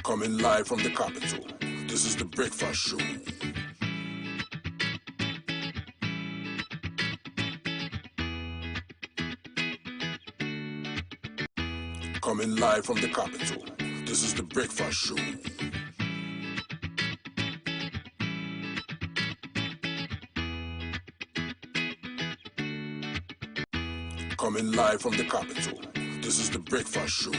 Coming live from the capital, this is the Breakfast Show. Coming live from the capital, this is the Breakfast Show. Coming live from the capital, this is the Breakfast Show.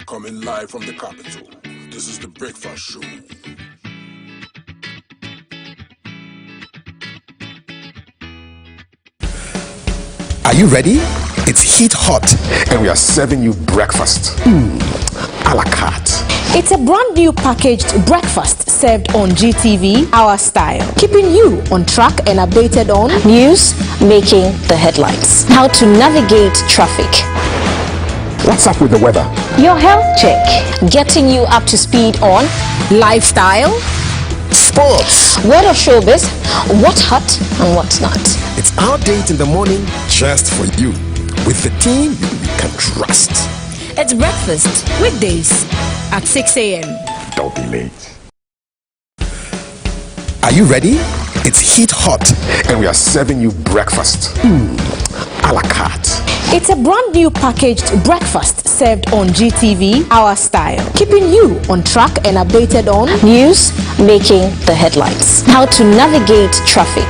Coming live from the capital, this is the Breakfast Show. Are you ready? It's heat hot and we are serving you breakfast. A la carte. It's a brand new packaged breakfast served on GTV, our style, keeping you on track and updated on news, making the headlines, how to navigate traffic, what's up with the weather, your health check, getting you up to speed on lifestyle, sports, word of showbiz, what's hot and what's not. It's our date in the morning just for you, with the team you can trust. It's breakfast weekdays at 6 a.m. Don't be late. Are you ready? It's heat hot and we are serving you breakfast. A la carte. It's a brand new packaged breakfast served on GTV, our style, keeping you on track and updated on news, making the headlines, how to navigate traffic,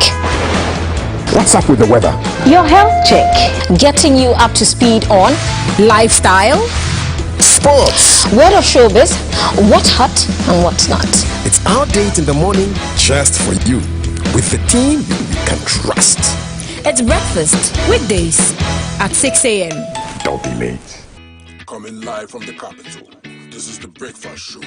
what's up with the weather, your health check, getting you up to speed on lifestyle, sports, word of showbiz, what's hot and what's not. It's our date in the morning just for you, with the team you can trust. It's breakfast weekdays at 6 a.m. Don't be late. Coming live from the capital, this is the Breakfast Show.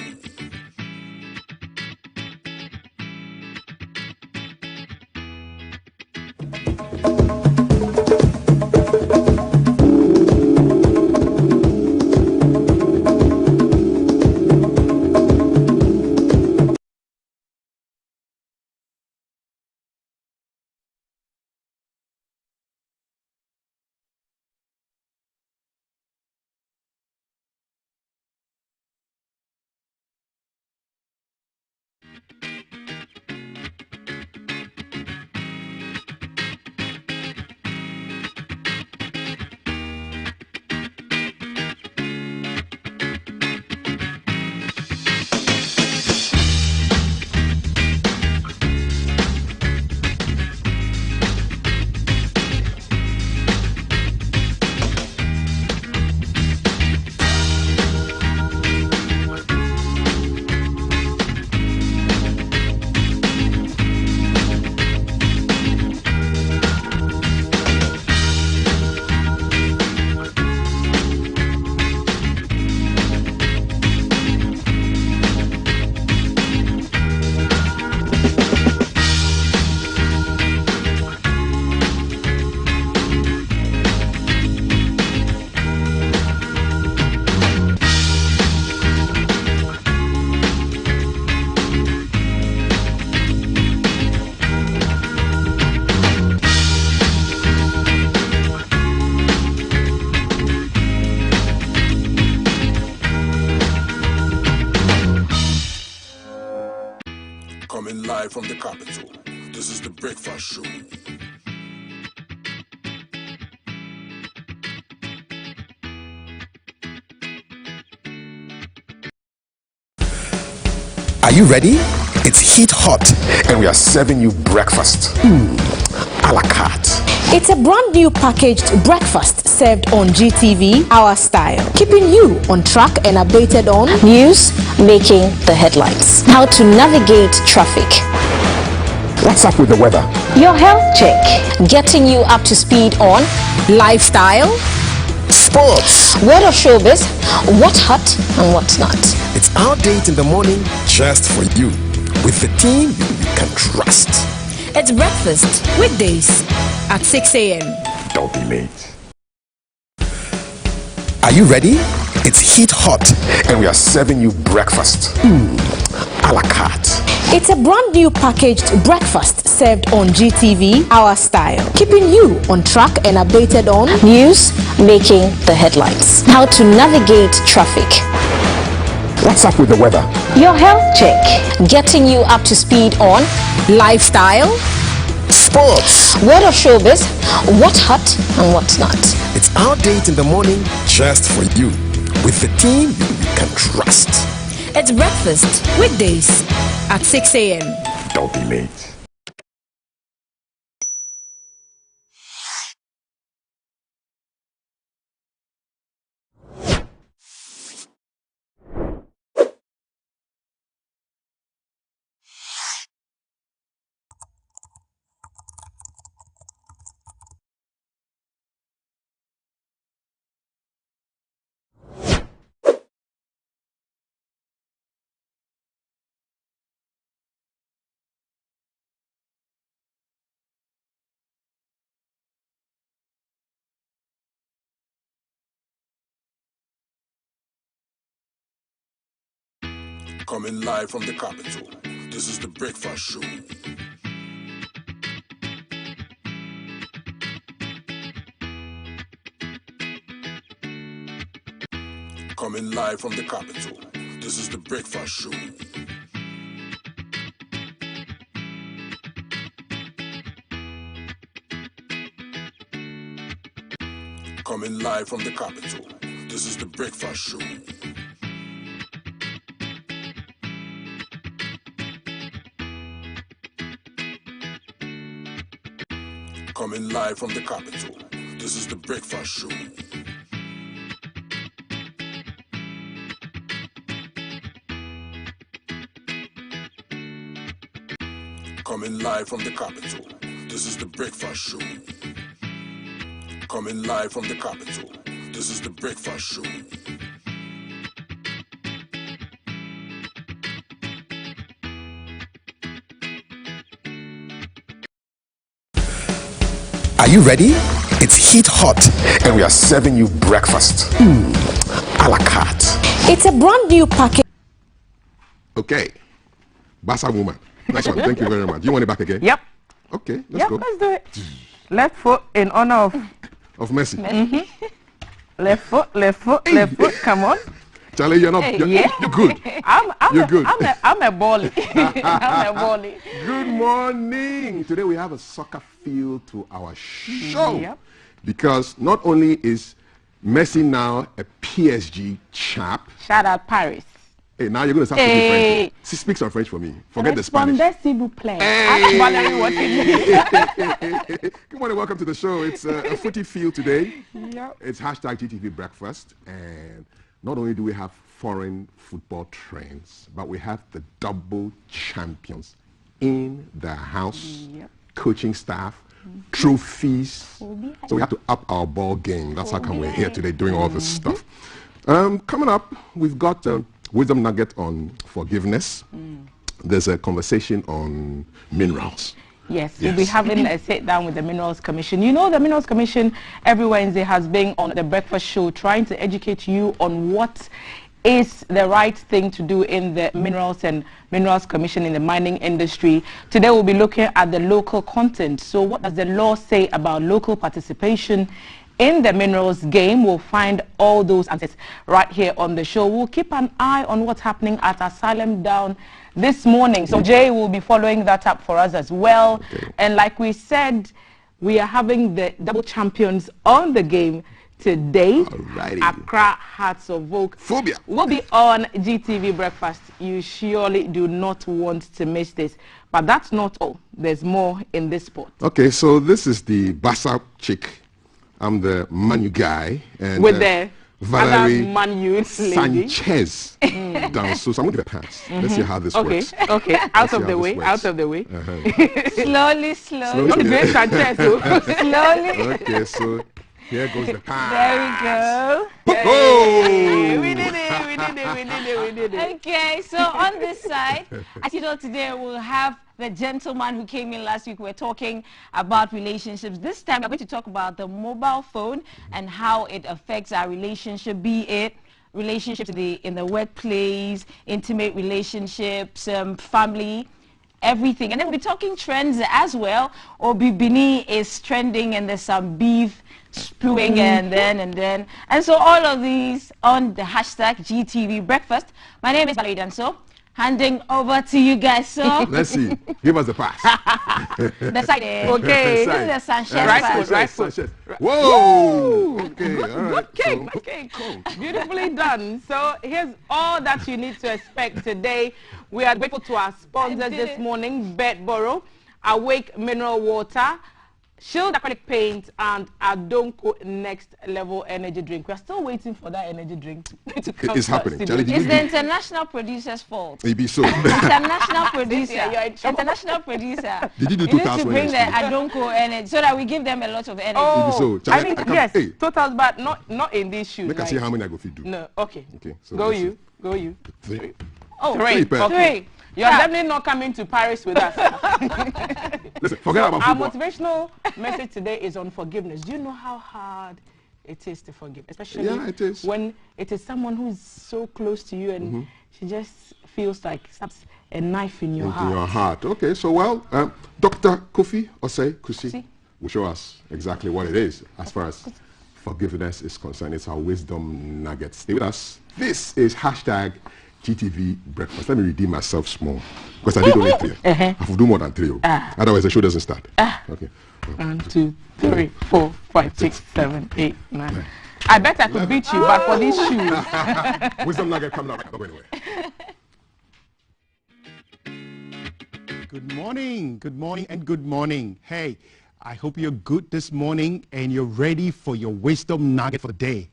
Coming live from the capital, this is the Breakfast Show. Are you ready? It's heat hot and we are serving you breakfast. A la carte. It's a brand new packaged breakfast served on GTV, our style, keeping you on track and updated on news, making the headlines, how to navigate traffic, what's up with the weather, your health check, getting you up to speed on lifestyle, sports, word of showbiz, what's hot and what's not. It's our date in the morning just for you, with the team you can trust. It's breakfast weekdays at 6 a.m. Don't be late. Are you ready? It's heat hot and we are serving you breakfast. A la carte. It's a brand new packaged breakfast served on GTV, our style, keeping you on track and updated on news making the headlines, how to navigate traffic, What's up with the weather? your health check, getting you up to speed on lifestyle, Sports. what of showbiz, what's hot and what's not. It's our date in the morning just for you. With the team you can trust. It's breakfast weekdays at 6 a.m. Don't be late. Coming live from the capital. This is the Breakfast Show. Coming live from the capital. This is the Breakfast Show. Coming live from the capital. This is the Breakfast Show. Coming live from the capital. This is the Breakfast Show. Coming live from the capital. This is the Breakfast Show. Coming live from the capital. This is the Breakfast Show. Are you ready? It's heat hot and we are serving you breakfast. A la carte. It's a brand new package. Okay. Bassa woman. Nice one. Thank you very much. You want it back again? Yep. Okay, let's go. Let's do it. Left foot in honor Of Messi. left foot, left foot. Come on. Charlie, you're not. You're good. You're good. I'm a bally. I'm a bally. Good morning. Today we have a soccer feel to our show. Yep. Because not only is Messi now a PSG chap. Shout out Paris. Hey, now you're going to start speaking French. She speaks some French for me. Forget the Spanish. S'il vous plaît. Ask Valerie what it means. Good morning, welcome to the show. It's a footy feel today. Yep. It's hashtag GTV breakfast. And not only do we have foreign football trends, but we have the double champions in the house, coaching staff, trophies. So we have to up our ball game. That's how come we're here today doing all this stuff. Coming up, we've got wisdom nugget on forgiveness. There's a conversation on minerals. Yes, we'll be having a sit down with the Minerals Commission. You know, the Minerals Commission every Wednesday has been on the breakfast show trying to educate you on what is the right thing to do in the Minerals and Minerals Commission in the mining industry. Today we'll be looking at the local content. So what does the law say about local participation in the minerals game? We'll find all those answers right here on the show. We'll keep an eye on what's happening at Asylum Down this morning. So Jay will be following that up for us as well. Okay. And like we said, we are having the double champions on the game today. Alrighty. Accra Hearts of Oak. Phobia. We'll be on GTV breakfast. You surely do not want to miss this. But that's not all. There's more in this spot. Okay, so this is the Bassa chick. I'm the Manu guy. And with the Valerie Manu Sanchez down. So I'm going to give a pass. Let's see how this works. Okay, out of the way, out of the way. Slowly. Okay. Sanchez, Slowly. Okay, so here goes the pass. There we go. Oh! We did it. Okay, so on this side, as you know, today we'll have the gentleman who came in last week. We're talking about relationships. This time we're going to talk about the mobile phone and how it affects our relationship, be it relationships in the workplace, intimate relationships, family. everything. And then we'll be talking trends as well. Obibini is trending, and there's some beef spewing and then. And so all of these on the hashtag GTV Breakfast. My name is Valerie Danso. Handing over to you guys, so. Let's see. Give us the pass. The side. Okay. This is the Sanchez pass. Right foot. Whoa! Okay, all right. Okay, beautifully done. So here's all that you need to expect today. We are grateful to our sponsors this morning, Bedboro, Awake Mineral Water, Shield Acrylic Paint, and Adonko Next Level Energy Drink. We are still waiting for that energy drink to come. It's happening. Charlie, It's the international producer's fault. Maybe so. International producer. You're in trouble. International producer. Did you do You need 2,000 to bring the energy? Adonko energy so that we give them a lot of energy. Oh, So, I Charlie, mean, I can- yes, hey. totals, but not in these shoes. Make us see how many I go feed do. No, okay. Okay, so Go let's you. see. Go you. Three. Oh, Three. Three. Okay. You're Yeah. definitely not coming to Paris with us. Listen, forget about Our football. motivational message today is on forgiveness. Do you know how hard it is to forgive? Especially Yeah, it is. when it is someone who is so close to you and she just feels like stabs a knife in your Into heart. your heart. Okay, so well, Dr. Kofi Osei Kusi Kusi. will show us exactly what it is as far as forgiveness is concerned. It's our wisdom nuggets. Stay with us. This is hashtag GTV Breakfast. Let me redeem myself small because I did only 3. I have to do more than 3. Otherwise, the show doesn't start. Okay. 1, 2, 3, 4, 5, 6, 7, 8, 9. I bet I could beat you, but for these shoes. Wisdom nugget coming up. Don't go anywhere. Good morning, and good morning. Hey, I hope you're good this morning and you're ready for your wisdom nugget for the day.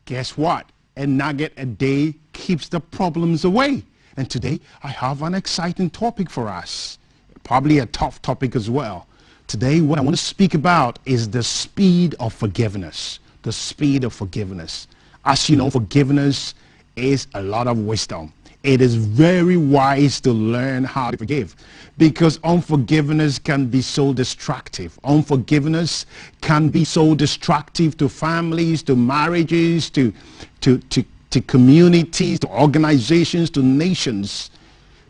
Guess what? A nugget a day keeps the problems away. And today I have an exciting topic for us. Probably a tough topic as well. Today what I want to speak about is the speed of forgiveness. The speed of forgiveness. As you know, forgiveness is a lot of wisdom. It is very wise to learn how to forgive because unforgiveness can be so destructive. Unforgiveness can be so destructive to families, to marriages, to communities, to organizations, to nations.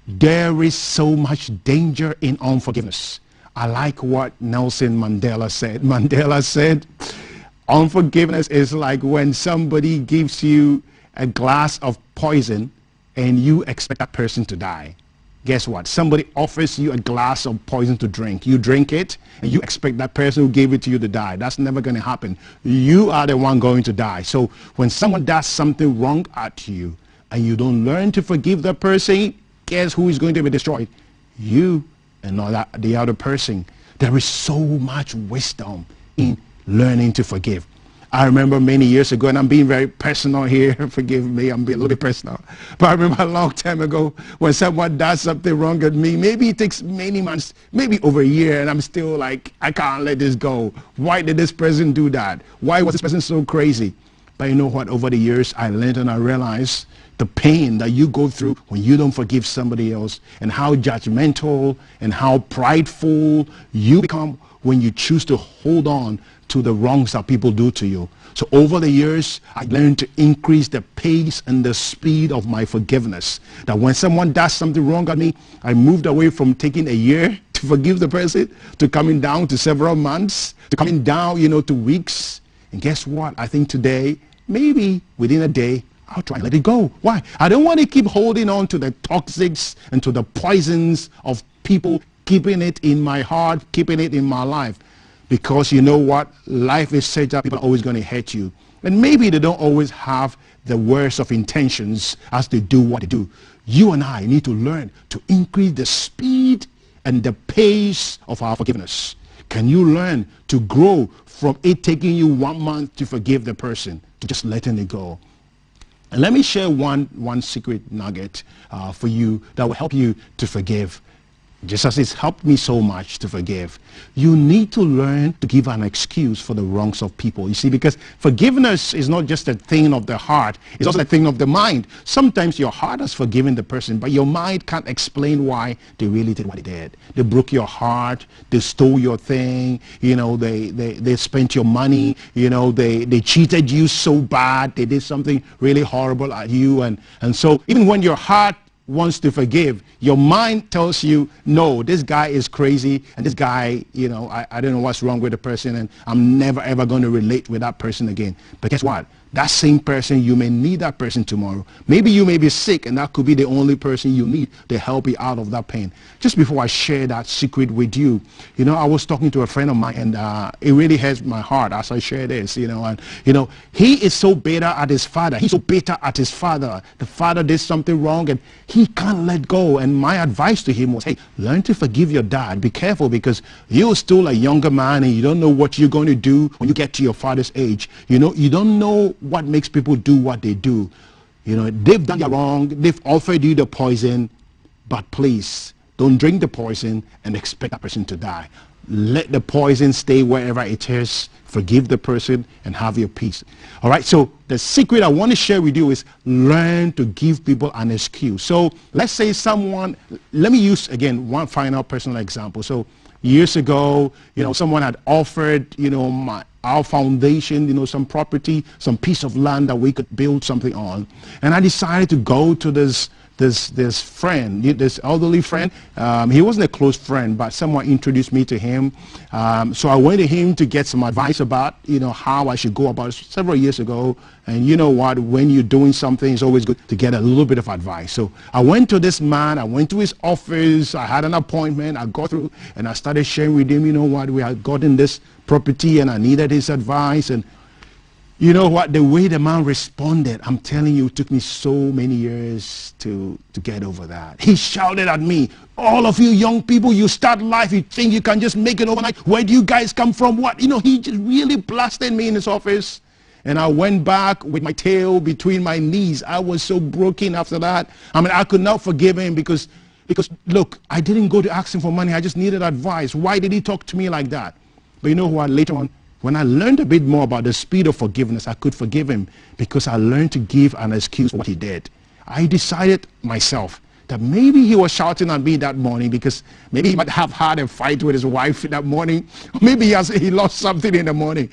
There is so much danger in unforgiveness. I like what Nelson Mandela said. Mandela said, unforgiveness is like when somebody gives you a glass of poison and you expect that person to die. Guess what? Somebody offers you a glass of poison to drink. You drink it, and you expect that person who gave it to you to die. That's never going to happen. You are the one going to die. So when someone does something wrong at you, and you don't learn to forgive that person, guess who is going to be destroyed? You and not the other person. There is so much wisdom in learning to forgive. I remember many years ago, and I'm being very personal here, forgive me, I'm being a little bit personal. But I remember a long time ago when someone does something wrong at me, maybe it takes many months, maybe over a year, and I'm still like, I can't let this go. Why did this person do that? Why was this person so crazy? But you know what, over the years, I learned and I realized the pain that you go through when you don't forgive somebody else and how judgmental and how prideful you become when you choose to hold on to the wrongs that people do to you. So over the years, I learned to increase the pace and the speed of my forgiveness. That when someone does something wrong at me, I moved away from taking a year to forgive the person to coming down to several months, to coming down, to weeks. And guess what? I think today, maybe within a day, I'll try and let it go. Why? I don't want to keep holding on to the toxics and to the poisons of people, keeping it in my heart, keeping it in my life. Because you know what? Life is such that people are always going to hurt you. And maybe they don't always have the worst of intentions as they do what they do. You and I need to learn to increase the speed and the pace of our forgiveness. Can you learn to grow from it taking you 1 month to forgive the person to just letting it go? And let me share one secret nugget for you that will help you to forgive. Just as it's helped me so much to forgive, you need to learn to give an excuse for the wrongs of people. You see, because forgiveness is not just a thing of the heart, it's also a thing of the mind. Sometimes your heart has forgiven the person, but your mind can't explain why they really did what they did. They broke your heart, they stole your thing, they spent your money, they cheated you so bad, they did something really horrible at you. And so even when your heart wants to forgive. Your mind tells you, no, this guy is crazy, and this guy, you know, I don't know what's wrong with the person, and I'm never ever going to relate with that person again. But guess what? That same person, you may need that person tomorrow. Maybe you may be sick, and that could be the only person you need to help you out of that pain. Just before I share that secret with you, you know, I was talking to a friend of mine, and it really hurts my heart as I share this, you know. And, you know, he is so bitter at his father. He's so bitter at his father. The father did something wrong, and he can't let go. And my advice to him was, hey, learn to forgive your dad. Be careful, because you're still a younger man, and you don't know what you're going to do when you get to your father's age. You know, you don't know what makes people do what they do. You know, they've done you wrong, they've offered you the poison, but please don't drink the poison and expect that person to die. Let the poison stay wherever it is. Forgive the person and have your peace. All right, so the secret I want to share with you is learn to give people an excuse. So let's say someone, let me use again one final personal example. So years ago, you know, someone had offered, you know, our foundation, you know, some property, some piece of land that we could build something on. And I decided to go to this friend, this elderly friend. He wasn't a close friend, but someone introduced me to him. So I went to him to get some advice about, you know, how I should go about it several years ago. And you know what, when you're doing something, it's always good to get a little bit of advice. So I went to this man, I went to his office, I had an appointment, I got through, and I started sharing with him, you know what, we had gotten this property and I needed his advice. And you know what, the way the man responded, I'm telling you, it took me so many years to get over that. He shouted at me, all of you young people, you start life, you think you can just make it overnight. Where do you guys come from? What? You know, he just really blasted me in his office. And I went back with my tail between my knees. I was so broken after that. I mean, I could not forgive him because look, I didn't go to ask him for money. I just needed advice. Why did he talk to me like that? But you know what, later on, when I learned a bit more about the speed of forgiveness, I could forgive him because I learned to give an excuse for what he did. I decided myself that maybe he was shouting at me that morning because maybe he might have had a fight with his wife that morning. Maybe he lost something in the morning.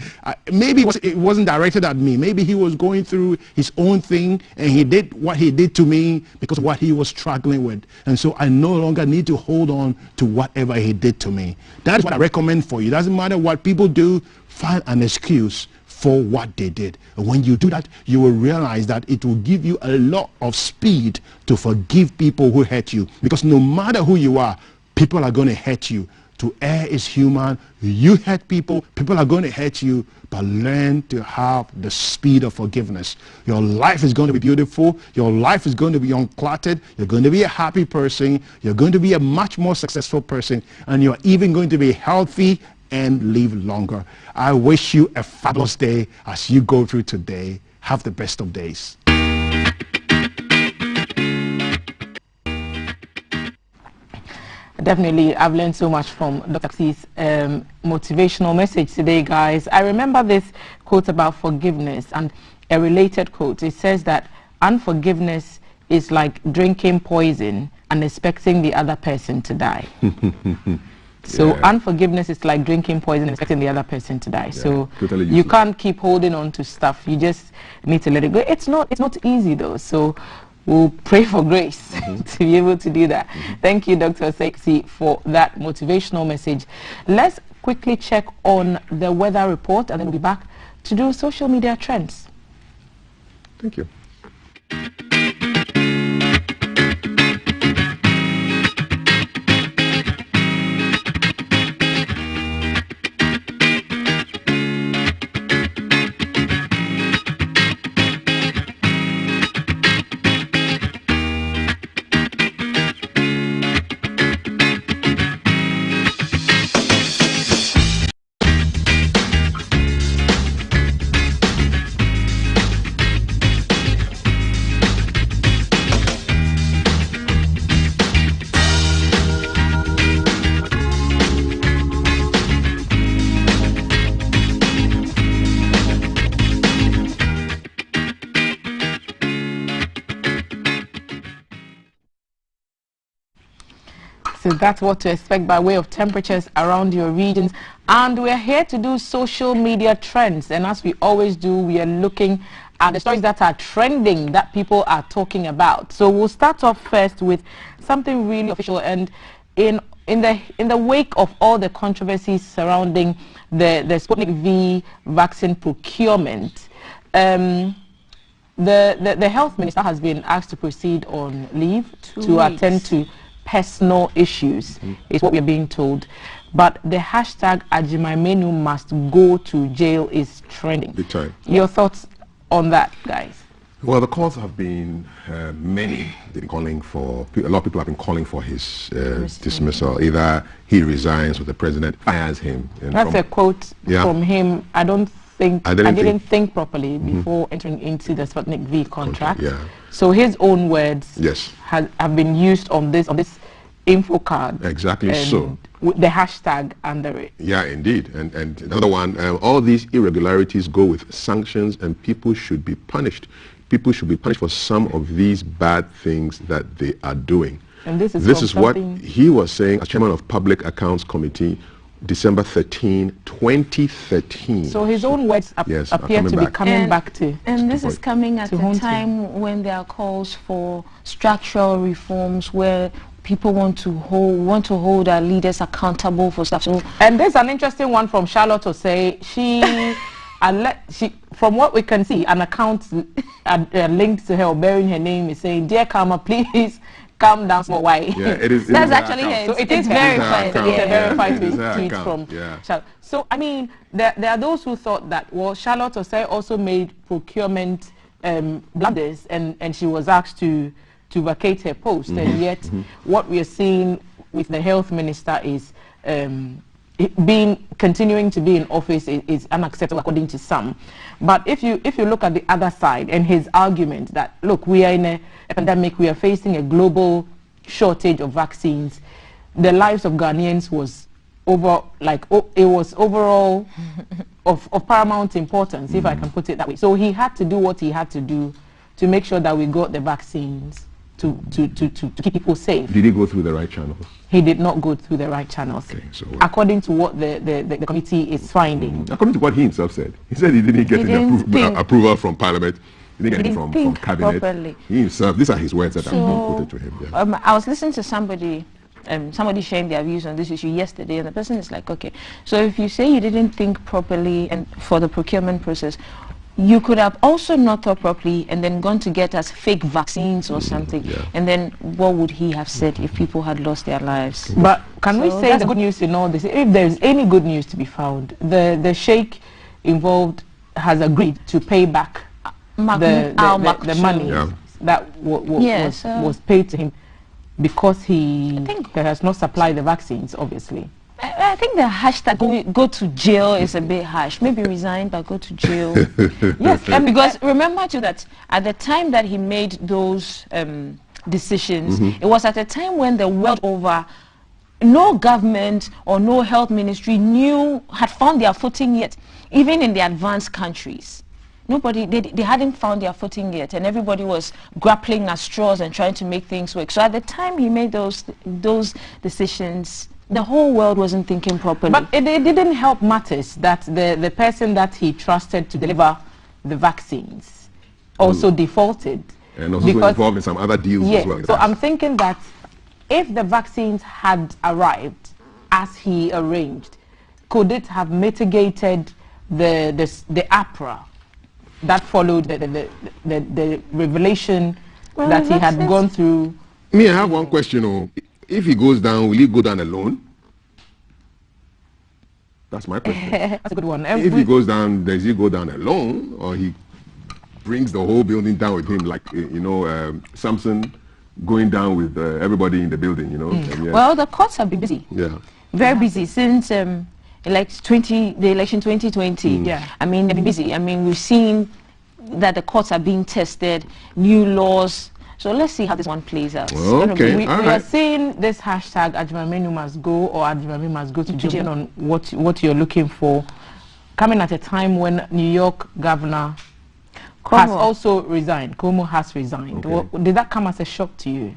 Maybe it wasn't directed at me. Maybe he was going through his own thing and he did what he did to me because of what he was struggling with. And so I no longer need to hold on to whatever he did to me. That's what I recommend for you. It doesn't matter what people do, find an excuse for what they did. And when you do that, you will realize that it will give you a lot of speed to forgive people who hurt you. Because no matter who you are, people are going to hurt you. To err is human. You hurt people, people are going to hurt you, but learn to have the speed of forgiveness. Your life is going to be beautiful. Your life is going to be uncluttered. You're going to be a happy person. You're going to be a much more successful person. And you're even going to be healthy and live longer. I wish you a fabulous day as you go through today. Have the best of days. Definitely, I've learned so much from Dr. C's motivational message today, guys. I remember this quote about forgiveness and a related quote. It says that unforgiveness is like drinking poison and expecting the other person to die. So unforgiveness is like drinking poison and expecting the other person to die. So totally you can't keep holding on to stuff. You just need to let it go. It's not easy though. So we'll pray for grace to be able to do that. Thank you, Dr. Sexy, for that motivational message. Let's quickly check on the weather report and then we'll be back to do social media trends. Thank you. So that's what to expect by way of temperatures around your regions. And we're here to do social media trends. And as we always do, we are looking are the stories that are trending, that people are talking about. So we'll start off first with something really official, and in the wake of all the controversies surrounding the Sputnik V vaccine procurement, the health minister has been asked to proceed on leave to attend to personal issues, is what we're being told. But the hashtag Ajimaimenu must go to jail is trending. Big time. Your thoughts on that, guys? Well, the calls have been many. Been calling for, a lot of people have been calling for his dismissal. Either he resigns or the president fires him. And that's a quote from him. I didn't think properly before entering into the Sputnik V contract. So his own words have been used on this info card. Exactly so. With the hashtag under it. Yeah, indeed. And another one, all these irregularities go with sanctions, and people should be punished. People should be punished for some of these bad things that they are doing. And this is what he was saying as chairman of Public Accounts Committee, December 13, 2013. So his own words appear to be coming back to. And this is coming at a time when there are calls for structural reforms where people want to hold our leaders accountable for stuff. So, and there's an interesting one from Charlotte to say she from what we can see, an account linked to her bearing her name is saying, "Dear Karma, please calm down small." Why? Yeah, it is. That's actually her. So it is verified. It's a verified tweet from Charlotte. So I mean, there are those who thought that, well, Charlotte Osei also made procurement blunders, and she was asked to vacate her post, and yet what we are seeing with the health minister is continuing to be in office is unacceptable according to some. But if you look at the other side and his argument that, look, we are in a pandemic, we are facing a global shortage of vaccines, the lives of Ghanaians was overall of paramount importance, if I can put it that way. So he had to do what he had to do to make sure that we got the vaccines to keep people safe. Did he go through the right channels? He did not go through the right channels, according to what the committee is finding. According to what he himself said. He said he didn't get any approval from Parliament. He didn't get it from Cabinet. Properly. He himself, these are his words that I'm quoted to him. Yeah. I was listening to somebody sharing their views on this issue yesterday, and the person is like, okay, so if you say you didn't think properly and for the procurement process, you could have also not thought properly and then gone to get us fake vaccines or something. And then what would he have said if people had lost their lives? But can we say the good news in all this? If there's any good news to be found, the sheikh involved has agreed to pay back the money that was paid to him because he has not supplied the vaccines, obviously. I think the hashtag go to jail is a bit harsh. Maybe resign, but go to jail. Yes, because remember too that at the time that he made those decisions, it was at a time when the world over, no government or no health ministry had found their footing yet, even in the advanced countries. They hadn't found their footing yet, and everybody was grappling at straws and trying to make things work. So at the time he made those decisions, the whole world wasn't thinking properly. But it didn't help matters that the person that he trusted to deliver the vaccines also defaulted. And also involved in some other deals as well. So I'm thinking that if the vaccines had arrived as he arranged, could it have mitigated the APRA that followed the revelation that he had gone through? Me, I have one question. If he goes down, will he go down alone? That's my question. That's a good one. If he goes down, does he go down alone, or he brings the whole building down with him, like Samson going down with everybody in the building? Well, the courts have been busy. Very busy since the election 2020. I mean, they've been busy. I mean, we've seen that the courts are being tested, new laws. So let's see how this one plays out. Okay, we are seeing this hashtag Ajimaimenu must go, or Ajimaimenu must go to jail, on what you're looking for, coming at a time when New York Governor has also resigned. Cuomo has resigned. Did that come as a shock to you?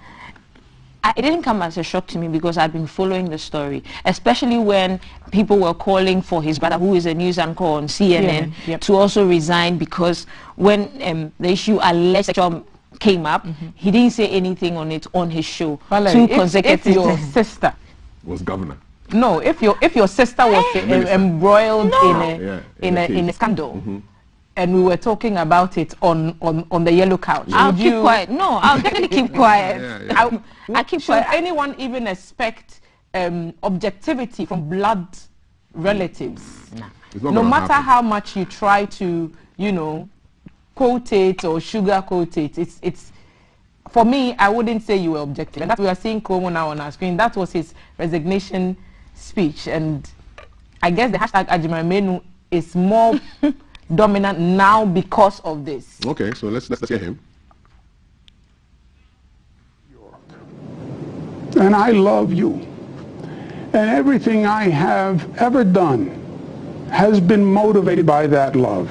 it didn't come as a shock to me because I've been following the story, especially when people were calling for his brother, who is a news anchor on CNN, to also resign, because when the issue alleged sexual came up, he didn't say anything on it on his show. Valerie, 2 consecutive if your sister was governor. No, if your sister was embroiled in a scandal, and we were talking about it on the yellow couch, I'll keep quiet. No, I'll definitely keep quiet. I keep quiet. Should anyone even expect objectivity from blood relatives? No matter how much you try to, quote it or sugarcoat it, it's for me, I wouldn't say you were objective. And that we are seeing Cuomo now on our screen. That was his resignation speech, and I guess the hashtag Ajimamenu is more dominant now because of this. Okay, so let's hear him. And I love you. And everything I have ever done has been motivated by that love.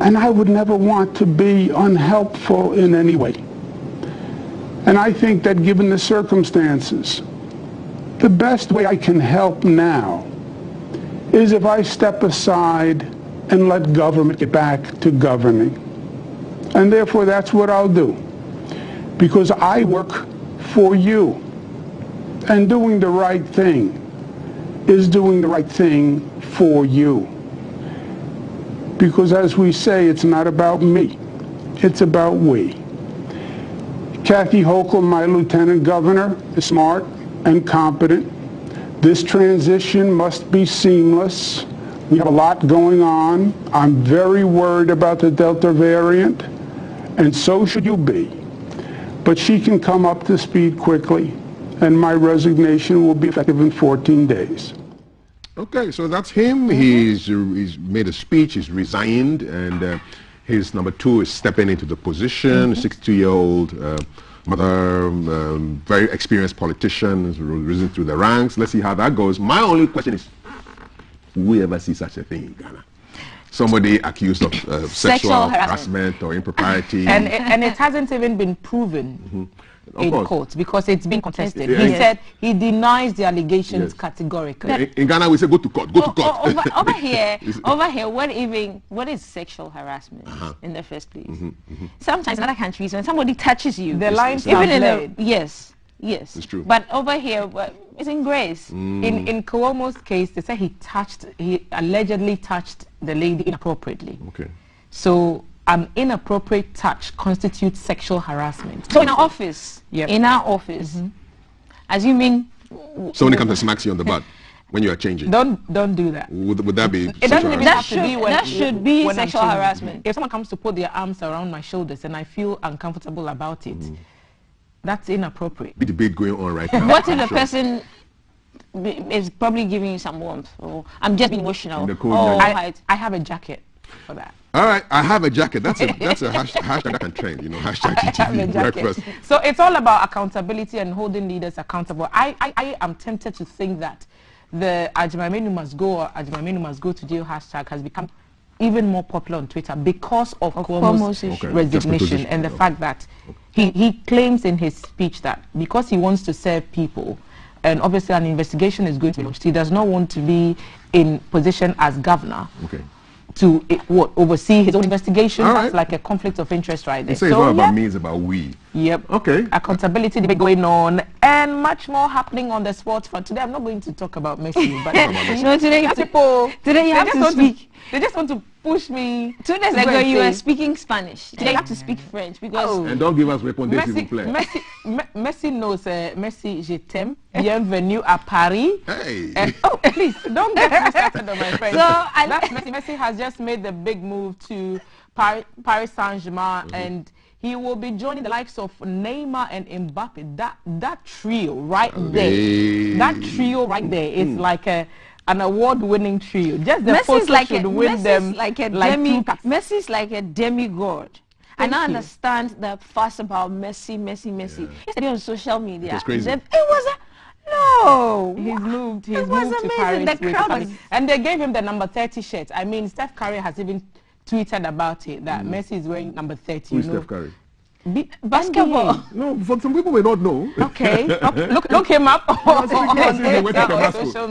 And I would never want to be unhelpful in any way. And I think that given the circumstances, the best way I can help now is if I step aside and let government get back to governing. And therefore, that's what I'll do. Because I work for you. And doing the right thing is doing the right thing for you. Because as we say, it's not about me. It's about we. Kathy Hochul, my lieutenant governor, is smart and competent. This transition must be seamless. We have a lot going on. I'm very worried about the Delta variant, and so should you be. But she can come up to speed quickly, and my resignation will be effective in 14 days. Okay, so that's him. He's made a speech, he's resigned, and his number 2 is stepping into the position, 62-year-old mother, very experienced politician, has risen through the ranks. Let's see how that goes. My only question is, will we ever see such a thing in Ghana? Somebody accused of sexual harassment or impropriety. And it hasn't even been proven in court because it's been contested. He said he denies the allegations categorically. In Ghana, we say go to court, go to court. Over here, what is sexual harassment in the first place? Sometimes in other countries, when somebody touches you, the lines even are in blurred. yes, it's true. But over here, it's in grace. In Cuomo's case, they say he allegedly touched the lady inappropriately. Okay. So an inappropriate touch constitutes sexual harassment. So in our office, assuming somebody comes and smacks you on the butt when you are changing. Don't do that. Would that be? It doesn't even have to be when that should be sexual harassment. If someone comes to put their arms around my shoulders and I feel uncomfortable about it, that's inappropriate. Big debate going on right now. What if the person is probably giving you some warmth, or I'm just emotional? I have a jacket for that. All right, I have a jacket. That's a hashtag that can trend, hashtag GTV breakfast. So it's all about accountability and holding leaders accountable. I am tempted to think that the Ajimamenu must go or Ajimamenu must go to jail hashtag has become even more popular on Twitter because of Cuomo's resignation and the fact that he claims in his speech that because he wants to serve people, and obviously an investigation is going to be launched, he does not want to be in position as governor to oversee his own investigation. That's like a conflict of interest right there. So it's all about me, it's about we. Yep. Okay. Accountability debate going on and much more happening on the sports front. Today I'm not going to talk about Messi, but no, today you have to speak. They just want to push me. 2 days ago you were speaking Spanish. Today you have to speak French because and don't give us répondez s'il vous plaît. Messi knows Messi, je t'aime. Bienvenue à Paris. Hey. Please don't get me started on my friend. So Messi has just made the big move to Paris Saint-Germain, and he will be joining the likes of Neymar and Mbappe. That trio right there. That trio right there is like an award-winning trio. Just the photo should win them Messi's like a demigod. And I understand the fuss about Messi. Yesterday on social media, it was crazy. He's moved to Paris. And they gave him the number 30 shirt. I mean, Steph Curry has even tweeted about it, that Messi is wearing number 30. Who is Steph Curry? Basketball. No, for some people may not know. Okay. Look him up. You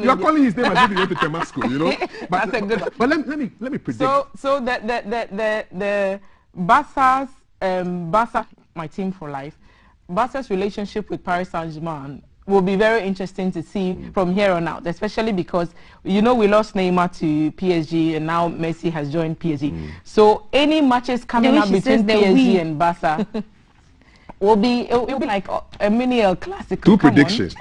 are calling his name as if he went to Temasco, you know. But, that's a good one. But let me predict. So the Barca's Barca, my team for life, Barca's relationship with Paris Saint-Germain will be very interesting to see from here on out, especially because, you know, we lost Neymar to PSG and now Messi has joined PSG. So any matches coming up between PSG and Barca will be like a mini El Clasico. Two predictions.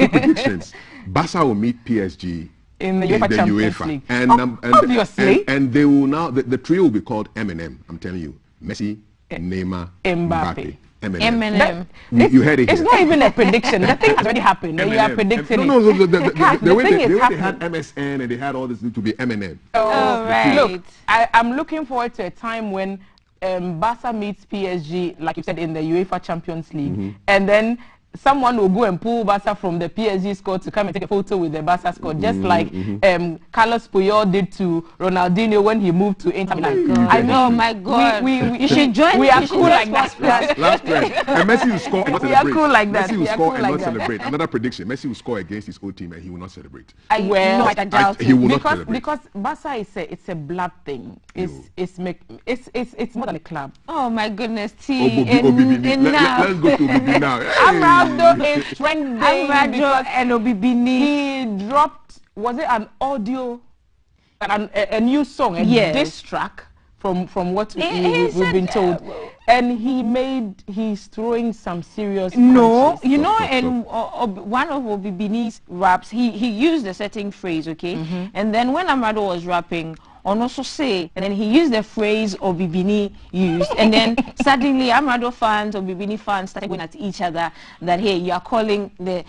Barca will meet PSG in the UEFA Champions League. And obviously. And they will now, the trio will be called M&M. I'm telling you. Messi, Neymar, Mbappe. M&M. You heard it. It's not even a prediction. The thing has already happened. You are predicting the way they had MSN and they had all this to be M&M. Oh, right. Look, I'm looking forward to a time when Barca meets PSG, like you said, in the UEFA Champions League, and then someone will go and pull Barca from the PSG squad to come and take a photo with the Barca squad, just like Carlos Puyol did to Ronaldinho when he moved to Inter Milan. Oh my God! You should join. We are cool like that. Last trend. And Messi will score and not We celebrate. are cool like that. Messi will score and not celebrate. Another prediction: Messi will score against his old team and he will not celebrate. I doubt he will it. not celebrate. Because Barca it's a blood thing. It's more than a club. Oh my goodness! Let's go to Obibi now. Amrado is trending because and Obibini. He dropped, was it an audio, a new song, a diss track from what we've been told, and he's throwing some serious punches. You know, and one of Obibini's raps, he used a certain phrase, okay, and then when Amrado was rapping, on also say, and then he used the phrase Obibini used, and then suddenly Amrado fans, Obibini fans started going at each other that, hey, you are calling you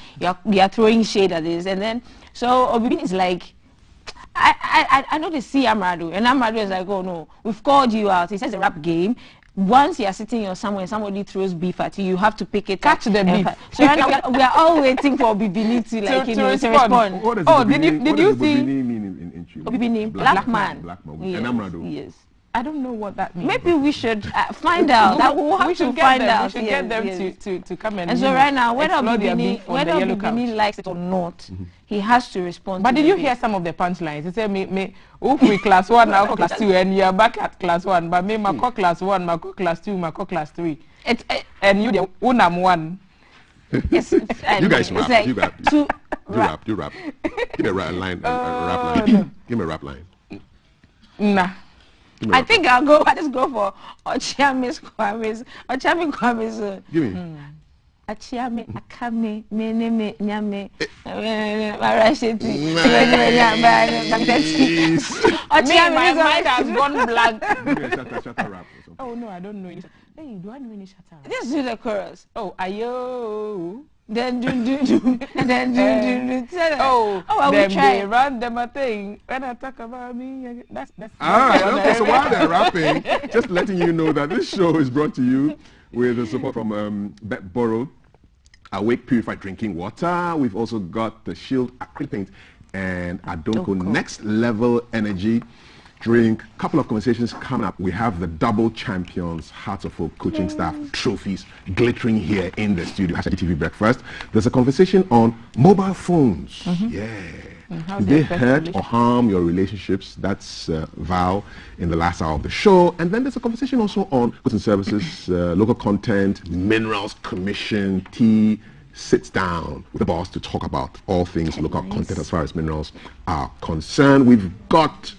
are throwing shade at this, and then so Obibini is like, I know they see Amrado, and Amrado is like, oh no, we've called you out. He says a rap game. Once you are sitting here somewhere and somebody throws beef at you, you have to pick it, catch the beef. So right now we are all waiting for Obibini to respond. What does did you see? Obibini mean in Trinidad? Obibini, black man. Black man. Yes. And Amrado. Yes. I don't know what that means. Maybe we should find out. We should find out. We should get them to come and so right now, whether Obibini likes it or not, he has to respond. But did you hear some of the punchlines? He said, me, we class 1, now class 2, and you're back at class 1. But me, my class 1, my class 2, my class 3. And you, the unam 1. You guys rap. Like you rap. You rap. Give me a rap line. Give me a rap line. Nah. I think I'll just go for Ochiami Kwame's. Give me. Achiame Akame Meneme Nyame Marasheti. My mind has gone blank. Shatter rap or something. Oh no, I don't know. Hey, do I know any shatter rap? Just do the chorus. Oh, ayo. Then do, and then do. I will try. They run them a thing. When I talk about me, that's okay, so while they're rapping, just letting you know that this show is brought to you with the support from Betboro, Awake Purified Drinking Water. We've also got the Shield Acrylic Paint and Adonko Next Level Energy drink. Couple of conversations coming up. We have the double champions, Hearts of Oak coaching staff trophies glittering here in the studio. GTV Breakfast. There's a conversation on mobile phones. Yeah. Did they hurt or harm your relationships? That's Val in the last hour of the show. And then there's a conversation also on goods and services, local content, minerals commission. T sits down with the boss to talk about all things local content as far as minerals are concerned. We've got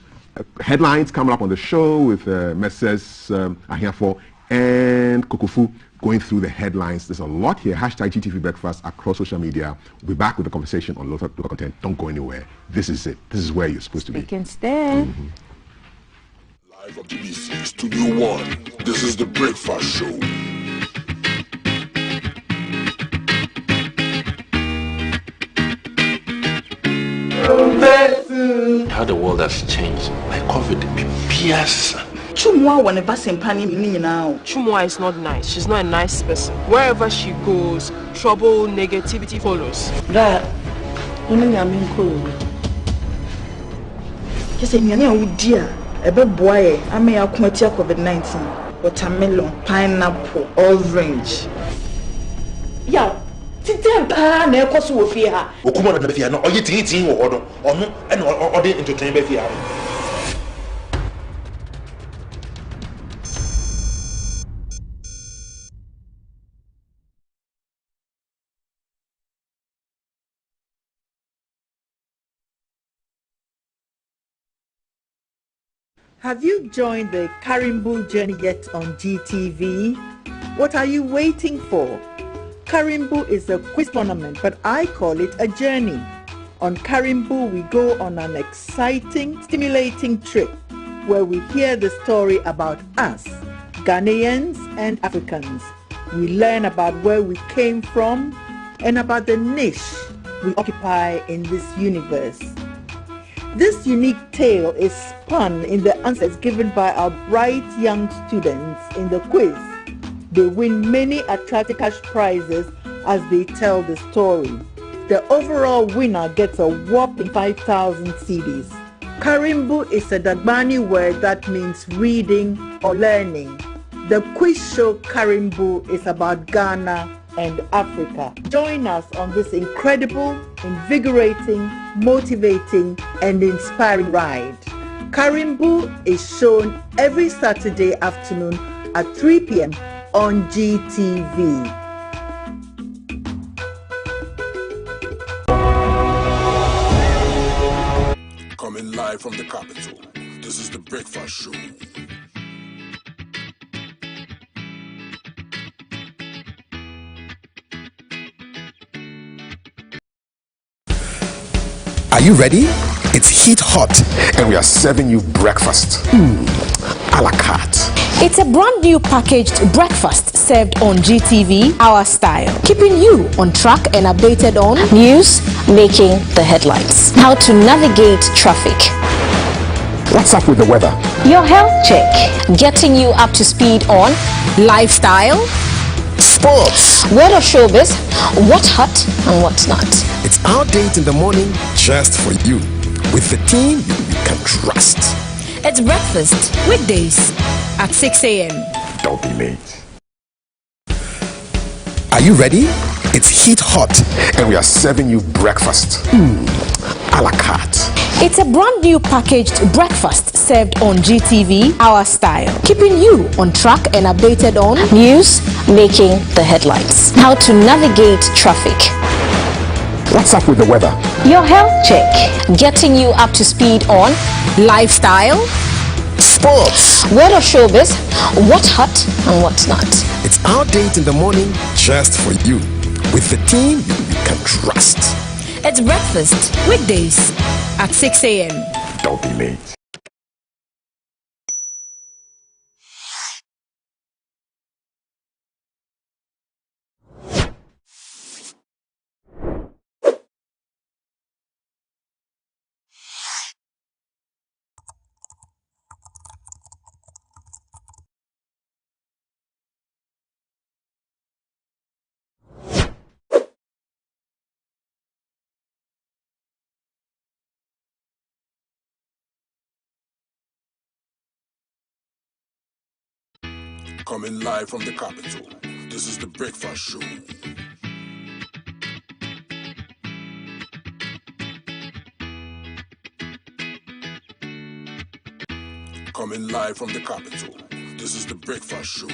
headlines coming up on the show with Messrs. Ahiafo and Kokofu going through the headlines. There's a lot here. Hashtag GTV Breakfast across social media. We'll be back with the conversation on local content. Don't go anywhere. This is it. This is where you're supposed to be. You can stay. Live from BBC Studio 1. This is the Breakfast Show. How the world has changed. Like COVID, PS. Chumwa is not nice. She's not a nice person. Wherever she goes, trouble, negativity follows. That, just say, dear, a bit boy, I may have COVID-19. watermelon, pineapple, orange. Yeah. Titem pa na ekoso wo fie ha. Okuma na fie na oye tin wo hodo. Ono ene ode entertain be fie ha. Have you joined the Karimbu journey yet on GTV? What are you waiting for? Karimbu is a quiz tournament, but I call it a journey. On Karimbu, we go on an exciting, stimulating trip where we hear the story about us, Ghanaians and Africans. We learn about where we came from and about the niche we occupy in this universe. This unique tale is spun in the answers given by our bright young students in the quiz. They win many attractive cash prizes as they tell the story. The overall winner gets a whopping 5,000 cedis. Karimbu is a Dagbani word that means reading or learning. The quiz show Karimbu is about Ghana and Africa. Join us on this incredible, invigorating, motivating, and inspiring ride. Karimbu is shown every Saturday afternoon at 3 p.m. on GTV. Coming live from the capital, this is the Breakfast Show. Are you ready? It's heat hot and we are serving you breakfast. A la carte. It's a brand new packaged breakfast served on GTV, our style, keeping you on track and updated on news, making the headlines, how to navigate traffic, what's up with the weather, your health check, getting you up to speed on lifestyle, sports, word of showbiz, what's hot and what's not. It's our date in the morning just for you, with the team you can trust. It's breakfast weekdays at 6 a.m. Don't be late. Are you ready? It's heat hot and we are serving you breakfast. A la carte. It's a brand new packaged breakfast served on GTV, our style, keeping you on track and updated on news, making the headlines, how to navigate traffic, what's up with the weather, your health check, getting you up to speed on lifestyle, sports, word of showbiz, what's hot and what's not. It's our date in the morning just for you, with the team you can trust. It's breakfast weekdays at 6 a.m. Don't be late. Coming live from the capital, this is the Breakfast Show. Coming live from the capital, this is the Breakfast Show.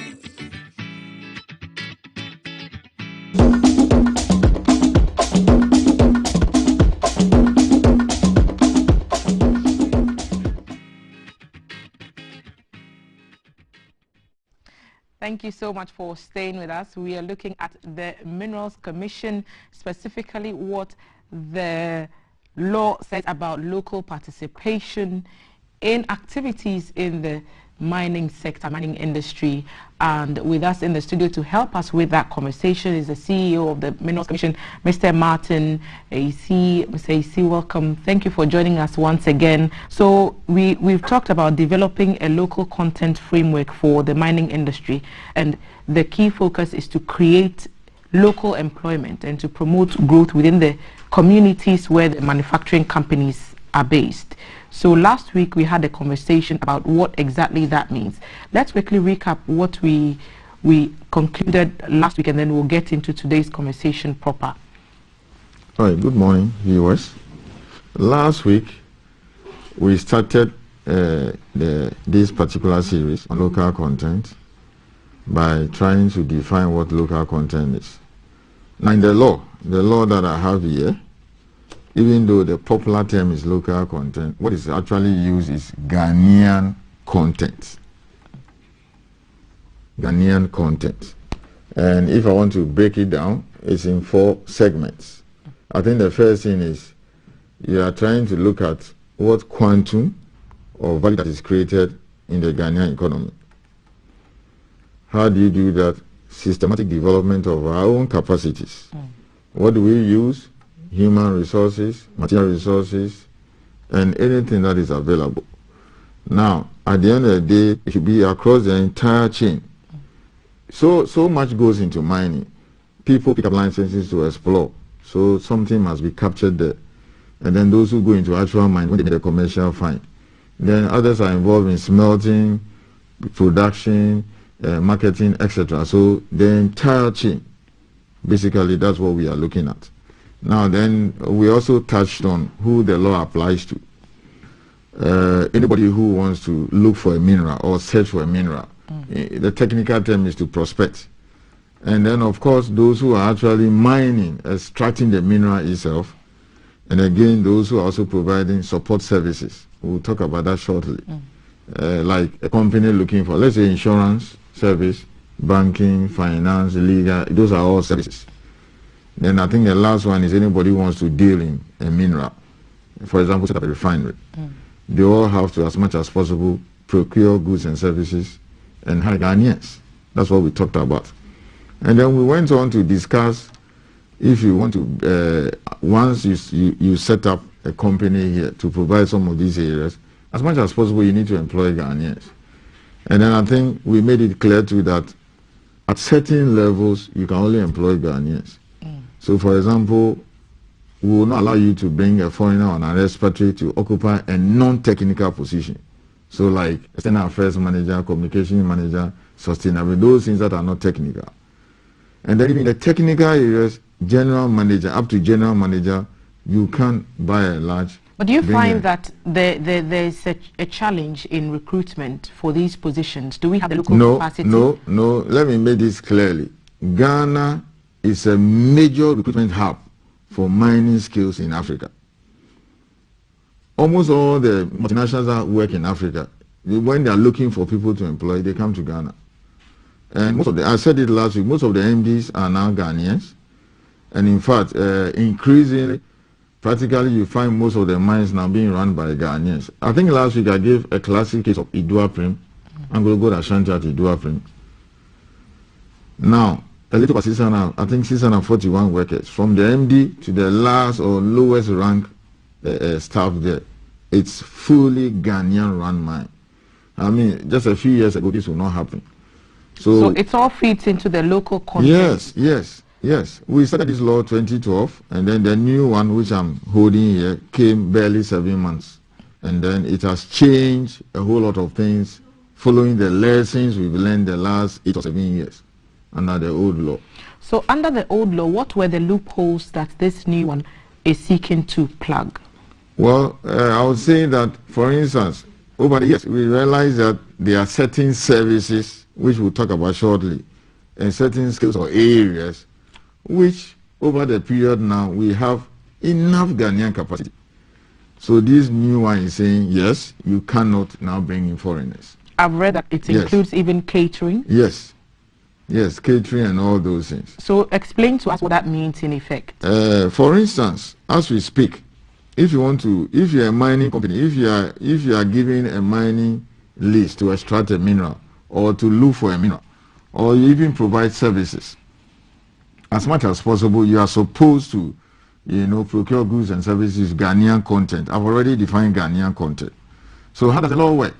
Thank you so much for staying with us. We are looking at the Minerals Commission, specifically what the law says about local participation in activities in the mining sector, mining industry. And with us in the studio to help us with that conversation is the CEO of the Minerals Commission, Mr. Martin AC. Mr. AC, welcome. Thank you for joining us once again. So we've talked about developing a local content framework for the mining industry, and the key focus is to create local employment and to promote growth within the communities where the manufacturing companies are based. So last week we had a conversation about what exactly that means. Let's quickly recap what we concluded last week, and then we'll get into today's conversation proper. All right, good morning, viewers. Last week we started this particular series on local content by trying to define what local content is. Now in the law that I have here, even though the popular term is local content, what is actually used is Ghanaian content. Ghanaian content. And if I want to break it down, it's in 4 segments. I think the first thing is you are trying to look at what quantum or value that is created in the Ghanaian economy. How do you do that? Systematic development of our own capacities. What do we use? Human resources, material resources, and anything that is available. Now, at the end of the day, it should be across the entire chain. So much goes into mining. People pick up licenses to explore. So something must be captured there. And then those who go into actual mining, when they make a commercial find. Then others are involved in smelting, production, marketing, etc. So the entire chain, basically that's what we are looking at. Now then, we also touched on who the law applies to. Anybody who wants to look for a mineral or search for a mineral. The technical term is to prospect. And then of course those who are actually mining, extracting the mineral itself. And again, those who are also providing support services. We'll talk about that shortly. Like a company looking for, let's say, insurance service, banking, finance, legal, those are all services. Then I think the last one is anybody who wants to deal in a mineral. For example, set up a refinery. They all have to, as much as possible, procure goods and services and hire Ghanaians. That's what we talked about. And then we went on to discuss if you want to, once you set up a company here to provide some of these areas, as much as possible you need to employ Ghanaians. And then I think we made it clear too that at certain levels you can only employ Ghanaians. So for example, we will not allow you to bring a foreigner or an expatriate to occupy a non-technical position. So like external affairs manager, communication manager, sustainability, those things that are not technical. And then in the technical areas, general manager, up to general manager, you can by and large. But do you find that there's a challenge in recruitment for these positions? Do we have the local capacity? No. Let me make this clearly. Ghana is a major recruitment hub for mining skills in Africa. Almost all the multinationals that work in Africa, when they are looking for people to employ, they come to Ghana. And most of I said it last week, most of the MDs are now Ghanaians. And in fact, increasingly, practically you find most of the mines now being run by Ghanaians. I think last week I gave a classic case of Idua Prim. I'm going to go to Ashanti at Idua Prim. Now, a little over I think 641 workers, from the MD to the last or lowest rank staff there. It's fully Ghanaian run mine. I mean, just a few years ago, this will not happen. So it all feeds into the local context. Yes. We started this law 2012, and then the new one, which I'm holding here, came barely 7 months. And then it has changed a whole lot of things following the lessons we've learned the last 8 or 7 years under the old law. So under the old law, what were the loopholes that this new one is seeking to plug? Well, I would say that, for instance, over the years, we realize that there are certain services, which we'll talk about shortly, and certain skills or areas, which over the period now, we have enough Ghanaian capacity. So this new one is saying, yes, you cannot now bring in foreigners. I've read that it includes even catering. Yes, catering and all those things. So explain to us what that means in effect. For instance, as we speak, if you're a mining company, if you are given a mining lease to extract a mineral or to look for a mineral, or you even provide services, as much as possible, you are supposed to, procure goods and services Ghanaian content. I've already defined Ghanaian content. So how does the law work?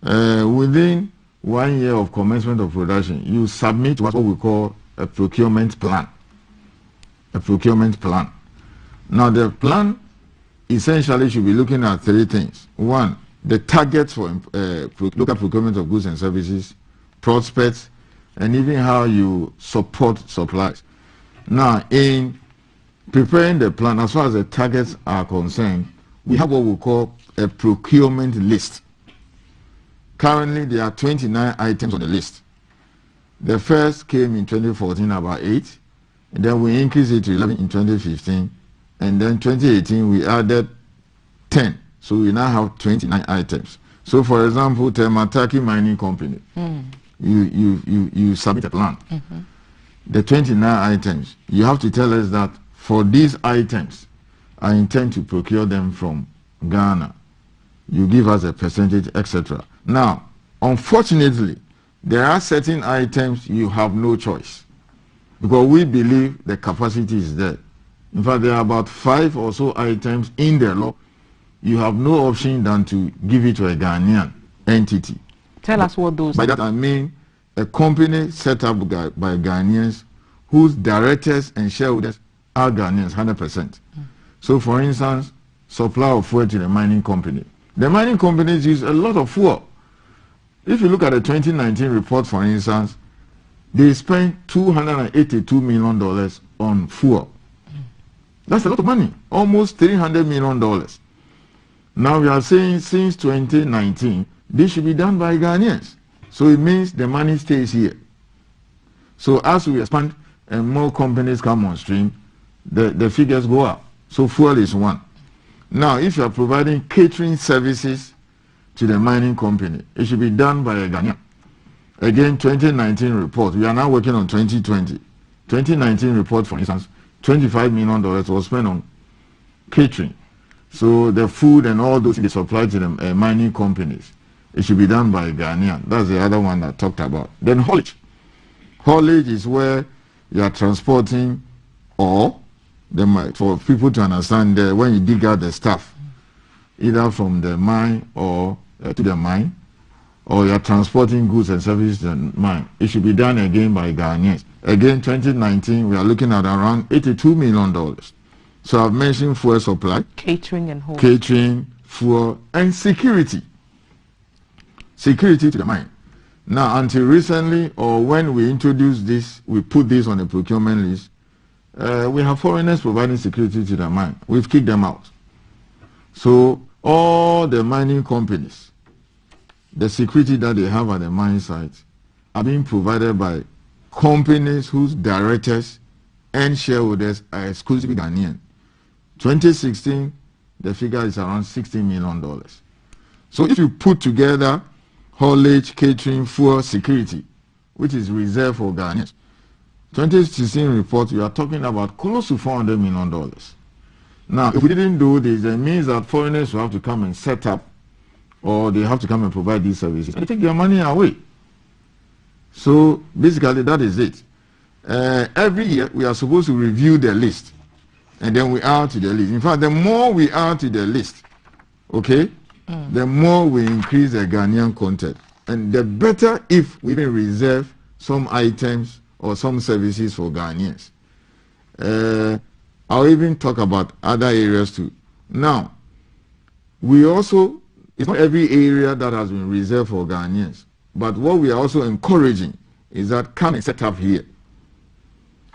Within 1 year of commencement of production, you submit what we call a procurement plan. Now the plan essentially should be looking at three things. One, the targets for local procurement of goods and services, prospects, and even how you support supplies. Now, in preparing the plan, as far as the targets are concerned, we have what we call a procurement list. Currently, there are 29 items on the list. The first came in 2014, about 8. And then we increased it to 11 in 2015. And then 2018, we added 10. So we now have 29 items. So, for example, Temataki Mining Company, you submit a plan. The 29 items, you have to tell us that for these items, I intend to procure them from Ghana. You give us a percentage, etc. Now, unfortunately, there are certain items you have no choice because we believe the capacity is there. In fact, there are about 5 or so items in the law. You have no option than to give it to a Ghanaian entity. Tell us what those are. By that I mean a company set up by Ghanaians whose directors and shareholders are Ghanaians, 100%. So, for instance, supply of fuel to the mining company. The mining companies use a lot of fuel. If you look at the 2019 report, for instance, they spent $282 million on fuel. That's a lot of money, almost $300 million. Now we are saying since 2019, this should be done by Ghanaians. So it means the money stays here. So as we expand and more companies come on stream, the figures go up. So fuel is one. Now, if you are providing catering services to the mining company, it should be done by a Ghanaian. Again, 2019 report. We are now working on 2020. 2019 report, for instance, $25 million was spent on catering. So the food and all those things supplied to the mining companies, it should be done by a Ghanaian. That's the other one I talked about. Then haulage. Haulage is where you are transporting ore. For people to understand, when you dig out the stuff, either from the mine or to the mine, or you are transporting goods and services to the mine, it should be done again by Ghanaians. Again, 2019, we are looking at around $82 million. So I've mentioned fuel supply, catering and haulage. Catering, fuel, and security. Security to the mine. Now, until recently, or when we introduced this, we put this on the procurement list, we have foreigners providing security to the mine. We've kicked them out. So all the mining companies, the security that they have at the mine sites are being provided by companies whose directors and shareholders are exclusively Ghanaian. 2016, the figure is around $16 million. So if you put together haulage, catering, fuel, security, which is reserved for Ghanaians, 2016 report, you are talking about close to $400 million. Now, if we didn't do this, it means that foreigners will have to come and set up, or they have to come and provide these services, and take their money away. So, basically, that is it. Every year, we are supposed to review the list, and then we add to the list. In fact, the more we add to the list, okay, the more we increase the Ghanaian content. And the better if we even reserve some items or some services for Ghanaians. I'll even talk about other areas too. Now, we also, it's not every area that has been reserved for Ghanaians, but what we are also encouraging is that come and set up here.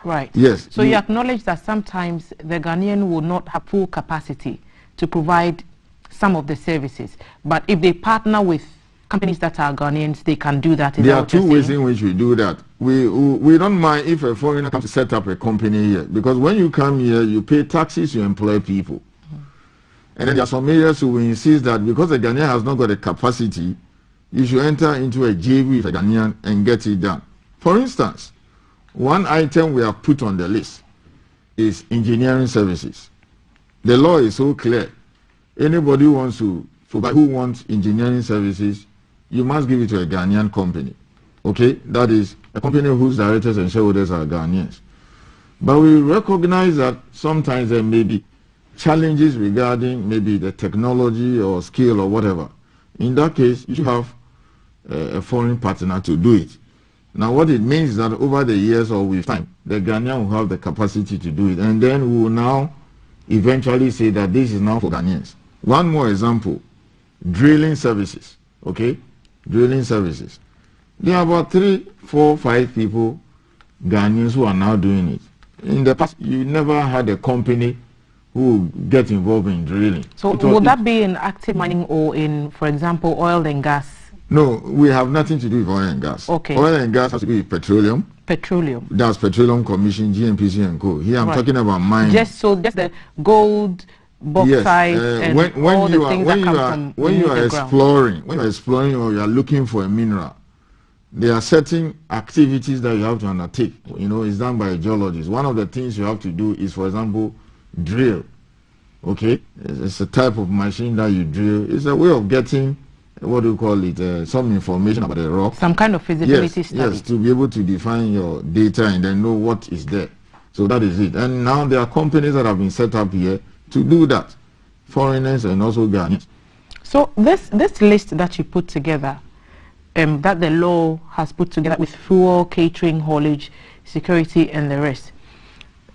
Right. Yes. So you acknowledge that sometimes the Ghanaian will not have full capacity to provide some of the services, but if they partner with companies that are Ghanaians, they can do that. There are two ways in which we do that. We don't mind if a foreigner comes to set up a company here, because when you come here, you pay taxes, you employ people. And then there are some areas who will insist that because the Ghanaian has not got the capacity, you should enter into a JV with a Ghanaian and get it done. For instance, one item we have put on the list is engineering services. The law is so clear. Anybody who wants to provide, who wants engineering services, you must give it to a Ghanaian company. Okay? That is a company whose directors and shareholders are Ghanaians. But we recognize that sometimes there may be challenges regarding maybe the technology or skill or whatever. In that case, you should have a foreign partner to do it. Now, what it means is that over the years or with time, the Ghanaian will have the capacity to do it. And then we will now eventually say that this is now for Ghanaians. One more example, drilling services, okay? Drilling services. There are about 3, 4, 5 people, Ghanaians, who are now doing it. In the past, you never had a company who get involved in drilling. So would that be in active mining or in, for example, oil and gas? No, we have nothing to do with oil and gas. Okay. Oil and gas has to do with petroleum. Petroleum. That's Petroleum Commission, GNPC and Co. Here I'm talking about mining. Just the gold, bauxite, and all the things that come from when you are exploring, or you are looking for a mineral, there are certain activities that you have to undertake. You know, it's done by a geologist. One of the things you have to do is, for example, drill. Okay, it's a type of machine that you drill. It's a way of getting, what do you call it, some information about the rock. Some kind of feasibility study. Yes, to be able to define your data and then know what is there. So that is it. And now there are companies that have been set up here to do that, foreigners and also Ghanaians. So this list that you put together, that the law has put together with fuel, catering, haulage, security, and the rest,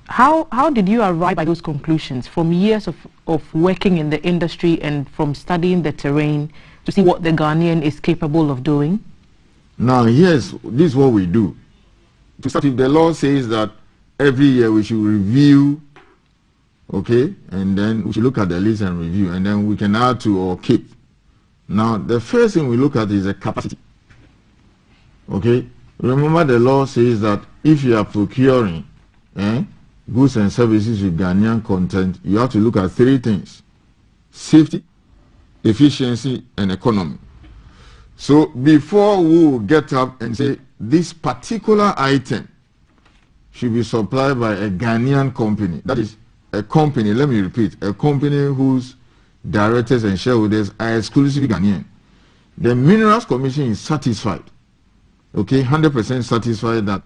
how did you arrive at those conclusions from years of working in the industry and from studying the terrain to see what the Ghanaian is capable of doing? Now, this is what we do. To start with, the law says that every year we should review, okay, and then we should look at the list and review, and then we can add to or keep. Now, the first thing we look at is the capacity. Okay, remember the law says that if you are procuring goods and services with Ghanaian content, you have to look at 3 things: safety, efficiency, and economy. So before we will get up and say this particular item should be supplied by a Ghanaian company, that is a company, let me repeat, a company whose directors and shareholders are exclusively Ghanaian, the Minerals Commission is satisfied, okay, 100% satisfied that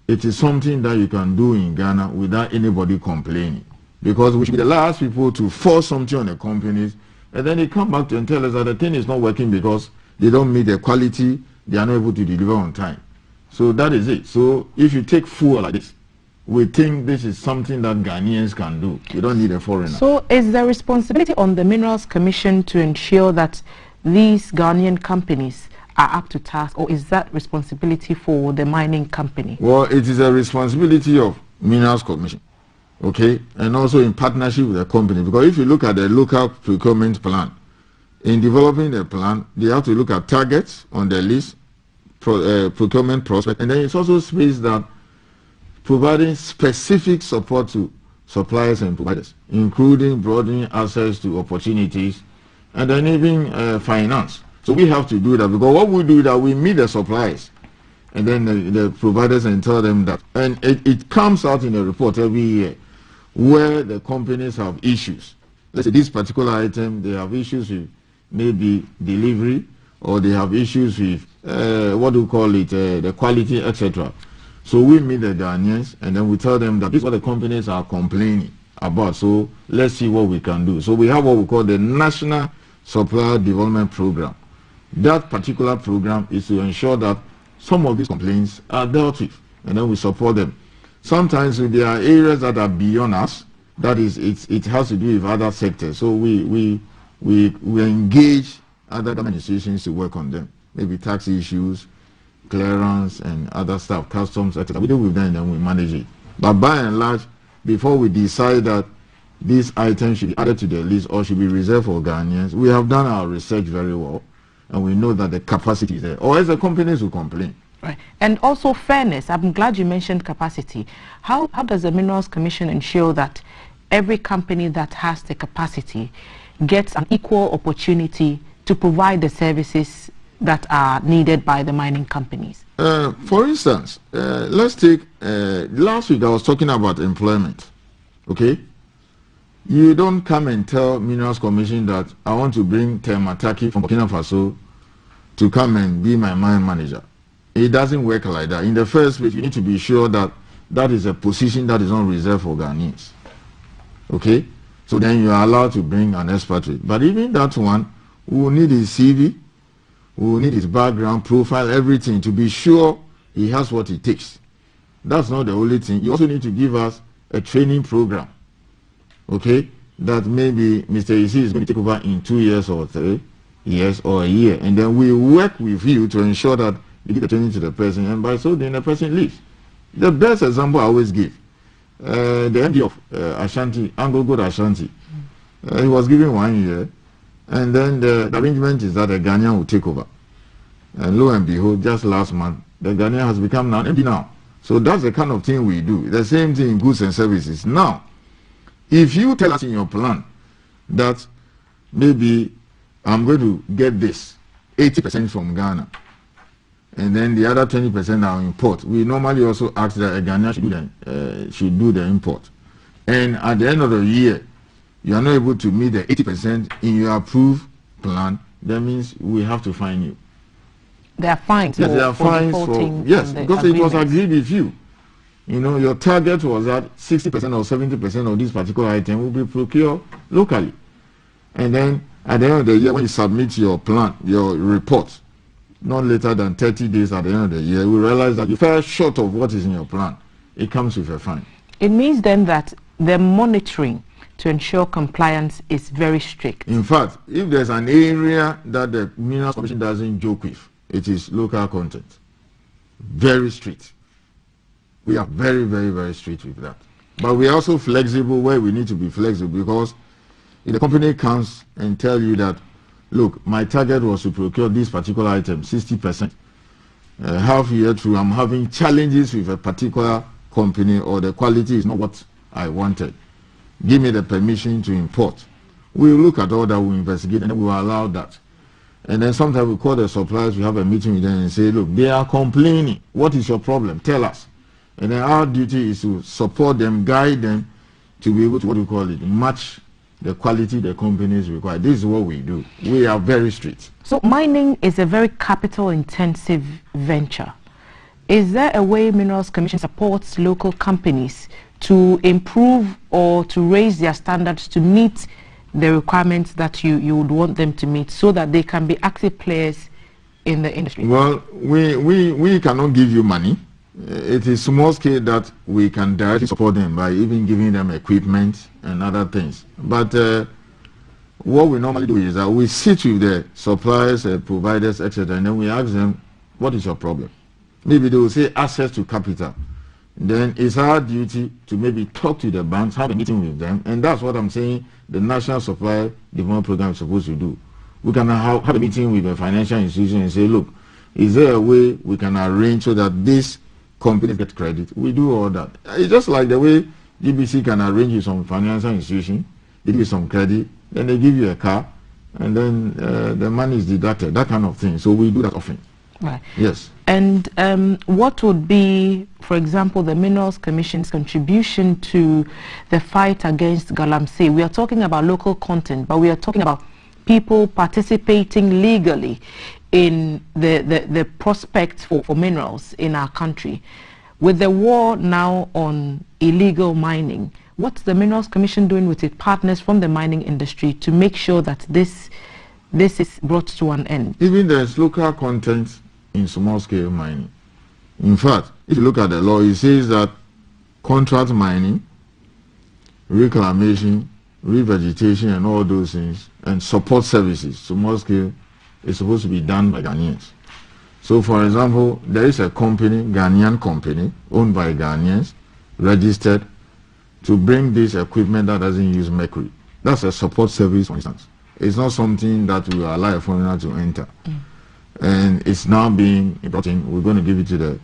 it is something that you can do in Ghana without anybody complaining. Because we should be the last people to force something on the companies, and then they come back and tell us that the thing is not working because they don't meet the quality, they are not able to deliver on time. So that is it. So if you take fuel like this, we think this is something that Ghanaians can do. You don't need a foreigner. So is the responsibility on the Minerals Commission to ensure that these Ghanaian companies are up to task, or is that responsibility for the mining company? Well, it is a responsibility of Minerals Commission, okay, and also in partnership with the company. Because if you look at the local procurement plan, in developing the plan, they have to look at targets on the list, procurement prospect, and then it's also space that providing specific support to suppliers and providers, including broadening access to opportunities, and then even finance. So we have to do that, because what we do is that we meet the suppliers and then the providers and tell them that. And it comes out in a report every year where the companies have issues. Let's say this particular item, they have issues with maybe delivery, or they have issues with, what do you call it, the quality, etc. So we meet the Ghanaians and then we tell them that this is what the companies are complaining about. So let's see what we can do. So we have what we call the National Supplier Development Program. That particular program is to ensure that some of these complaints are dealt with, and then we support them. Sometimes there are areas that are beyond us, that is, it has to do with other sectors. So we engage other government institutions to work on them. Maybe tax issues, clearance, and other stuff, customs, etc. We do with them and then we manage it. But by and large, before we decide that these items should be added to the list or should be reserved for Ghanaians, we have done our research very well, and we know that the capacity is there, or else the companies will complain. Right. And also fairness. I'm glad you mentioned capacity. How does the Minerals Commission ensure that every company that has the capacity gets an equal opportunity to provide the services that are needed by the mining companies? For instance, let's take, last week I was talking about employment, okay? You don't come and tell Minerals Commission that I want to bring Temataki from Burkina Faso to come and be my mine manager. It doesn't work like that. In the first place, you need to be sure that that is a position that is not reserved for Ghanaians. Okay? So then you are allowed to bring an expatriate. But even that one, we will need his CV, we will need his background, profile, everything to be sure he has what it takes. That's not the only thing. You also need to give us a training program. okay, that maybe Mr. Isi is going to take over in 2 years or 3 years or a year, and then we work with you to ensure that you give the training to the person, and by so then the person leaves. The best example I always give, the MD of Ashanti, Anglo-Gold Ashanti, he was given 1 year, and then the arrangement is that a Ghanaian will take over. And lo and behold, just last month, the Ghanaian has become now MD now. So that's the kind of thing we do. The same thing in goods and services. Now, if you tell us in your plan that maybe I'm going to get this 80% from Ghana, and then the other 20% are import, we normally also ask that a Ghanaian should do the import. And at the end of the year, you are not able to meet the 80% in your approved plan, that means we have to fine you. There are fines. Yes, there are fines for, yes, because it was agreed with you. You know, your target was that 60% or 70% of this particular item will be procured locally. And then at the end of the year, when you submit your plan, your report, not later than 30 days at the end of the year, we realize that you fell short of what is in your plan. It comes with a fine. It means then that the monitoring to ensure compliance is very strict. In fact, if there's an area that the Minerals Commission doesn't joke with, it is local content. Very strict. We are very, very, very strict with that. But we are also flexible where we need to be flexible, because if the company comes and tell you that, look, my target was to procure this particular item, 60%. Half year through, I'm having challenges with a particular company, or the quality is not what I wanted. Give me the permission to import. We'll look at all that, we'll investigate, and we will allow that. And then sometimes we call the suppliers, we have a meeting with them and say, look, they are complaining. What is your problem? Tell us. And then our duty is to support them, guide them to be able to, what do you call it, match the quality the companies require. This is what we do. We are very strict. So mining is a very capital intensive venture. Is there a way Minerals Commission supports local companies to improve or to raise their standards to meet the requirements that you would want them to meet, so that they can be active players in the industry? Well, we cannot give you money. It is small scale that we can directly support them by even giving them equipment and other things. But what we normally do is that we sit with the suppliers, providers, etc., and then we ask them, what is your problem? Maybe they will say access to capital. Then it's our duty to maybe talk to the banks, have a meeting with them, and that's what I'm saying the National Supply Development Program is supposed to do. We can have a meeting with a financial institution and say, look, is there a way we can arrange so that these companies get credit? We do all that. It's just like the way GBC can arrange with some financial institution, they give you some credit, then they give you a car, and then the money is deducted, that kind of thing. So we do that often. Right. Yes. And what would be, for example, the Minerals Commission's contribution to the fight against galamsey? We are talking about local content, but we are talking about people participating legally in the prospects for minerals in our country. With the war now on illegal mining, what's the Minerals Commission doing with its partners from the mining industry to make sure that this is brought to an end? Even there's local content in small-scale mining. In fact, if you look at the law, it says that contract mining, reclamation, revegetation, and all those things, and support services, small-scale, is supposed to be done by Ghanaians. So, for example, there is a company, Ghanaian company, owned by Ghanaians, registered to bring this equipment that doesn't use mercury. That's a support service, for instance. It's not something that will allow a foreigner to enter. And it's now being brought in. We're going to give it to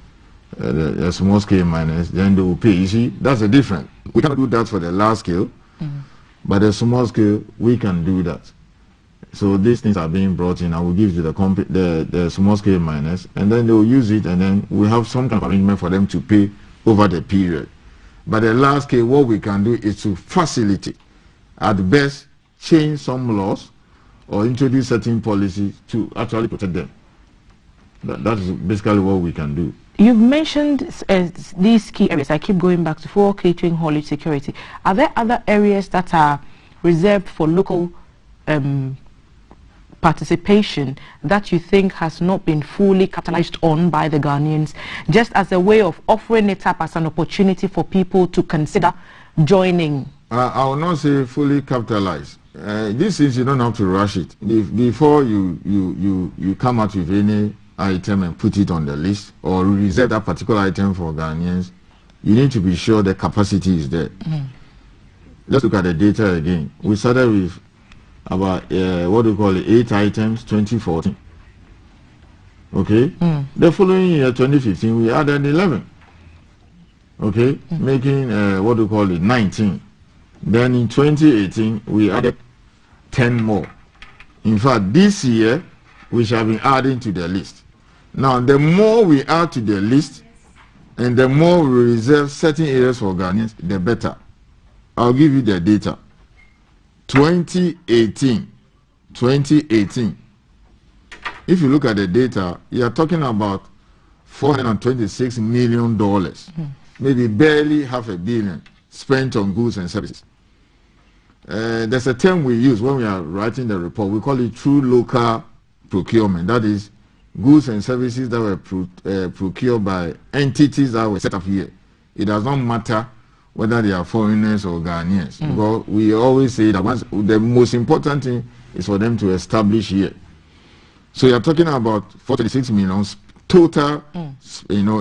the small scale miners, then they will pay. You see, that's the difference. We cannot do that for the large scale, but the small scale, we can do that. So these things are being brought in. I will give it to the small scale miners, and then they will use it, and then we have some kind of arrangement for them to pay over the period. But the large scale, what we can do is to facilitate, at best, change some laws or introduce certain policies to actually protect them. That is basically what we can do. You've mentioned these key areas. I keep going back to fuel, catering, haulage, security. Are there other areas that are reserved for local participation that you think has not been fully capitalized on by the Ghanaians, just as a way of offering it up as an opportunity for people to consider joining I will not say fully capitalized. This is, you don't have to rush it. Before you come out with any item and put it on the list or reserve that particular item for Ghanaians, you need to be sure the capacity is there. Let's look at the data again. We started with about, what do you call it, 8 items, 2014. Okay? The following year, 2015, we added 11. Okay? Making, what do you call it, 19. Then in 2018, we added 10 more. In fact, this year, we shall be adding to the list. Now, the more we add to the list, and the more we reserve certain areas for Ghanaians, the better. I'll give you the data. 2018. If you look at the data, you are talking about $426 million, maybe barely $500 million spent on goods and services. There's a term we use when we are writing the report. We call it true local procurement. That is, goods and services that were procured by entities that were set up here. It does not matter whether they are foreigners or Ghanaians. Because we always say that the most important thing is for them to establish here. So you're talking about 46 million total,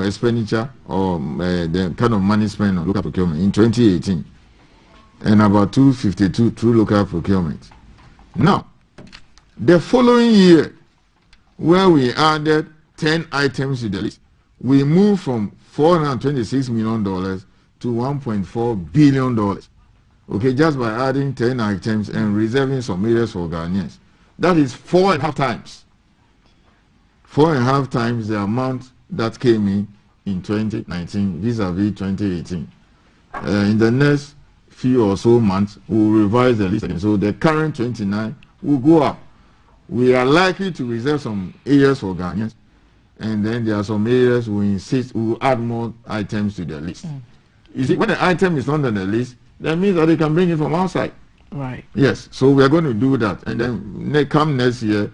expenditure or the kind of money spent on local procurement in 2018, and about 252 through local procurement. Now, the following year, where we added 10 items to the list, we moved from $426 million to $1.4 billion. Okay, just by adding 10 items and reserving some areas for Ghanaians. That is 4.5 times. 4.5 times the amount that came in 2019 vis-a-vis 2018. In the next few or so months, we'll revise the list again. So the current 29 will go up. We are likely to reserve some areas for Ghanaians, and then there are some areas we insist we will add more items to the list. You see, when an item is not on the list, that means that they can bring it from outside. Right. Yes, so we are going to do that, and then come next year,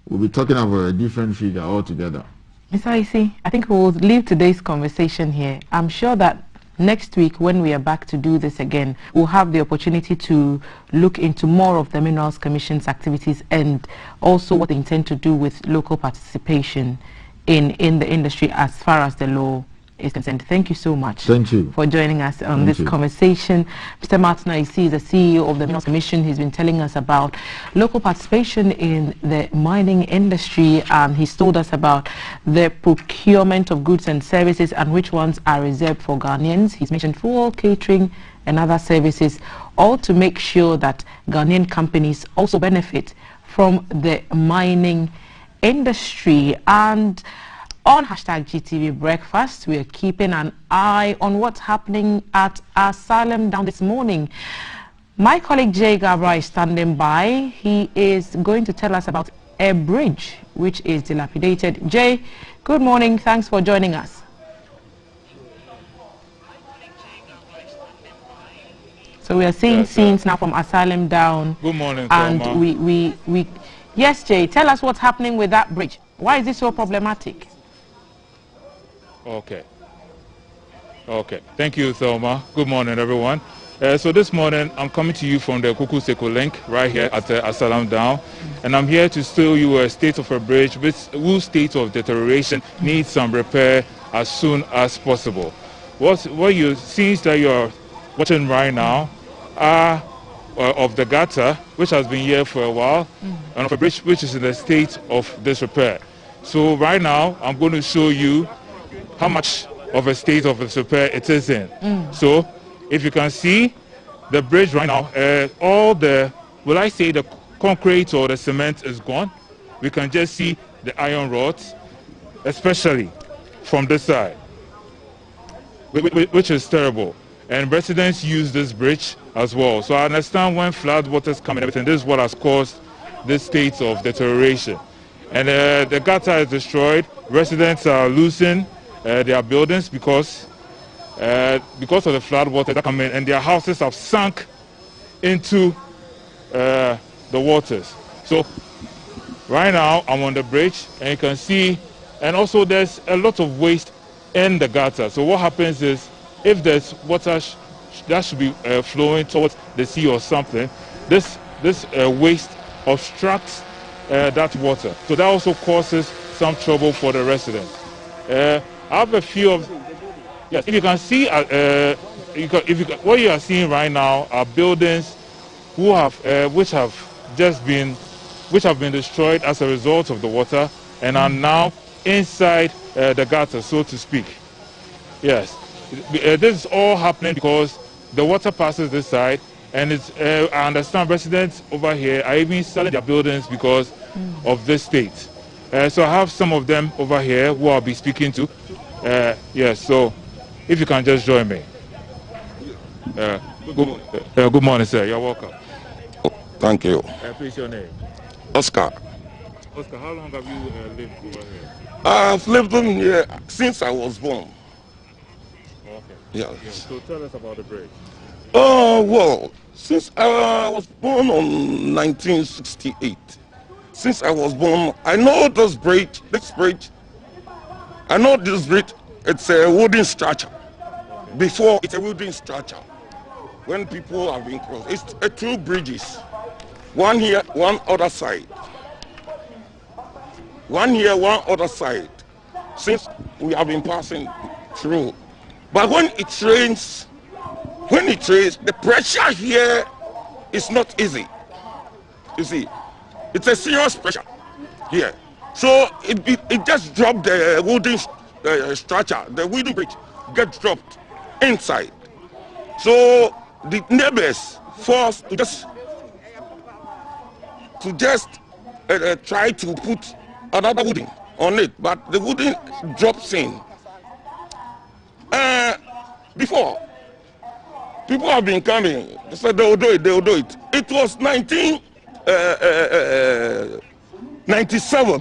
we'll be talking about a different figure altogether. Mr. Isi, I think we'll leave today's conversation here. I'm sure that next week, when we are back to do this again, we'll have the opportunity to look into more of the Minerals Commission's activities and also what they intend to do with local participation in the industry as far as the law is concerned. Thank you so much. Thank you for joining us on this conversation. Mr. Martin Isi is the CEO of the Minerals Commission. He's been telling us about local participation in the mining industry, and he's told us about the procurement of goods and services and which ones are reserved for Ghanaians. He's mentioned fuel, catering and other services, all to make sure that Ghanaian companies also benefit from the mining industry. And on hashtag GTV Breakfast, we are keeping an eye on what's happening at Asylum Down this morning. My colleague Jay Gabra is standing by. He is going to tell us about a bridge which is dilapidated. Jay, good morning. Thanks for joining us. So we are seeing scenes now from Asylum Down. Good morning, and Thelma. Yes, Jay, tell us what's happening with that bridge. Why is it so problematic? Okay. Thank you, Thelma. Good morning, everyone. So this morning, I'm coming to you from the Kuku Seko link right here at the Asylum Down. And I'm here to show you a state of a bridge whose state of deterioration needs some repair as soon as possible. What you scenes that you're watching right now are of the gutter, which has been here for a while, and of a bridge which is in a state of disrepair. So right now, I'm going to show you how much of a state of disrepair it is in. So if you can see the bridge right now, all the, will I say the concrete or the cement is gone. We can just see the iron rods, especially from this side, which is terrible. And residents use this bridge as well. So I understand when flood waters come and everything, this is what has caused this state of deterioration. And the gutter is destroyed. Residents are losing their buildings because of the flood water that come in, and their houses have sunk into the waters. So right now I'm on the bridge, and you can see, and also there's a lot of waste in the gutter. So what happens is, if there's water should be flowing towards the sea or something. This waste obstructs that water, so that also causes some trouble for the residents. I have a few of, yes, if you can see, what you are seeing right now are buildings which have been destroyed as a result of the water and are now inside the gutter, so to speak. Yes, this is all happening because the water passes this side, and it's, I understand residents over here are even selling their buildings because of this state. So I have some of them over here who I'll be speaking to. Yes, so if you can just join me. Good morning, sir. You're welcome. Thank you. Please, your name? Oscar. Oscar, how long have you lived over here? I've lived in here since I was born. Okay. Yes. Yeah, so tell us about the bridge. Oh, well, since I was born on 1968, since I was born, I know this bridge, I know this bridge, it's a wooden structure. Before, it's a wooden structure. When people have been crossed, it's two bridges. One here, one other side. One here, one other side. Since we have been passing through. But when it rains, the pressure here is not easy. You see, it's a serious pressure here. So it just dropped the wooden structure, the wooden bridge gets dropped inside. So the neighbors forced to just try to put another wooden on it, but the wooden drops in. Before, people have been coming, they said they will do it. It was 1997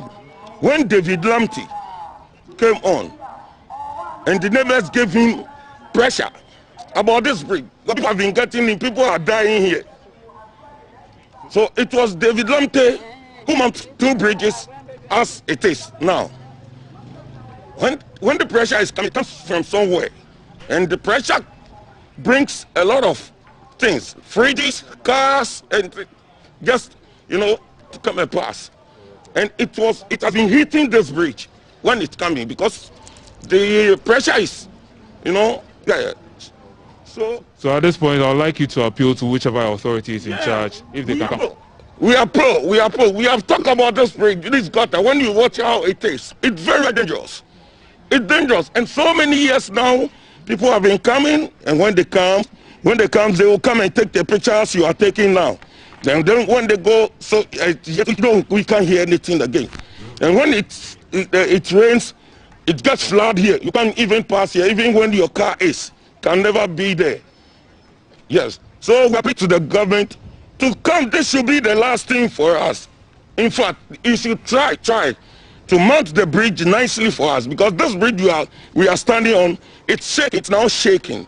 when David Lamptey came on, and the neighbors gave him pressure about this bridge. People have been getting in, people are dying here. So it was David Lamptey who mounted two bridges as it is now. When the pressure is coming, it comes from somewhere, and the pressure brings a lot of things, fridges, cars, and just, to come and pass. And it has been hitting this bridge when it's coming because the pressure is, So at this point, I'd like you to appeal to whichever authority is in charge, if they can come. We are pro. We have talked about this bridge, this gutter. When you watch how it is, it's very dangerous. It's dangerous. And so many years now, people have been coming, and when they come, they will come and take the pictures you are taking now. And then when they go, so we can't hear anything again. And when it rains, it gets flood here. You can't even pass here, even when your car can never be there. Yes. So we appeal to the government to come. This should be the last thing for us. In fact, you should try to mount the bridge nicely for us, because this bridge we are standing on, it's shaking. It's now shaking,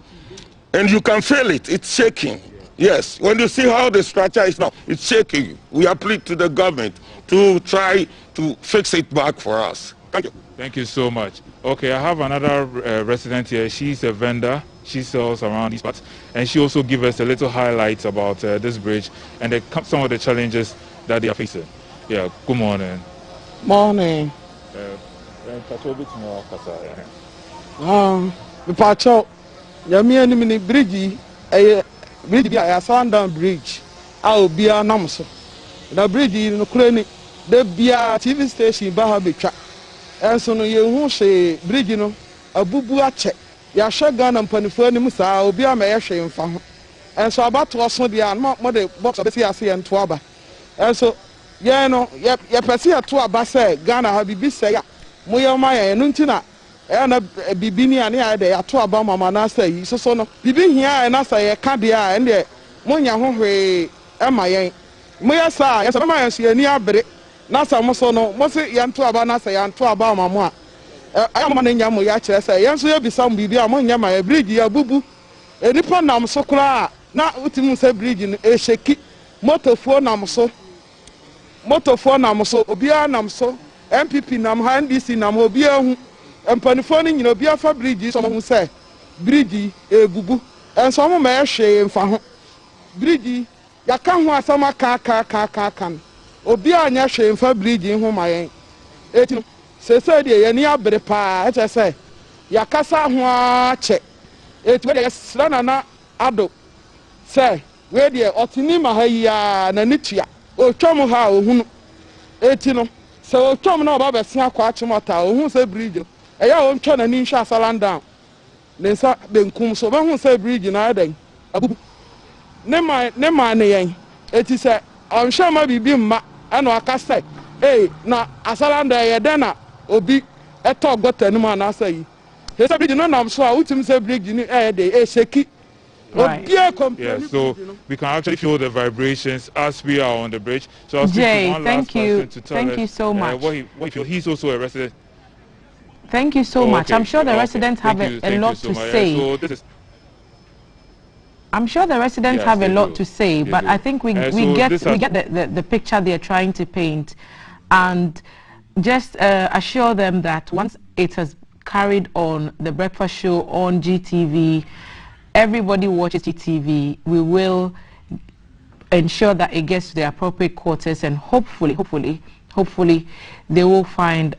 and you can feel it. It's shaking. Yes. When you see how the structure is now, it's shaking. We appeal to the government to try to fix it back for us. Thank you. Thank you so much. Okay, I have another resident here. She's a vendor. She sells around these parts, and she also gives us a little highlights about this bridge and some of the challenges that they are facing. Yeah, good morning. Morning. Pacho, Yami bridge, a bridge, a sundown bridge. I'll be a namso. The bridge in the clinic, there be a TV station, Bahabicha. And so you say bridge, a bubu check. Ya shotgun and panifoni musa obi a me hwe mfa ho enso abato so de an mo de box obesi ase en to aba enso ye no ye pese ato aba se Ghana ha bibi se ya mo ye ma ye no ntina e na bibi ni ane ya de ato aba mama na say yi so no bibi hia na say ye ka de a ende mo nya ho hwe e ma ye mo ye sa ye so ma ye so ani abere na sa mo so no mo se ye nto aba na say ye nto aba mama a I'm going to ya say, yes, you'll be some video among my bridge, ya bubu. A nippon nam so cra, not ultimate say bridge in a shaky motor phone nam so, Obia nam so, MPP nam hand this in nam obia and paniphoning, Biafra bridge, someone who say, bridge, a bubu, and some may shame for bridge. Ya kan ho asama kan. Obi anya shame for bridge in home my eti se de ye ni abere pa e say ya kasa ho a che eti we de sra na ado say we de otini ma ha ya na nitua o twom ha ohunu eti no se o twom na oba be se akwa achimota ohun se bridge e ya o ntwa na ni hwa salanda ne nsa benkum so be hu se bridge na adan abu ne ma ne yen eti se on hwa ma bibi mma ana aka say na asalanda ye de na obi eto gota numa na say he say bridge no nam so a utim say bridge ni de sheki. Right. Yeah, so we can actually feel the vibrations as we are on the bridge. So I'll speak to one last person to tell Thank you so much. What he feels. He's also a resident. Thank you so much. Okay. I'm sure the residents have a lot to say. So this is I'm sure the residents have a lot to say, but I think we get the picture they're trying to paint, and just assure them that once it has carried on the breakfast show on GTV, everybody watches GTV. We will ensure that it gets to the appropriate quarters, and hopefully they will find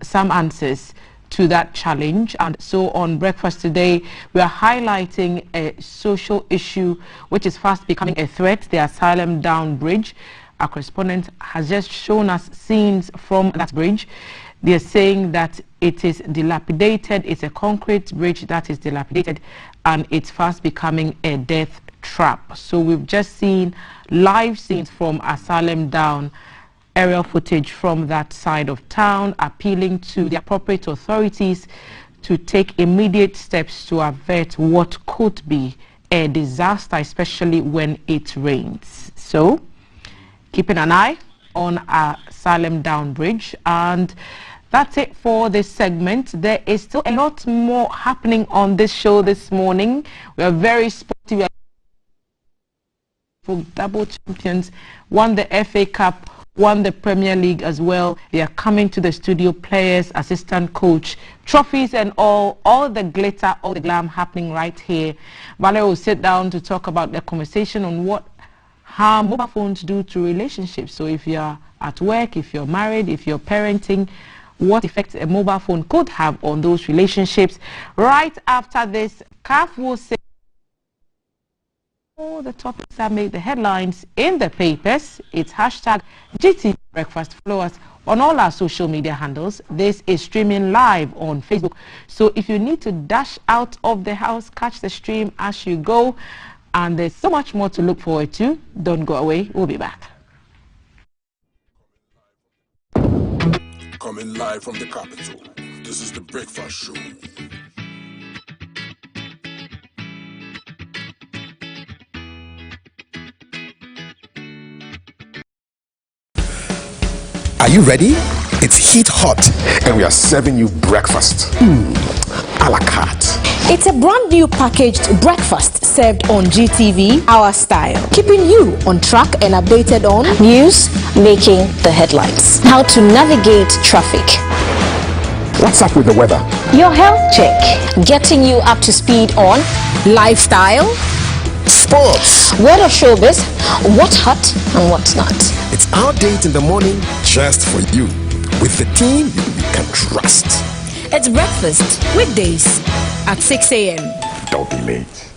some answers to that challenge. And so on breakfast today, we are highlighting a social issue which is fast becoming a threat, the Asylum Down Bridge. Our correspondent has just shown us scenes from that bridge. They're saying that it is dilapidated. It's a concrete bridge that is dilapidated, and it's fast becoming a death trap. So we've just seen live scenes from Asylum Down, aerial footage from that side of town, appealing to the appropriate authorities to take immediate steps to avert what could be a disaster, especially when it rains. So keeping an eye on Asylum Down Bridge. And that's it for this segment. There is still a lot more happening on this show this morning. We are very sporty. We are double champions, won the FA Cup, won the Premier League as well. They are coming to the studio, players, assistant coach, trophies and all the glitter, all the glam happening right here. Valerie will sit down to talk about the conversation on what harm mobile phones do to relationships. So if you're at work, if you're married, if you're parenting, what effect a mobile phone could have on those relationships. Right after this, CAF will say all the topics that made the headlines in the papers. It's hashtag GTV Breakfast. Follow us on all our social media handles. This is streaming live on Facebook. So if you need to dash out of the house, catch the stream as you go. And there's so much more to look forward to. Don't go away. We'll be back. Coming live from the capital. This is the Breakfast Show. Are you ready? It's heat hot, and we are serving you breakfast. A la carte. It's a brand new packaged breakfast served on GTV, our style, keeping you on track and updated on news, making the headlines, how to navigate traffic, what's up with the weather, your health check, getting you up to speed on lifestyle, sports, word of showbiz, what's hot and what's not. It's our date in the morning just for you, with the team you can trust. It's breakfast weekdays at 6 a.m. Don't be late.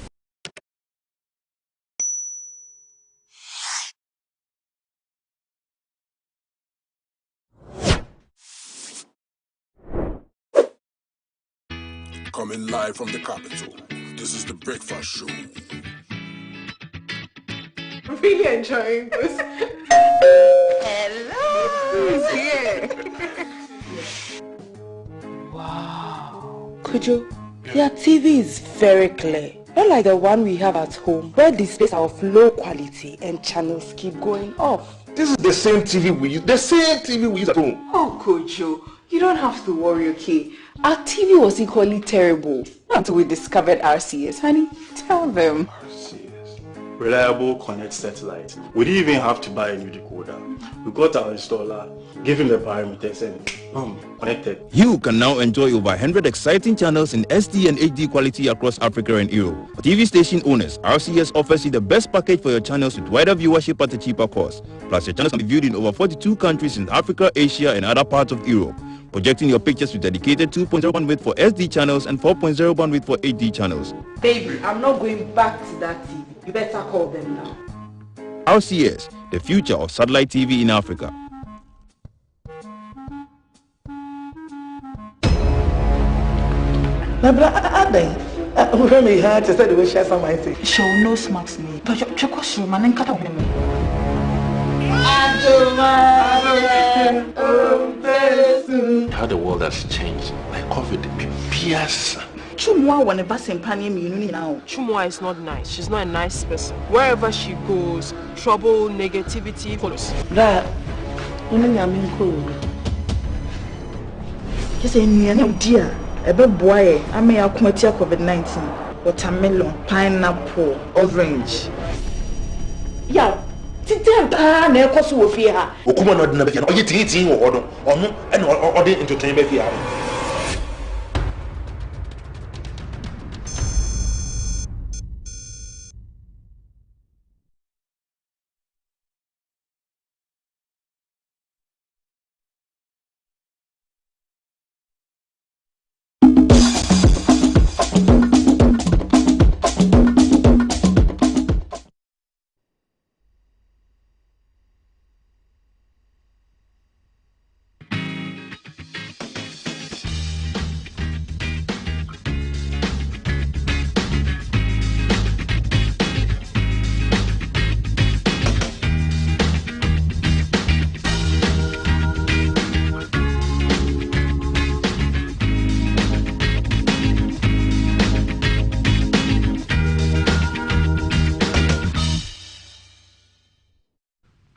Coming live from the capital. This is the Breakfast Show. I'm really enjoying this. Hello. Who's here? Wow. Kujo, your TV is very clear. Not like the one we have at home, where displays are of low quality and channels keep going off. This is the same TV we use. The same TV we use at home. Oh, Kojo, you don't have to worry, okay? Our TV was equally terrible until we discovered RCS. Honey, tell them. RCS. reliable Connect satellite. We didn't even have to buy a new decoder. We got our installer, give him the parameters, and connected. You can now enjoy over 100 exciting channels in SD and HD quality across Africa and Europe. For TV station owners, RCS offers you the best package for your channels with wider viewership at a cheaper cost. Plus, your channels can be viewed in over 42 countries in Africa, Asia, and other parts of Europe. Projecting your pictures with dedicated 2.0 bandwidth for SD channels and 4.0 bandwidth for HD channels. Baby, I'm not going back to that TV. You better call them now. RCS, the future of satellite TV in Africa. Show no smart me. But you check show man and cut off me. How the world has changed. Like COVID, yes. Chumwa when a bus in Panium now. Chumwa is not nice. She's not a nice person. Wherever she goes, trouble, negativity follows. That women are mean cool. Just a new dear. A big boy, I may have come to COVID-19. Watermelon, pineapple, orange. Yeah. Na ekoso wo fie ha okuma no de na be na oye tin wo hodo ono ene ode entertain be fie ha.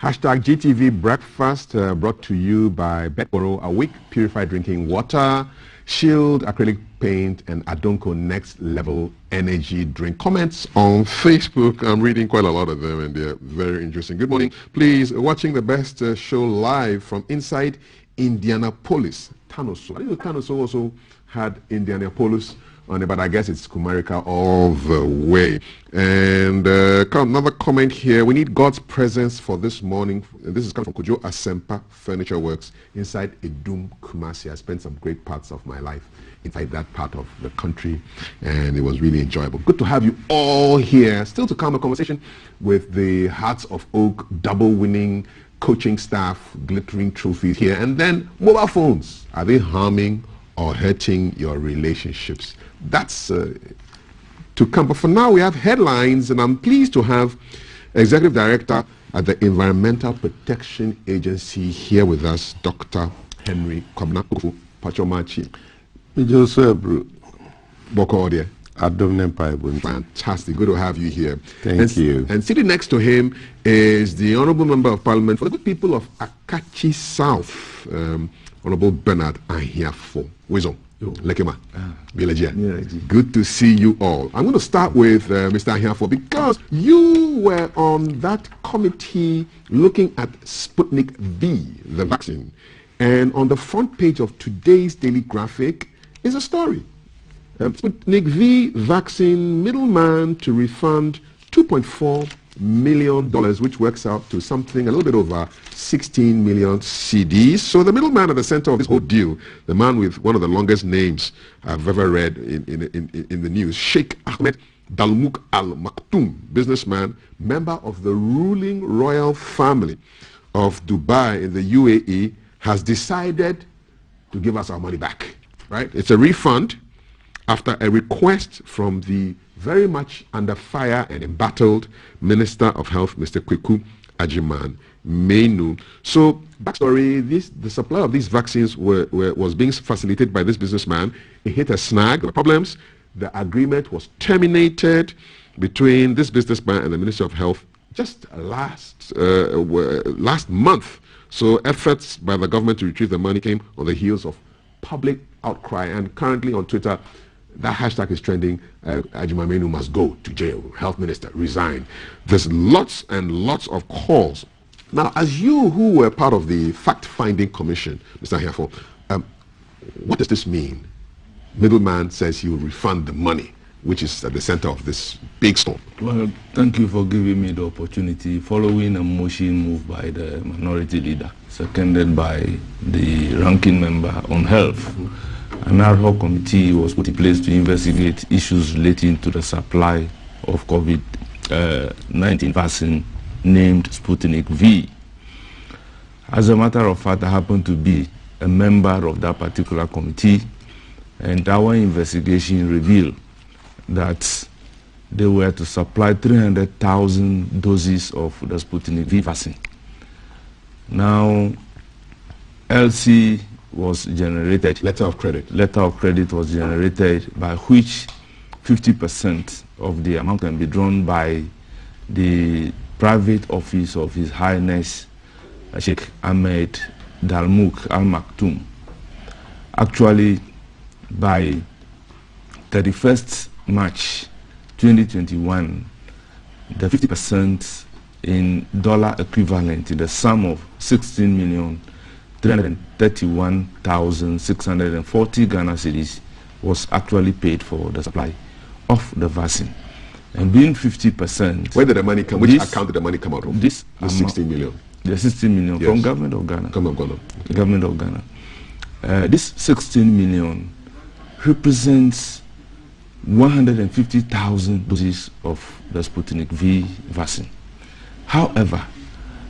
Hashtag GTV Breakfast brought to you by Betboro, Awake Purified Drinking Water, Shield Acrylic Paint, and Adonko Next Level Energy Drink. Comments on Facebook. I'm reading quite a lot of them and they're very interesting. Good morning. Please, watching the best show live from inside Indianapolis. Tanoso. I think Tanoso also had Indianapolis on it, but I guess it's Kumarica all the way. And another comment here. We need God's presence for this morning. This is coming from Kojo Asempa Furniture Works inside Edum, Kumasi. I spent some great parts of my life inside that part of the country, and it was really enjoyable. Good to have you all here. Still to come, a conversation with the Hearts of Oak double winning coaching staff, glittering trophies here, and then mobile phones. Are they harming or hurting your relationships? That's to come. But for now, we have headlines, and I'm pleased to have Executive Director at the Environmental Protection Agency here with us, Dr. Henry Kwabena Pachomachi. Fantastic. Good to have you here. Thank you. And sitting next to him is the Honorable Member of Parliament for the good people of Akachi South, Honorable Bernard Ahiafo. Wisdom. Lekema. Good to see you all. I'm going to start with Mr. Ahiafo because you were on that committee looking at Sputnik V, the vaccine. And on the front page of today's daily graphic is a story. Sputnik V vaccine middleman to refund $2.4 million, which works out to something a little bit over 16 million CDs. So the middleman at the center of this whole deal, the man with one of the longest names I've ever read in the news, Sheikh Ahmed Dalmouk Al Maktoum, businessman, member of the ruling royal family of Dubai in the UAE, has decided to give us our money back. Right? It's a refund after a request from the very much under fire and embattled Minister of Health, Mr. Kweku Ajiman Menu. So, backstory, the supply of these vaccines was being facilitated by this businessman. He hit a snag, there were problems. The agreement was terminated between this businessman and the Ministry of Health just last month. So efforts by the government to retrieve the money came on the heels of public outcry, and currently on Twitter, That hashtag is trending. Ajimamenu must go to jail. Health minister, resign. There's lots and lots of calls. Now, as you who were part of the fact-finding commission, Mr. Hiafo, what does this mean? Middleman says he will refund the money, which is at the center of this big storm. Well, thank you for giving me the opportunity. Following a motion moved by the minority leader, seconded by the ranking member on health, an ad hoc committee was put in place to investigate issues relating to the supply of COVID-19 vaccine named Sputnik V. As a matter of fact, I happen to be a member of that particular committee, and our investigation revealed that they were to supply 300,000 doses of the Sputnik V vaccine. Now, LC was generated. Letter of credit. Letter of credit was generated, by which 50% of the amount can be drawn by the private office of His Highness Sheikh Ahmed Dalmouk Al Maktoum. Actually, by 31st March 2021, the 50% in dollar equivalent in the sum of 16,331,640 Ghana cedis was actually paid for the supply of the vaccine. And being 50%... Where did the money come? Which account did the money come out of? This 16 million. The 16 million Yes. from government of Ghana. Government of Ghana. The government of Ghana. This 16 million represents 150,000 doses of the Sputnik V vaccine. However,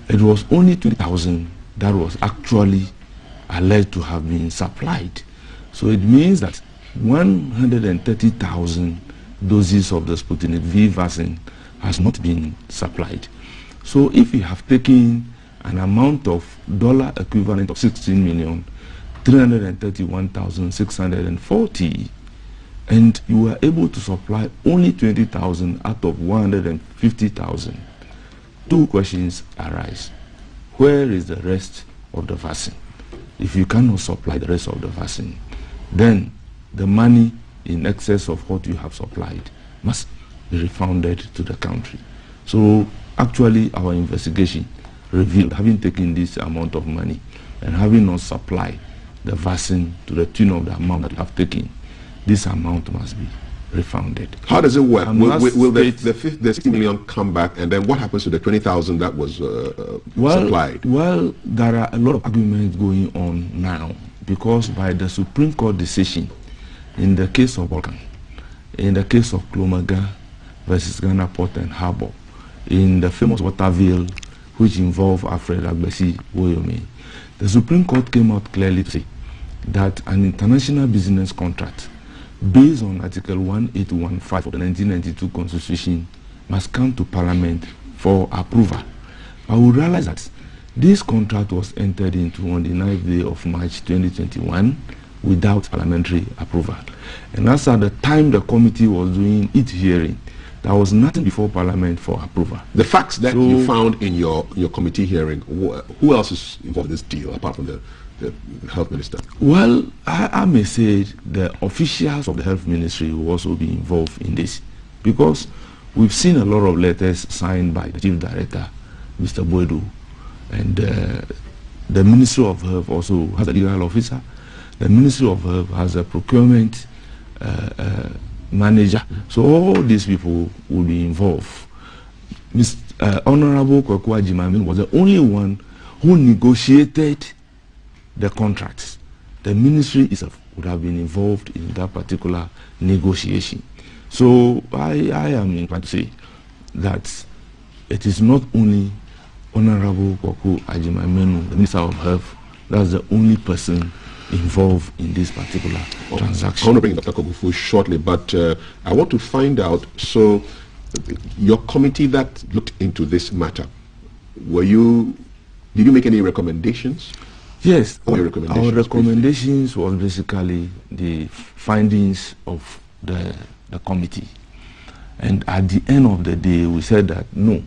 it was only 20,000 that was actually alleged to have been supplied. So it means that 130,000 doses of the Sputnik V vaccine has not been supplied. So if you have taken an amount of dollar equivalent of 16,331,640 and you were able to supply only 20,000 out of 150,000, two questions arise. Where is the rest of the vaccine? If you cannot supply the rest of the vaccine, then the money in excess of what you have supplied must be refunded to the country. So actually our investigation revealed, having taken this amount of money and having not supplied the vaccine to the tune of the amount that you have taken, this amount must be refunded. How does it work? Will the 60 million come back, and then what happens to the 20,000 that was supplied? Well, there are a lot of arguments going on now, because by the Supreme Court decision in the case of Balkan, in the case of Klomaga versus Ghana Port and Harbour, in the famous Waterville, which involved Alfred Agbesi Woyomi, the Supreme Court came out clearly to say that an international business contract based on Article 1815 of the 1992 Constitution must come to Parliament for approval. But we realize that this contract was entered into on the 9th day of March 2021 without parliamentary approval. And as at the time the committee was doing its hearing, there was nothing before Parliament for approval. The facts that you found in your committee hearing, who else is involved in this deal apart from the health minister? Well, I may say the officials of the health ministry will also be involved in this, because we've seen a lot of letters signed by the chief director, Mr. Boedu, and the Ministry of Health also has a legal officer. The Ministry of Health has a procurement manager. So all these people will be involved. Honorable Kwaku Ajimamin was the only one who negotiated the contracts. The ministry itself would have been involved in that particular negotiation. So I am inclined to say that it is not only Honorable Kwaku Ajimamin, the Minister of Health, that's the only person involved in this particular transaction. I want to bring Dr. Kogufu shortly, but I want to find out, so your committee that looked into this matter, did you make any recommendations? Yes, our recommendations was basically the findings of the committee. And at the end of the day, we said that no,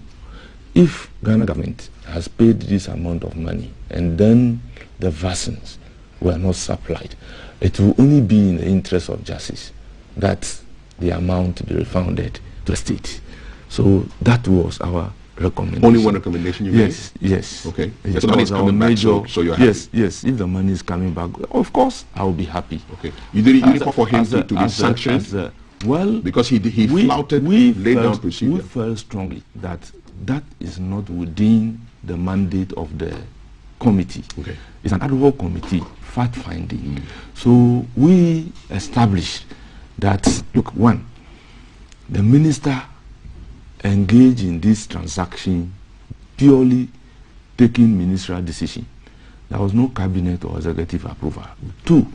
if Ghana government has paid this amount of money and then the vaccines were not supplied, it will only be in the interest of justice that the amount to be refunded to the state. So that was our recommendation. Only one recommendation you made? Yes. Okay. Yes, so the money is coming back, so you're happy? Yes. If the money is coming back, of course, I will be happy. Okay. You didn't call for him to be sanctioned? Well, because he flouted laid down procedure. We felt strongly that is not within the mandate of the committee. Okay. It's an ad hoc committee, fact-finding. So we established that, look, one, the minister engaged in this transaction purely taking ministerial decision. There was no cabinet or executive approval. Two,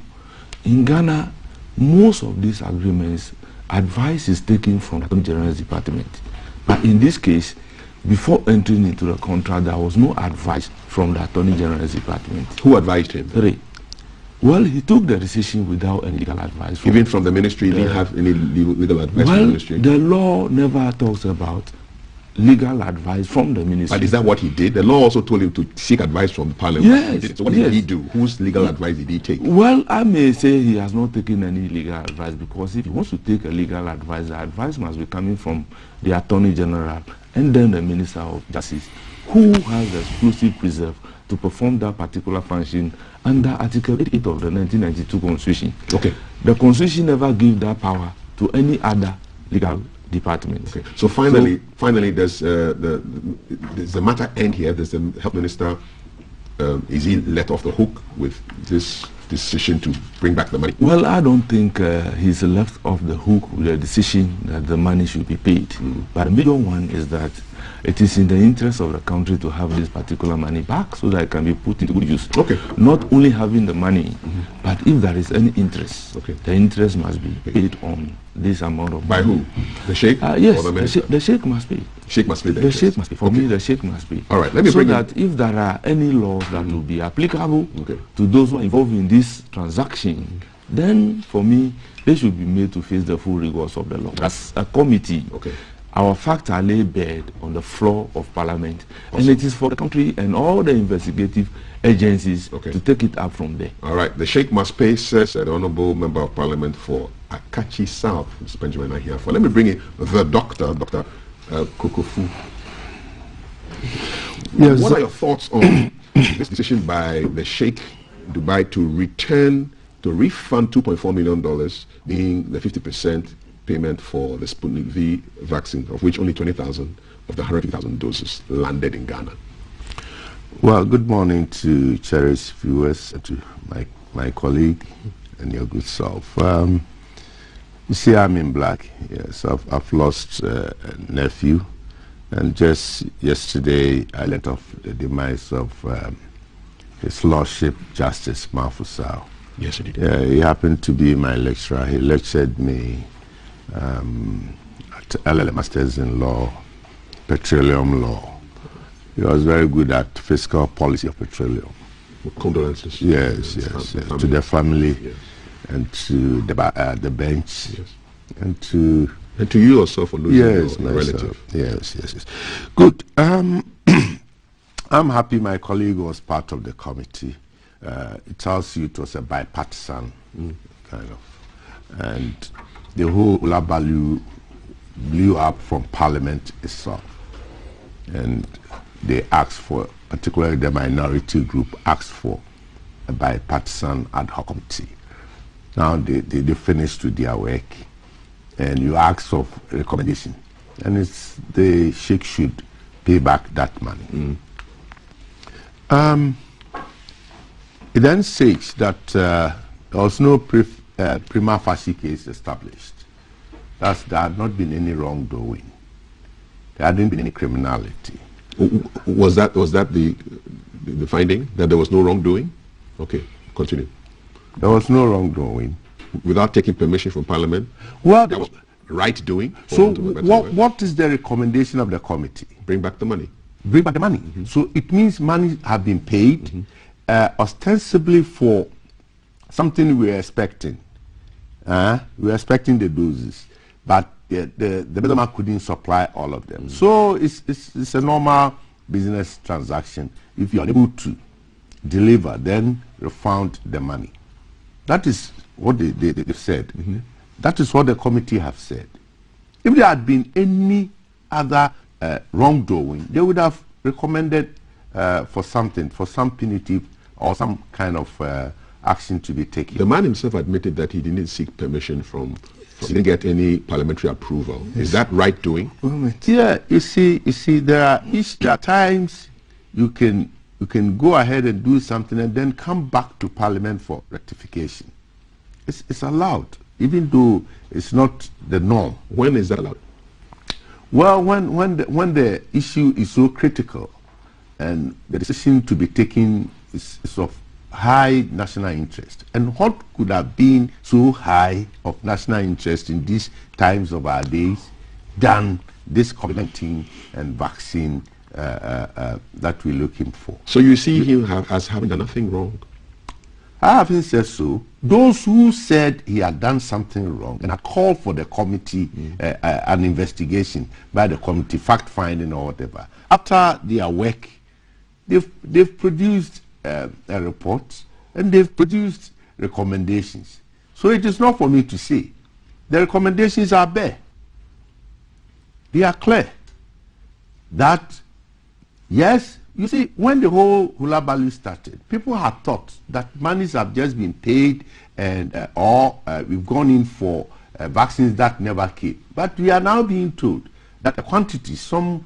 in Ghana, most of these agreements, advice is taken from the Attorney General's department. But in this case, before entering into the contract, there was no advice from the Attorney General's department. Who advised him? Three. Well, he took the decision without any legal advice. Even from the ministry, he didn't have any legal advice from the ministry? The law never talks about legal advice from the ministry. But is that what he did? The law also told him to seek advice from the parliament. Yes. So what did he do? Whose legal advice did he take? Well, I may say he has not taken any legal advice, because if he wants to take a legal advice, the advice must be coming from the Attorney General and then the Minister of Justice, who has the exclusive preserve to perform that particular function under Article 88 of the 1992 Constitution. Okay. The Constitution never gave that power to any other legal department. Okay. So finally, does the matter end here? Does the health minister is he let off the hook with this decision to bring back the money? Well, I don't think he's left off the hook with the decision that the money should be paid. But the major one is that it is in the interest of the country to have this particular money back so that it can be put into good use. Okay. Not only having the money, but if there is any interest, the interest must be paid on this amount of money. By who? The Sheikh? Yes, or the minister? the Sheikh must pay. Sheikh must pay the Sheikh must pay. For me, the Sheikh must pay. All right, let me so bring that if there are any laws that will be applicable to those who are involved in this transaction, then for me, they should be made to face the full rigors of the law. As a committee, our facts are laid bare on the floor of Parliament, and it is for the country and all the investigative agencies to take it up from there. All right, the Sheikh must pay, says the Honourable Member of Parliament for Akachi South, Mr. Benjamin are here for. Let me bring in the Dr. Kokofu. Yes, what are your thoughts on this decision by the Sheikh Dubai to refund $2.4 million, being the 50% payment for the Sputnik V vaccine, of which only 20,000 of the 150,000 doses landed in Ghana? Well, good morning to cherished viewers, and to my colleague and your good self. You see, I'm in black. Yes, I've lost a nephew, and just yesterday I let off the demise of His Lordship Justice Mafusao. Yes, he did. He happened to be my lecturer. He lectured me at LLM Masters in Law, Petroleum Law. He was very good at fiscal policy of petroleum. Condolences. Yes, to the family, and to the bench, and to you yourself for losing your relative. Yes. Good. I'm happy my colleague was part of the committee. It tells you it was a bipartisan kind of, and the whole Ulabalu blew up from Parliament itself, and they asked for, particularly the minority group asked for a bipartisan ad hoc committee. Now they finished with their work, and you ask for recommendation, and it's the Sheikh should pay back that money. It then says that there was no prima facie case established. There had not been any wrongdoing. There hadn't been any criminality. Was that the finding, that there was no wrongdoing? Okay, continue. There was no wrongdoing. Without taking permission from Parliament? Well, that was right doing? So what is the recommendation of the committee? Bring back the money. Bring back the money. So it means money have been paid ostensibly for something we are expecting. We are expecting the doses, but the middleman couldn't supply all of them. So it's a normal business transaction. If you are able to deliver, then refund the money. That is what they said. That is what the committee have said. If there had been any other wrongdoing, they would have recommended for some punitive or some kind of action to be taken. The man himself admitted that he didn't seek permission from he didn't get any parliamentary approval. Yes. Is that right doing? Yeah, you see, there are times you can go ahead and do something and then come back to Parliament for rectification. It's allowed, even though it's not the norm. When is that allowed? Well, when the issue is so critical and the decision to be taken is of high national interest. And what could have been so high of national interest in these times of our days than this COVID-19 and vaccine that we're looking for? So you see him as having done nothing wrong? I haven't said so. Those who said he had done something wrong and had called for the committee, an investigation by the committee, fact-finding or whatever, after their work, they've produced a report and they've produced recommendations. So it is not for me to say. The recommendations are there. They are clear. That, yes, you see, when the whole hula baloo started, people had thought that monies have just been paid and we've gone in for vaccines that never came. But we are now being told that a quantity, some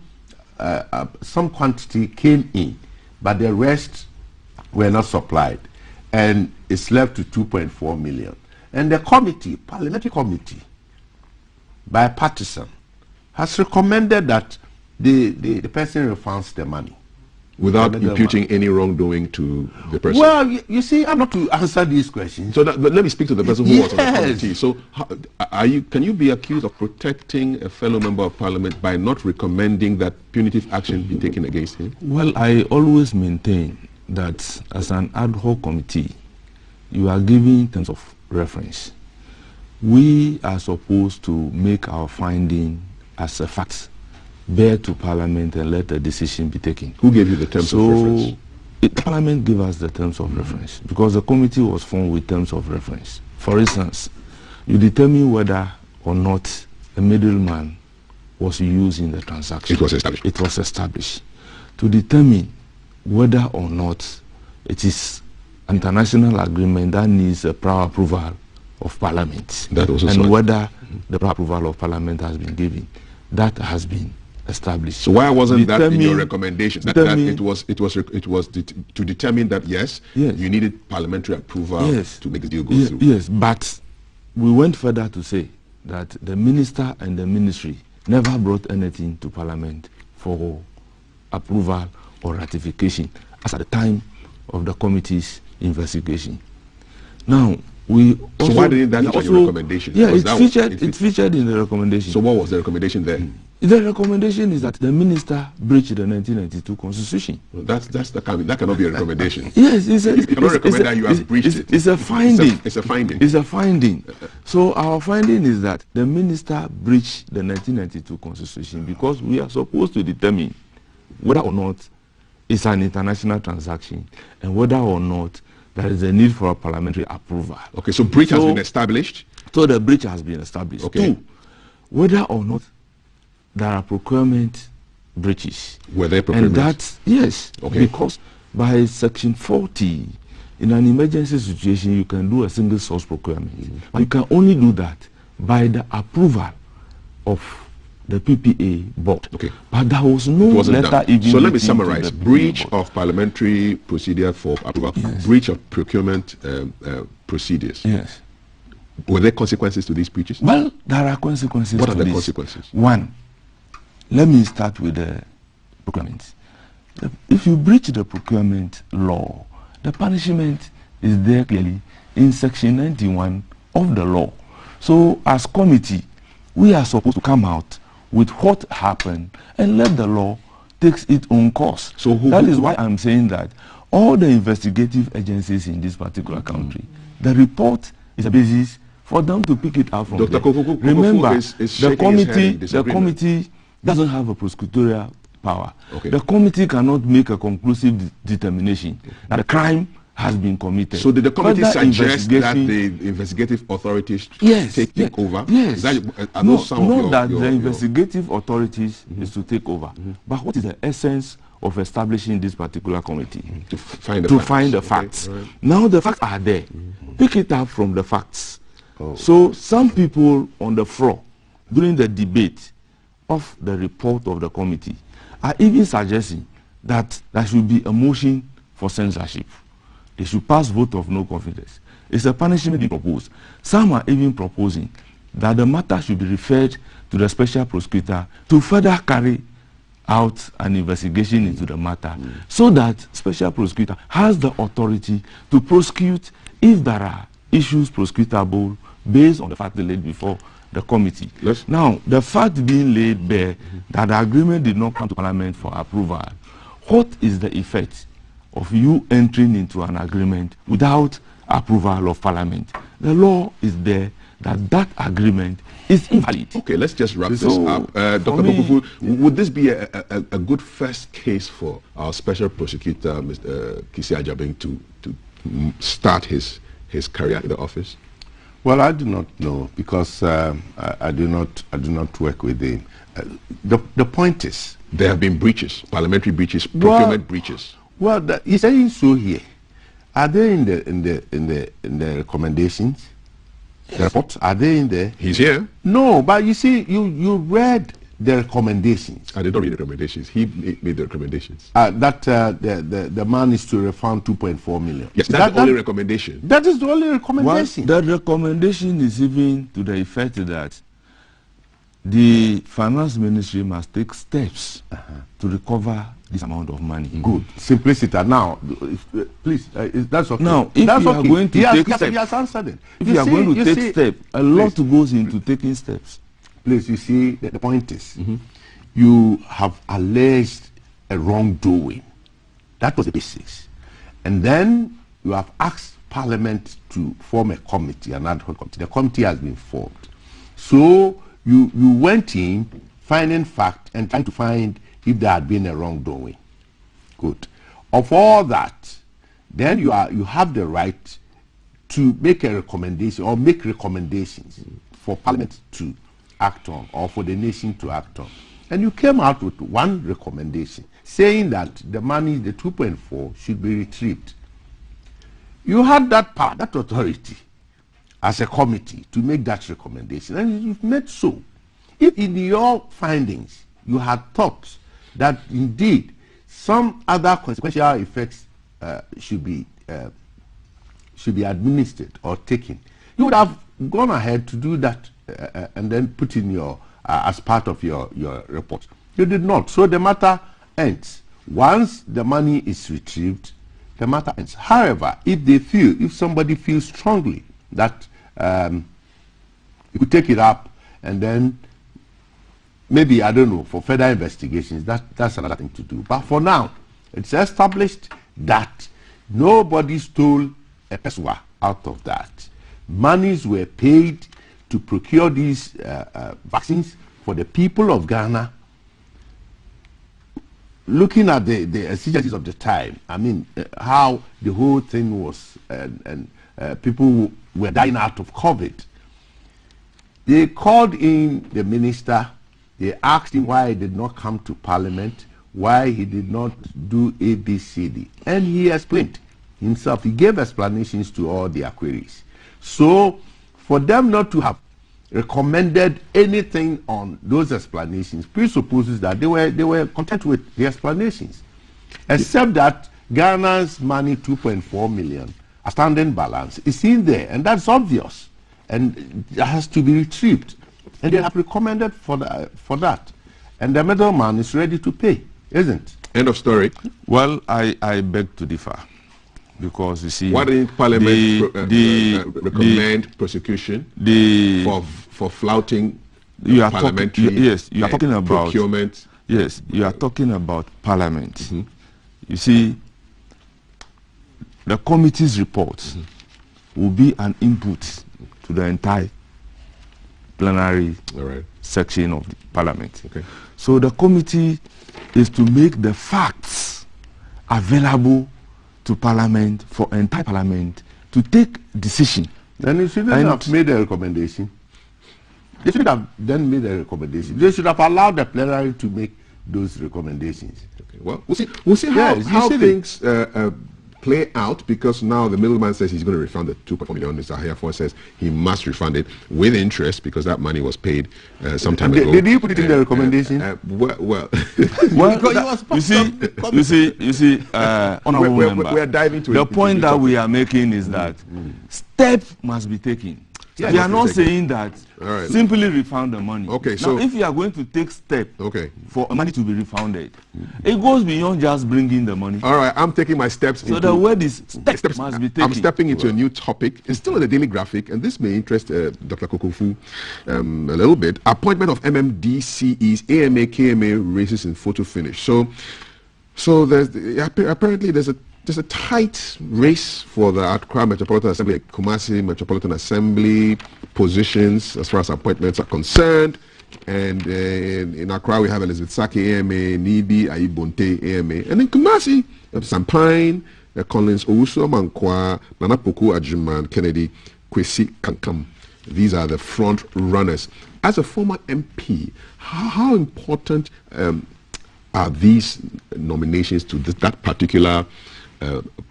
quantity came in, but the rest were not supplied, and it's left to 2.4 million. And the committee, parliamentary committee, bipartisan, has recommended that the person refunds the money. Without imputing any wrongdoing to the person? Well, you see, I'm not to answer these questions. So but let me speak to the person who was on the committee. So can you be accused of protecting a fellow member of parliament by not recommending that punitive action be taken against him? Well, I always maintain that as an ad hoc committee, you are giving terms of reference. We are supposed to make our finding as a fact, bear to Parliament and let a decision be taken. Who gave you the terms of reference? Parliament gave us the terms of reference because the committee was formed with terms of reference. For instance, you determine whether or not a middleman was used in the transaction. It was established. It was established. To determine whether or not it is an international agreement that needs a prior approval of Parliament, and whether the prior approval of Parliament has been given, that has been established. So why wasn't that in your recommendations? That it was to determine that yes, you needed parliamentary approval to make the deal go through. Yes, but we went further to say that the minister and the ministry never brought anything to Parliament for approval or ratification as at the time of the committee's investigation. Now, we also, so why didn't that feature your recommendation? Yeah, it featured in the recommendation. So what was the recommendation there? The recommendation is that the minister breached the 1992 constitution. Well, that cannot be a recommendation. Yes, you cannot recommend that you have breached it. It's a finding. It's a finding. It's a finding. So our finding is that the minister breached the 1992 constitution because we are supposed to determine whether or not it's an international transaction and whether or not there is a need for a parliamentary approval. Okay, so breach has been established? So the breach has been established. Okay. 2, whether or not there are procurement breaches. Were there procurement? And that, yes, because by section 40, in an emergency situation, you can do a single source procurement. But you can only do that by the approval of the PPA board. Okay. But there was no letter even. So let me summarize. Breach of parliamentary procedure for approval, breach of procurement procedures. Yes. Were there consequences to these breaches? Well, there are consequences. What are the consequences? 1, let me start with the procurement. If you breach the procurement law, the punishment is there clearly in section 91 of the law. So as committee, we are supposed to come out with what happened and let the law take its own course. So that is why I'm saying that all the investigative agencies in this particular country, the report is a basis for them to pick it out from Dr. there. Remember, the committee doesn't have a prosecutorial power. Okay. The committee cannot make a conclusive determination that the crime has been committed. So did the committee Further suggest that the investigative authorities take over? Yes. Is that, are No, those some not of that your, the investigative authorities is to take over. But what is the essence of establishing this particular committee? To find the to facts. find the Okay, facts. all right. Now the facts are there. Pick it up from the facts. So some people on the floor during the debate of the report of the committee are even suggesting that there should be a motion for censorship. They should pass vote of no confidence. It's a punishment being proposed. Some are even proposing that the matter should be referred to the special prosecutor to further carry out an investigation into the matter, so that special prosecutor has the authority to prosecute if there are issues prosecutable based on the fact laid before the committee. Now, the fact being laid bare that the agreement did not come to Parliament for approval, what is the effect of you entering into an agreement without approval of Parliament? The law is there that agreement is invalid. Okay, let's just wrap this up. Dr. Bokufu, would this be a good first case for our special prosecutor, Mr. Kisi Ajabeng, to start his career in the office? Well, I do not know, because I do not work with him. The point is, there have been breaches, parliamentary breaches, procurement breaches. Well, he's saying so here. Are they in the recommendations? The reports, are they in there? He's here. No, but you see, you read the recommendations. I did not read the recommendations. He made the recommendations. That the man is to refund 2.4 million. Yes, that's the only recommendation. That is the only recommendation. The recommendation is even to the effect that the finance ministry must take steps to recover this amount of money. Good. Simplicity. Now, please, that's okay. Now, if that's you are going to take steps, he has answered it. If you are going to take steps, a lot goes into taking steps. Please, you see, the point is, you have alleged a wrongdoing. That was the basics. And then you have asked Parliament to form a committee, an ad hoc committee. The committee has been formed. So you went in, finding fact, and trying to find if there had been a wrongdoing. Good. Of all that, then you have the right to make a recommendation or make recommendations for Parliament to act on, or for the nation to act on. And you came out with one recommendation saying that the money, the 2.4, should be retrieved. You had that power, that authority, as a committee to make that recommendation, and you've made so. If in your findings you had thought that indeed some other consequential effects should be administered or taken, you would have gone ahead to do that and then put in your as part of your report. You did not. So the matter ends. Once the money is retrieved, the matter ends. However, if somebody feels strongly that you could take it up and then maybe, I don't know, for further investigations, that's another thing to do. But for now, it's established that nobody stole a peswa out of that. Monies were paid to procure these vaccines for the people of Ghana. Looking at the exigencies of the time, I mean, how the whole thing was, and people were dying out of COVID. They called in the minister. They asked him why he did not come to Parliament, why he did not do ABCD. And he explained himself. He gave explanations to all their queries. So, for them not to have recommended anything on those explanations presupposes that they were content with the explanations. Except that Ghana's money, 2.4 million, a standing balance, is in there, and that's obvious. And it has to be retrieved. And they have recommended for that. And the middleman is ready to pay, isn't? End of story. Well, I beg to differ. Because you see, why didn't Parliament recommend prosecution for flouting parliamentary you are talking about procurement? Yes, you are talking about Parliament. You see, the committee's report will be an input to the entire plenary section of the Parliament. So the committee is to make the facts available to Parliament for entire Parliament to take decision. Then you shouldn't have made a recommendation. They should have then made a recommendation. They should have allowed the plenary to make those recommendations. Okay. Well, we'll see how things play out, because now the middleman says he's going to refund the 2.4 million. Mr. Hayafo says he must refund it with interest because that money was paid some time ago. Did you put it in the recommendation? Well, you see, honorable member, we're diving to the point that we are making is that steps must be taken. Yes, we are not saying that simply refund the money. Okay, now, so if you are going to take steps for money to be refunded, it goes beyond just bringing the money. All right, I'm taking my steps. So the word is steps must be taken. I'm stepping into a new topic. It's still in the daily graphic, and this may interest Dr. Kokofu a little bit. Appointment of MMDCEs, AMA, KMA races in photo finish. So there's apparently there's a tight race for the Accra Metropolitan Assembly, Kumasi Metropolitan Assembly positions as far as appointments are concerned. And in Accra we have Elizabeth Saki, AMA, Nibi, Aibonte, AMA. And in Kumasi, Sampine, Collins Owusu Mankwa, Nana Poku Ajuman, Kennedy, Kwesi Kankam. These are the front runners. As a former MP, how important are these nominations to that particular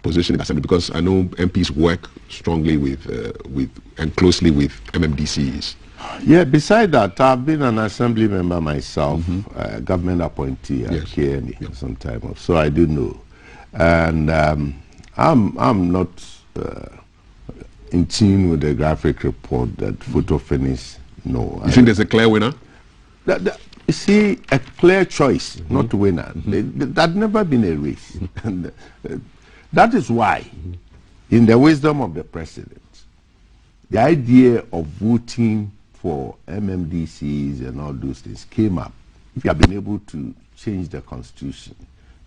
position in assembly? Because I know MPs work strongly with and closely with MMDCs. Yeah, beside that, I've been an assembly member myself, government appointee at KNE for some time off, so I do know. And I'm not in tune with the graphic report that photo finish. No. You think there's a clear winner? You see, a clear choice, not winner. That's never been a race. And that is why, in the wisdom of the president, the idea of voting for MMDCs and all those things came up. If you have been able to change the constitution,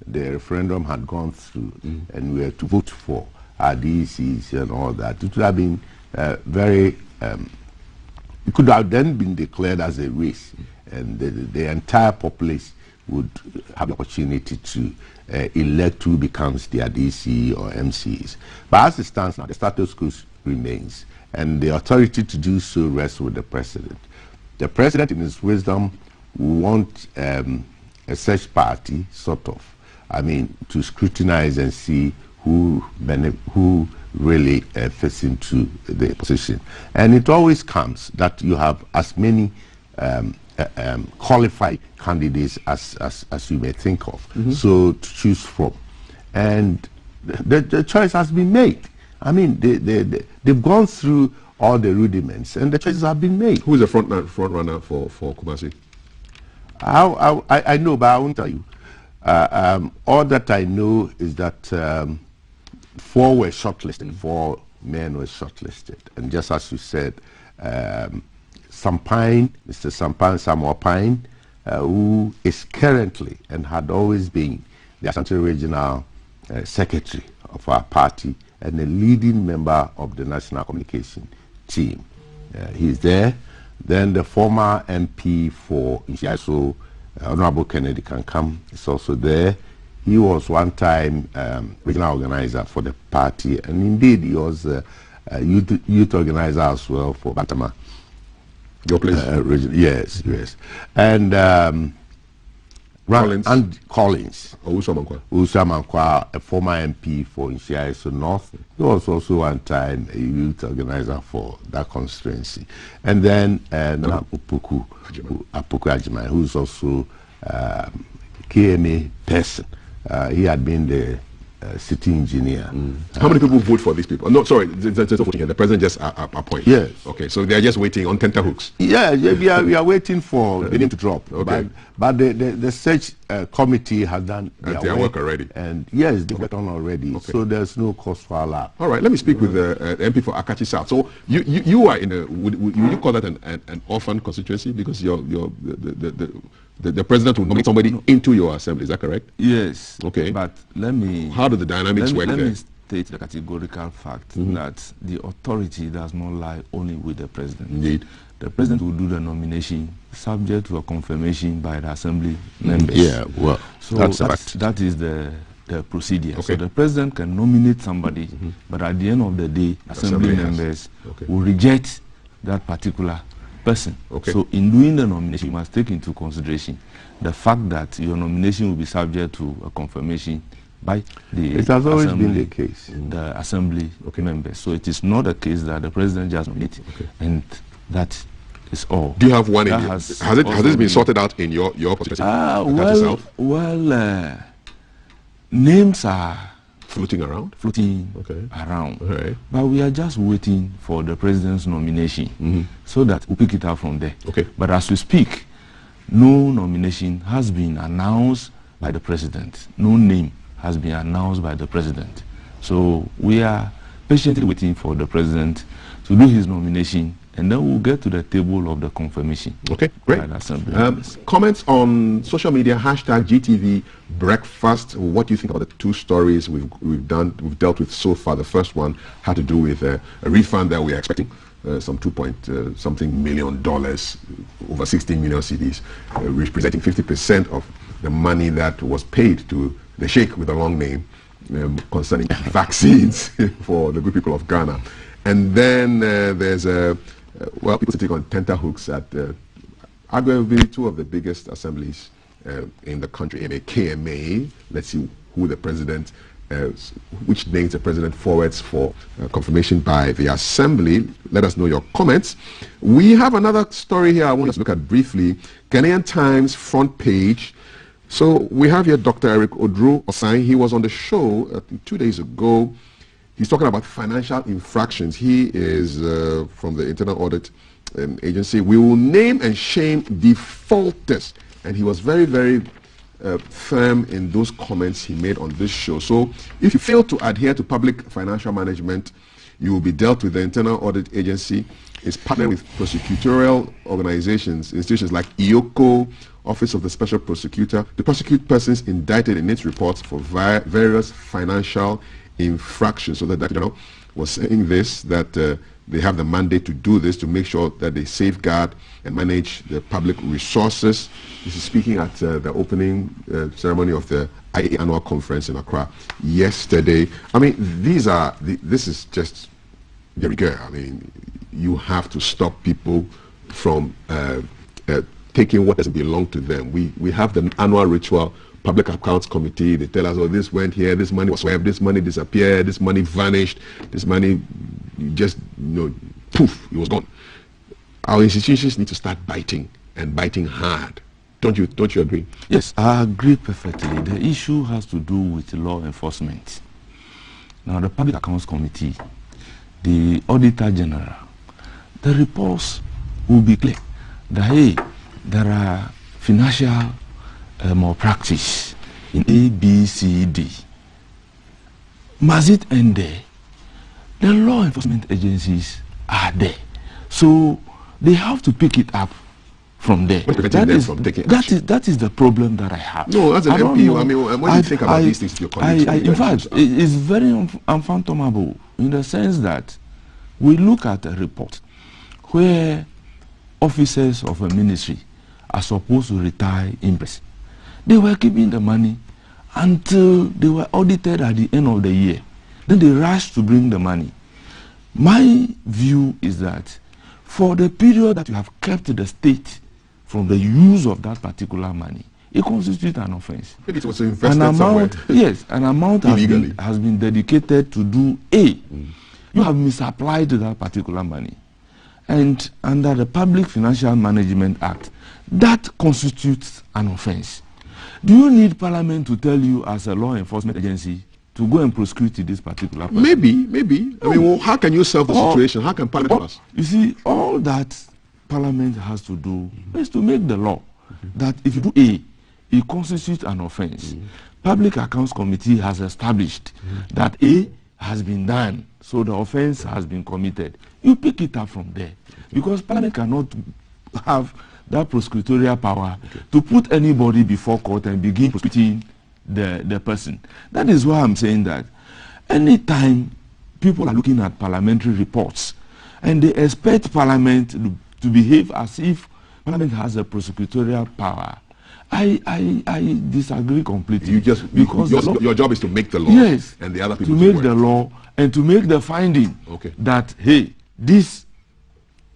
the referendum had gone through, and we were to vote for our DCs and all that, it would have been very, it could have then been declared as a race, and the entire populace would have the opportunity to elect who becomes their DC or MCs. But as it stands now, the status quo remains, and the authority to do so rests with the president. The president, in his wisdom, wants a search party, sort of, to scrutinize and see who really fits into the position. And it always comes that you have as many qualified candidates as you may think of, so to choose from. And the choice has been made. They've gone through all the rudiments, and the choices have been made. Who is the front runner for Kumasi? I know, but I won't tell you. All that I know is that 4 were shortlisted, 4 men were shortlisted. And just as you said, Sampine, Mr. Sampine Samuel Pine, who is currently and had always been the Ashanti Regional Secretary of our party and a leading member of the National Communication Team. He's there. Then the former MP for Ishiaso, Honorable Kennedy Kankam, is also there. He was one time regional organizer for the party, and indeed he was a youth organizer as well for Bantama. Your place? Yes. And Collins. Usamankwa, a former MP for Inshiaiso North. He was also one time a youth organizer for that constituency. And then Apuku Ajimai, who's also KMA person. He had been the city engineer. How many people vote for these people? No, sorry, the president just appoints. Yes. Okay, so they're just waiting on tenterhooks. Yeah, we are waiting for the name to drop. Okay. But the search committee has done their work already. And yes, they've got on already. Okay. So there's no cause for alarm. All right, let me speak with the MP for Akachi South. So you are in a, would you call that an orphan constituency? Because the president will nominate somebody into your assembly, is that correct? Yes. Okay. But how do the dynamics work there? Let me state the categorical fact that the authority does not lie only with the president. Indeed. The president will do the nomination subject to a confirmation by the assembly members. Yeah, well, so that's a fact. That is the the procedure. So the president can nominate somebody, but at the end of the day, assembly members will reject that particular person. So in doing the nomination, you must take into consideration the fact that your nomination will be subject to a confirmation by the It has always been the case. The assembly members. So it is not a case that the president just nominates, and that is all. Do you have one? Has this been sorted out in your perspective? Names are floating around. But we are just waiting for the president's nomination so that we pick it up from there. But as we speak, no nomination has been announced by the president. No name has been announced by the president. So we are patiently waiting for the president to do his nomination, and then we'll get to the table of the confirmation. Okay, great. Comments on social media, hashtag GTV breakfast. What do you think about the two stories we've dealt with so far? The first one had to do with a refund that we are expecting, some $2.something million, over 16 million cedis, representing 50% of the money that was paid to the sheikh with a long name concerning vaccines for the good people of Ghana. And then there's people sitting on tenterhooks at arguably two of the biggest assemblies in the country, KMA. Let's see who the president, which names the president forwards for confirmation by the assembly. Let us know your comments. We have another story here I want us to look at briefly. Ghanaian Times front page. So we have here Dr. Eric Odru Osai. He was on the show I think 2 days ago. He's talking about financial infractions. He is from the Internal Audit Agency. We will name and shame defaulters. And he was very, very firm in those comments he made on this show. So if you fail to adhere to public financial management, you will be dealt with. The Internal Audit Agency is partnered with prosecutorial organizations, institutions like IOCO, Office of the Special Prosecutor, to prosecute persons indicted in its reports for various financial infractions. So that Director General was saying this, that they have the mandate to do this, to make sure that they safeguard and manage the public resources. This is speaking at the opening ceremony of the IAA annual conference in Accra yesterday. I mean, this is just de rigueur. I mean, you have to stop people from taking what doesn't belong to them. We have the annual ritual Public Accounts Committee. They tell us, oh, this went here, this money was swept, this money disappeared, this money vanished, this money just, poof, it was gone. Our institutions need to start biting, and biting hard. Don't you agree? Yes, I agree perfectly. The issue has to do with law enforcement. Now, the Public Accounts Committee, the Auditor General, the reports will be clear that, hey, there are financial malpractice in A, B, C, D. Must it end there? The law enforcement agencies are there. So they have to pick it up from there. That is the problem that I have. No, as an MP, I mean, when you think about these things to your colleagues? In fact, it's very unfathomable in the sense that we look at a report where officers of a ministry are supposed to retire in prison. They were keeping the money until they were audited at the end of the year. Then they rushed to bring the money. My view is that for the period that you have kept the state from the use of that particular money, it constitutes an offense. Maybe it was invested somewhere. Yes, an amount has been dedicated to do A. You have misapplied that particular money. And under the Public Financial Management Act, that constitutes an offense. Do you need Parliament to tell you as a law enforcement agency to go and prosecute this particular person? Maybe. No. I mean, well, how can you solve the situation? How can Parliament help us? You see, all that Parliament has to do is to make the law that if you do A, it constitutes an offense. Public Accounts Committee has established that A has been done, so the offense has been committed. You pick it up from there, because Parliament cannot have that prosecutorial power to put anybody before court and begin prosecuting the person. That is why I'm saying that anytime people are looking at parliamentary reports and they expect Parliament to behave as if Parliament has a prosecutorial power, I disagree completely. You just because your job is to make the law. Yes, and the other people to make the law and to make the finding that hey, this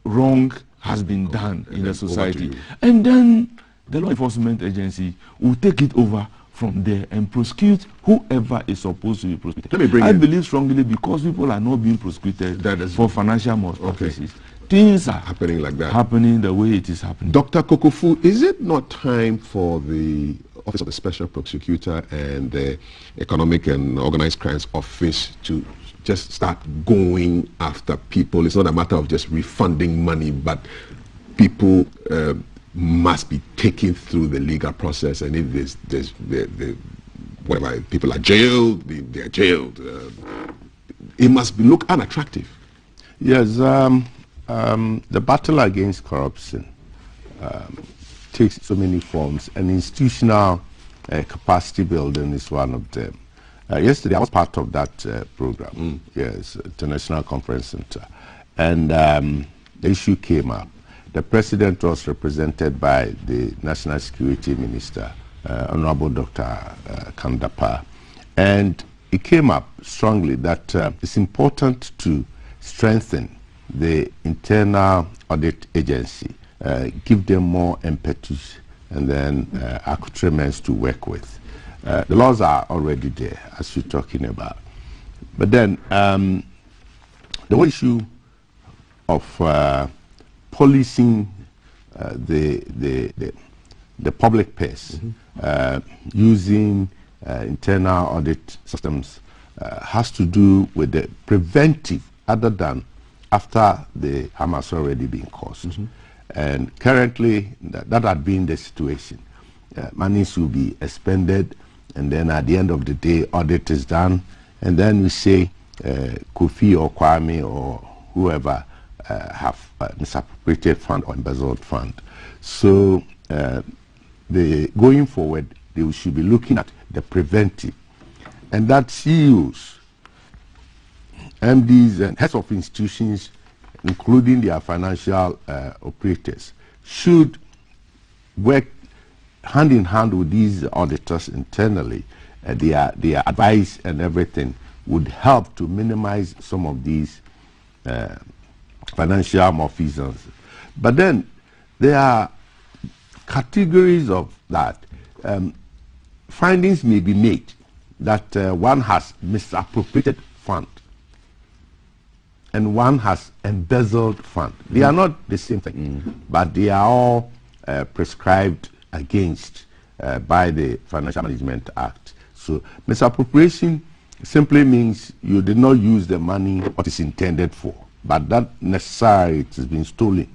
wrong has been done in the society, and then the law enforcement agency will take it over from there and prosecute whoever is supposed to be prosecuted. I believe strongly because people are not being prosecuted for financial malpractices. Things are happening like that. Happening the way it is happening. Dr. Kokofu, is it not time for the Office of the Special Prosecutor and the Economic and Organized Crimes Office to just start going after people? It's not a matter of just refunding money, but people must be taken through the legal process, and if there's whatever, people are jailed, they are jailed. It must look unattractive. Yes, the battle against corruption takes so many forms, and institutional capacity building is one of them. Yesterday, I was part of that program, yes, International Conference Center, and the issue came up. The president was represented by the National Security Minister, Honorable Dr. Kandapa, and it came up strongly that it's important to strengthen the internal audit agency, give them more impetus and then accoutrements to work with. The laws are already there, as you're talking about. But then the whole issue of policing the public purse using internal audit systems has to do with the preventive, other than after the harm has already been caused. And currently, that had been the situation. Monies will be expended, and then at the end of the day, audit is done, and then we say Kofi or Kwame or whoever have misappropriated fund or embezzled fund. So going forward, they should be looking at the preventive, and that CEOs, MDs, and heads of institutions, including their financial operators, should work hand in hand with these auditors internally. Their advice and everything would help to minimize some of these financial malfeasance. But then there are categories of that. Findings may be made that one has misappropriated fund and one has embezzled fund. They are not the same thing, but they are all prescribed against by the Financial Management Act. So misappropriation simply means you did not use the money what is intended for, but that necessarily it has been stolen.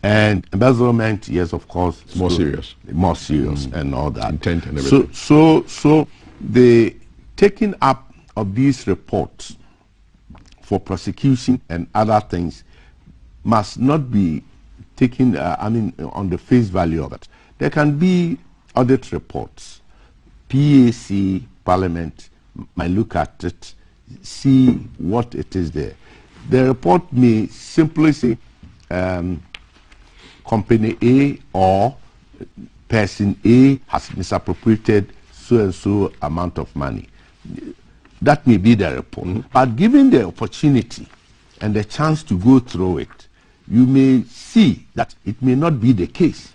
And embezzlement, yes, of course, more serious, and all that. Intent and everything. So the taking up of these reports for prosecution and other things must not be taken, on the face value of it. There can be audit reports. PAC, Parliament, might look at it, see what it is there. The report may simply say company A or person A has misappropriated so and so amount of money. That may be the report. But given the opportunity and the chance to go through it, you may see that it may not be the case.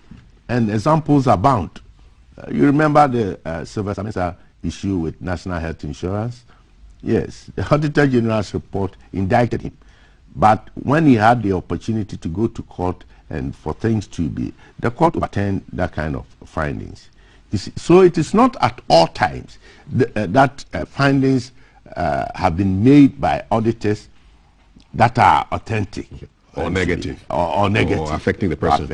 And examples abound. You remember the Silver Semester issue with National Health Insurance? Yes, the Auditor General's report indicted him. But when he had the opportunity to go to court and for things to be, the court overturned that kind of findings. You see, so it is not at all times that findings have been made by auditors that are authentic. Or negative. Or negative. Or affecting the person.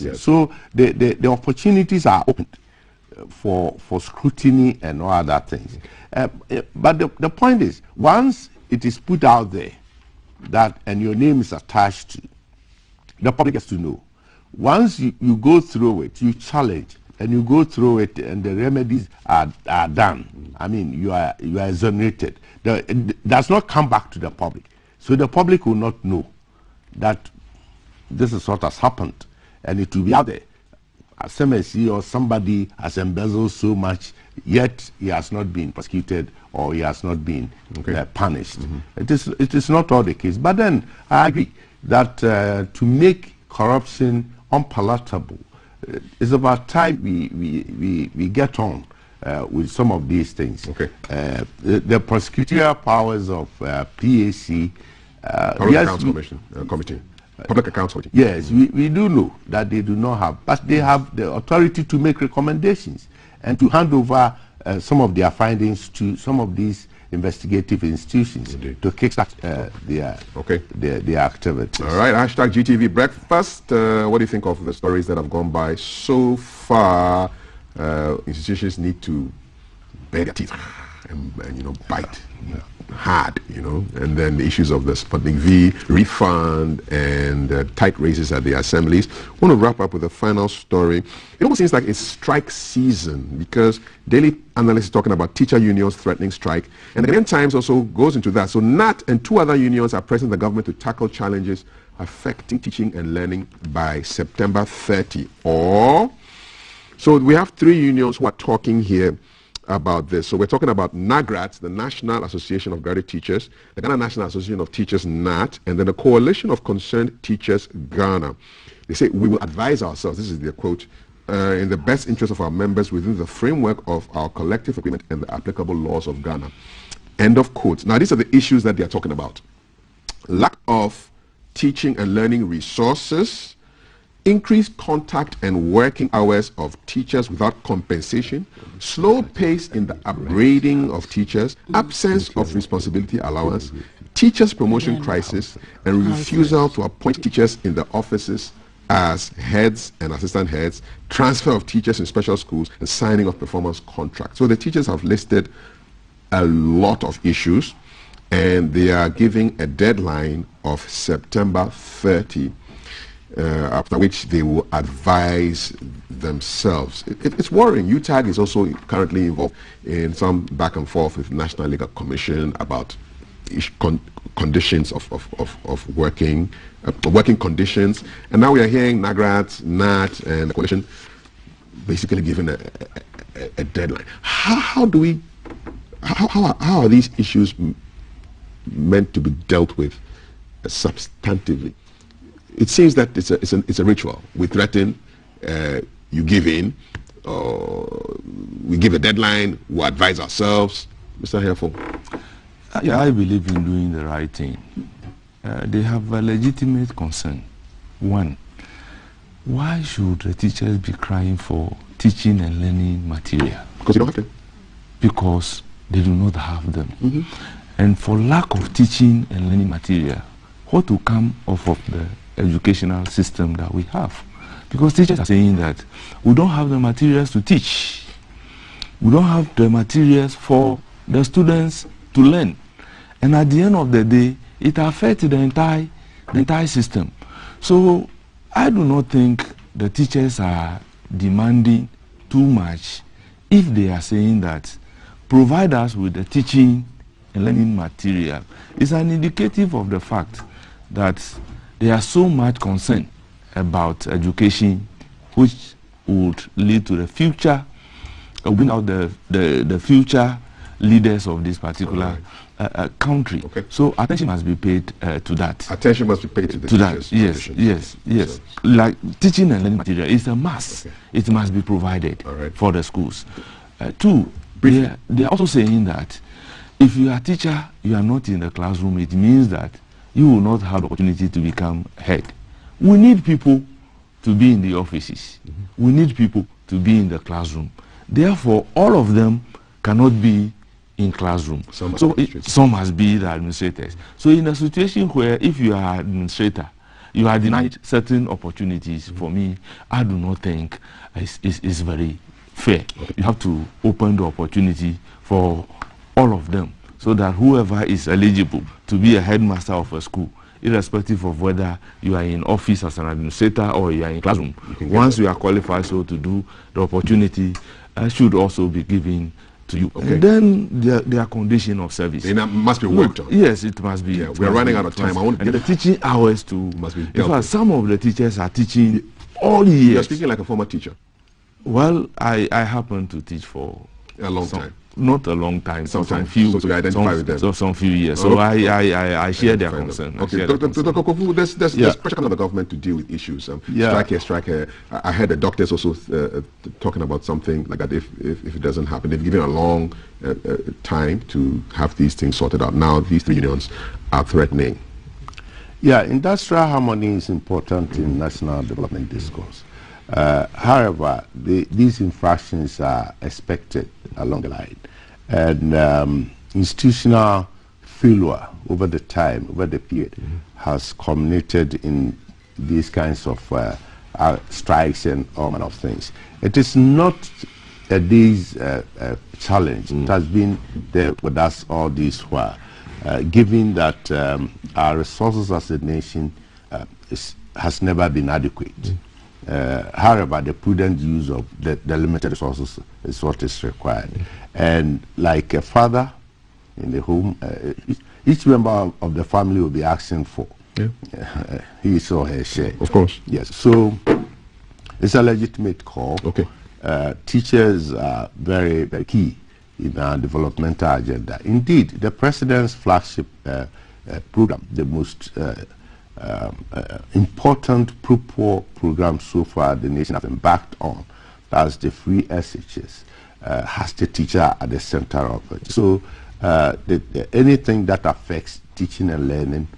Yes. So the opportunities are open for scrutiny and all other things. But the point is, once it is put out there that and your name is attached to, the public has to know. Once you go through it, you challenge, and you go through it, and the remedies are done. I mean, you are exonerated. It does not come back to the public. So the public will not know that this is what has happened, and it will be out there. SMSC or somebody has embezzled so much, yet he has not been prosecuted or he has not been punished. It is not all the case. But then I agree that to make corruption unpalatable, it's about time we get on with some of these things. The prosecutorial powers of PAC, Public Accounts Committee. Public Accounts Committee. Yes, we do know that they do not have, but they have the authority to make recommendations and to hand over some of their findings to some of these investigative institutions to kickstart their activities. All right, hashtag GTV Breakfast. What do you think of the stories that have gone by so far? Institutions need to bare their teeth and bite hard, and then the issues of the Sputnik V refund and tight races at the assemblies. I want to wrap up with a final story. It almost seems like it's strike season because daily analysts is talking about teacher unions threatening strike, and the Ghanaian Times also goes into that. So NAT and 2 other unions are pressing the government to tackle challenges affecting teaching and learning by September 30. So we have 3 unions who are talking here about this. So we're talking about NAGRAT, the National Association of Graduate Teachers, the Ghana National Association of Teachers, NAT, and then the Coalition of Concerned Teachers, Ghana. They say, we will advise ourselves, this is their quote, in the best interest of our members within the framework of our collective agreement and the applicable laws of Ghana. End of quote. Now, these are the issues that they're talking about. Lack of teaching and learning resources, increased contact and working hours of teachers without compensation, slow pace in the upgrading of teachers, absence of responsibility allowance, teachers' promotion crisis, and refusal to appoint teachers in the offices as heads and assistant heads, transfer of teachers in special schools, and signing of performance contracts. So the teachers have listed a lot of issues, and they are giving a deadline of September 30. After which they will advise themselves. It's worrying. UTAG is also currently involved in some back and forth with National Legal Commission about conditions of working conditions. And now we are hearing NAGRAT, NAT, and the coalition basically given a deadline. How are these issues meant to be dealt with substantively? It seems that it's a ritual. We threaten, you give in, we give a deadline, we advise ourselves. Mr. Hereful. Yeah, I believe in doing the right thing. They have a legitimate concern. One, why should the teachers be crying for teaching and learning material? Because you don't have them. Because they do not have them. And for lack of teaching and learning material, what will come off of the educational system that we have? Because teachers are saying that we don't have the materials to teach. We don't have the materials for the students to learn. And at the end of the day, it affects the entire system. So I do not think the teachers are demanding too much if they are saying that provide us with the teaching and learning material. It's an indicative of the fact that there is so much concern about education, which would lead to the future, bring out the future leaders of this particular country. So attention must be paid to that. Attention must be paid to the teachers. Yes. Like teaching and learning material is a must. It must be provided for the schools. 2, they are also saying that if you are a teacher, you are not in the classroom, it means that you will not have the opportunity to become head. We need people to be in the offices. We need people to be in the classroom. Therefore, all of them cannot be in classroom. Some must be the administrators. So in a situation where if you are an administrator, you are denied certain opportunities, for me, I do not think it's very fair. You have to open the opportunity for all of them, so that whoever is eligible to be a headmaster of a school, irrespective of whether you are in office as an administrator or you are in classroom, once you are qualified so to do, the opportunity should also be given to you. And then their condition of service. They must be worked on. Yes, it must be. Yeah, we are running out of time. And the teaching hours too must be. In fact, some of the teachers are teaching all years. You are speaking like a former teacher. Well, I happen to teach for a long time. Not a long time. Some few. So you identify with them. Some few years. So I share their concern. Okay, Dr. Kofu, there's pressure on the government to deal with issues. Strike here. I heard the doctors also talking about something like that. If it doesn't happen, they've given a long time to have these things sorted out. Now these three unions are threatening. Yeah, industrial harmony is important in national development discourse. However, these infractions are expected along the line, and institutional failure over the period, has culminated in these kinds of strikes and all manner of things. It is not a day's challenge. It has been there with us all this while, given that our resources as a nation has never been adequate. However, the prudent use of the limited resources is what is required. And like a father in the home, each member of the family will be asking for his or her share. Of course. Yes. So it's a legitimate call. Okay. Teachers are very, very key in our developmental agenda. Indeed, the President's flagship program, the most important pro-poor program so far the nation has embarked on, that's the free SHS, has the teacher at the center of it. So anything that affects teaching and learning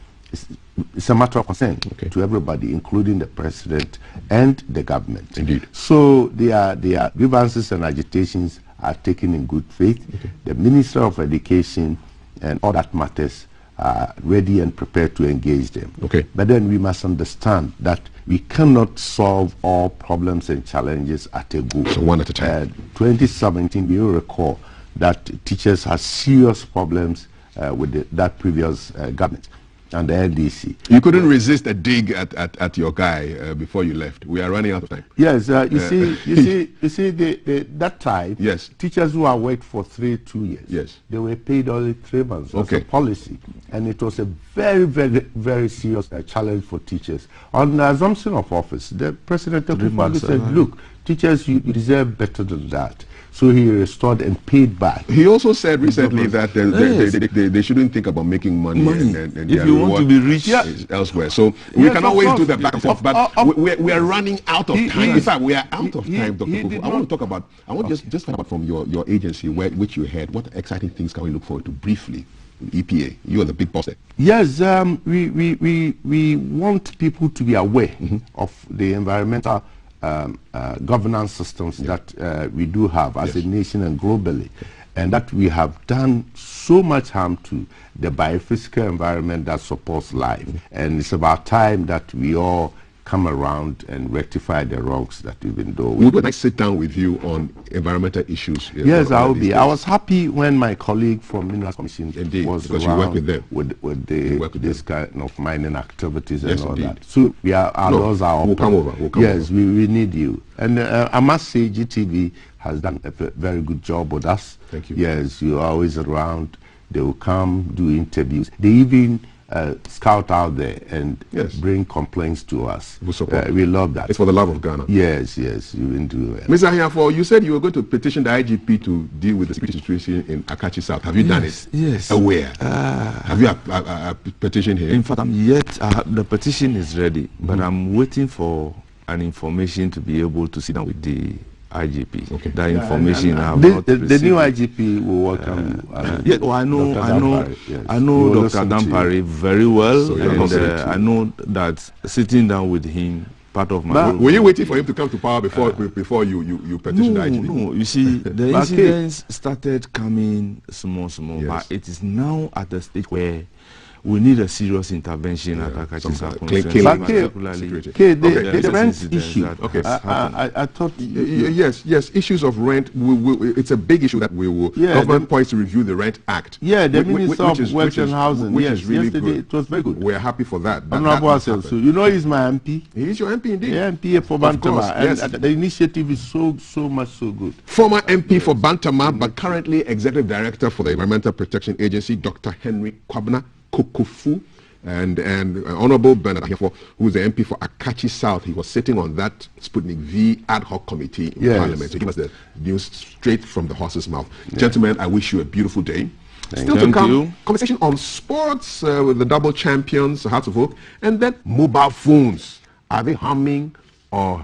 is a matter of concern to everybody, including the President and the government. Indeed. So their grievances and agitations are taken in good faith. The Minister of Education and all that matters are ready and prepared to engage them. But then we must understand that we cannot solve all problems and challenges at a go. So one at a time. 2017, we will recall that teachers had serious problems with that previous government and the NDC. You couldn't resist a dig at your guy before you left. We are running out of time. Yes, you see, that time, yes, teachers who have worked for 2 years, yes, they were paid only 3 months. That's a policy, and it was a very, very, very serious challenge for teachers. On the assumption of office, the President said, "Look, teachers, you deserve better than that." So he restored and paid back. He also said recently that they shouldn't think about making money. And if you want to be rich elsewhere. So we can always do the back and forth, but we are running out of time. In fact, we are out of time, Dr. Kofu. I want to talk about, just find out from your agency, which you heard, what exciting things can we look forward to briefly? EPA, you are the big boss there. Yes, we want people to be aware of the environmental governance systems that we do have as a nation and globally, and that we have done so much harm to the biophysical environment that supports life. And it's about time that we all come around and rectify the wrongs that we've been doing. Would I sit down with you on environmental issues? Yes, I will be. I was happy when my colleague from Minerals Commission was because around you work with them. with this kind of mining activities and all that. So our laws are open. We'll come over. Yes, we need you. And I must say GTV has done a very good job with us. Thank you. Yes, you're always around. They will come, do interviews. They even scout out there and bring complaints to us. We love that. It's for the love of Ghana. Yes, you will do it. Mr. Ahiafo, you said you were going to petition the IGP to deal with the security situation in Akachi South. Have you done it? Yes. Where? Have you a petition here? In fact, the petition is ready, but I'm waiting for an information to be able to sit down with the IGP. That information I have not received. The new IGP will welcome you. I know Dr. Dampare very well, and I know that sitting down with him, part of my... Were you waiting for him to come to power before you petitioned the IGP? No, you see, the incidents started coming small, but it is now at the stage where we need a serious intervention at Akachi South. The rent issue. I thought... Yes, issues of rent. It's a big issue that we will... government points to review the Rent Act. Yeah, the Minister of Works and Housing. Which is really good. It was very good. We're happy for that. So you know he's my MP. He is your MP indeed. Yeah, MP for Bantama. And the initiative is so good. Former MP for Bantama, but currently Executive Director for the Environmental Protection Agency, Dr. Henry Kwabena Kokofu, And Honorable Bernard Ahiafo, who is the MP for Akachi South, he was sitting on that Sputnik V ad hoc committee in Parliament to give us the news straight from the horse's mouth. Gentlemen, I wish you a beautiful day. Still to come, conversation on sports with the double champions, Hearts of Oak, and then mobile phones. Are they harming or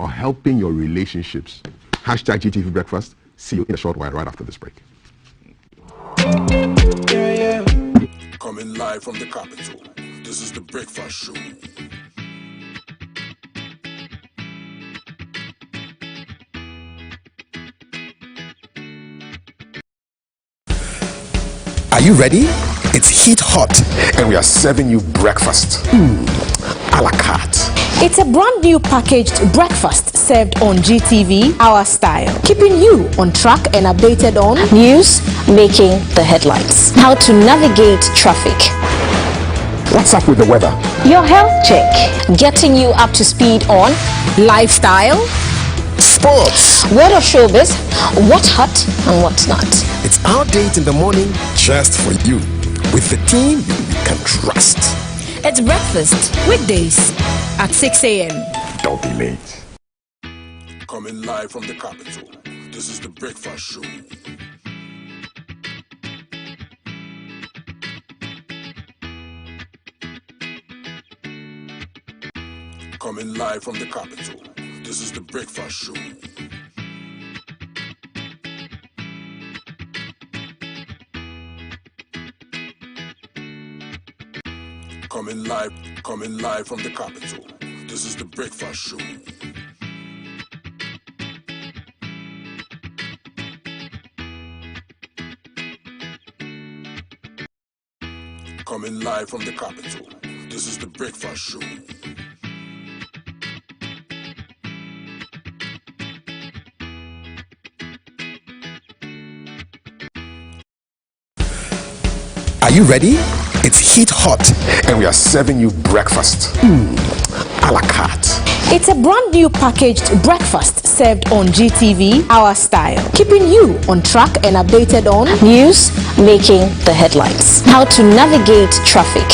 helping your relationships? Hashtag GTV Breakfast. See you in a short while right after this break. Coming live from the capital, this is the Breakfast Show. Are you ready? It's heat hot, and we are serving you breakfast. A la carte. It's a brand new packaged breakfast served on GTV, our style, keeping you on track and updated on news, making the headlines, how to navigate traffic, what's up with the weather, your health check, getting you up to speed on lifestyle, sports, word of showbiz, what's hot and what's not. It's our date in the morning just for you, with the team you can trust. It's breakfast weekdays at 6 a.m. Don't be late. Coming live from the capital, this is the Breakfast Show. Coming live from the capital, this is the Breakfast Show. Coming live from the capital, this is the Breakfast Show. Coming live from the capital, this is the Breakfast Show. Are you ready? It's heat hot, and we are serving you breakfast. A la carte. It's a brand new packaged breakfast served on GTV, our style, keeping you on track and updated on news, making the headlines, how to navigate traffic,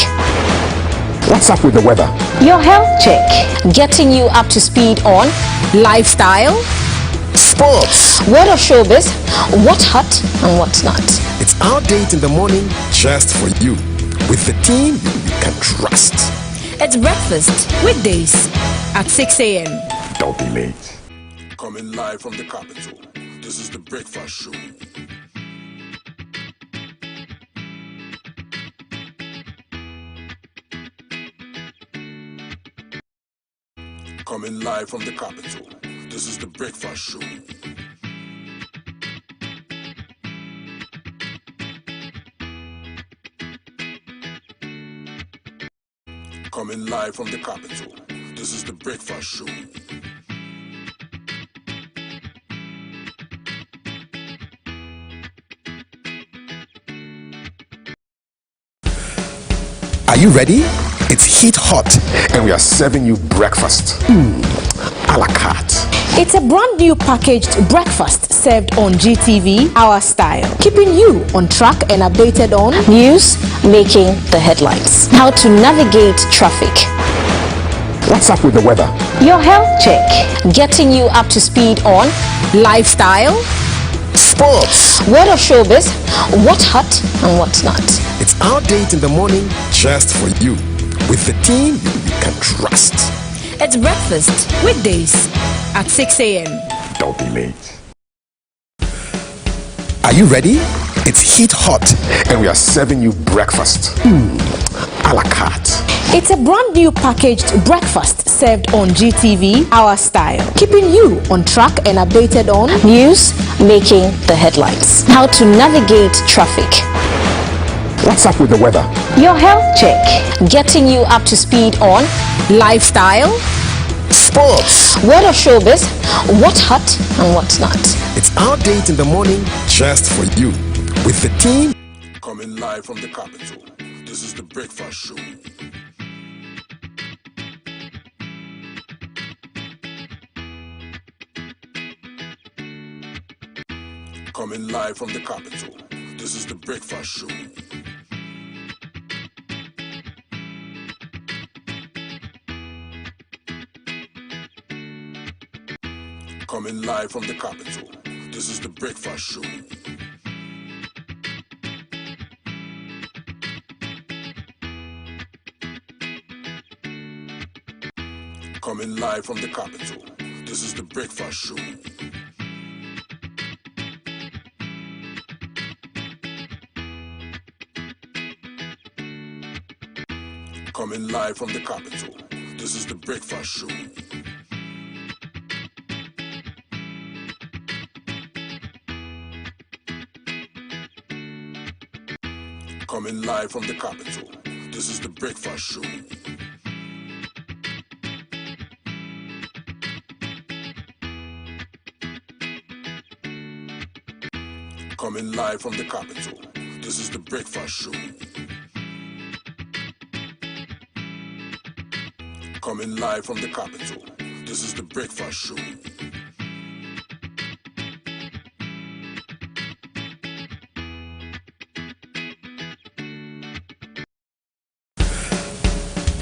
what's up with the weather, your health check, getting you up to speed on lifestyle, sports, word of showbiz, what's hot and what's not. It's our date in the morning just for you, with the team you can trust. It's breakfast weekdays at 6 a.m. Don't be late. Coming live from the capital, this is the Breakfast Show. Coming live from the capital, this is the Breakfast Show. Coming live from the capital, this is the Breakfast Show. Are you ready? It's heat hot, and we are serving you breakfast. A la carte. It's a brand new packaged breakfast served on GTV, our style, keeping you on track and updated on news, making the headlines, how to navigate traffic, what's up with the weather, your health check, getting you up to speed on lifestyle, sports, word of showbiz, what's hot and what's not. It's our date in the morning just for you, with the team you can trust. It's breakfast weekdays at 6 a.m. Don't be late. Are you ready? It's heat hot, and we are serving you breakfast. A la carte. It's a brand new packaged breakfast served on GTV, our style, keeping you on track and updated on news, making the headlines, how to navigate traffic, what's up with the weather, your health check, getting you up to speed on lifestyle, sports, word of showbiz, what's hot and what's not. It's our date in the morning just for you, with the team. Coming live from the capital, this is the Breakfast Show. Coming live from the capital, this is the Breakfast Show. Coming live from the capital. This is the Breakfast Show. Coming live from the capital. This is the Breakfast Show. Coming live from the capital. This is the Breakfast Show. Coming live from the capital. This is the Breakfast Show. Coming live from the capital. This is the Breakfast Show. Coming live from the capital. This is the Breakfast Show.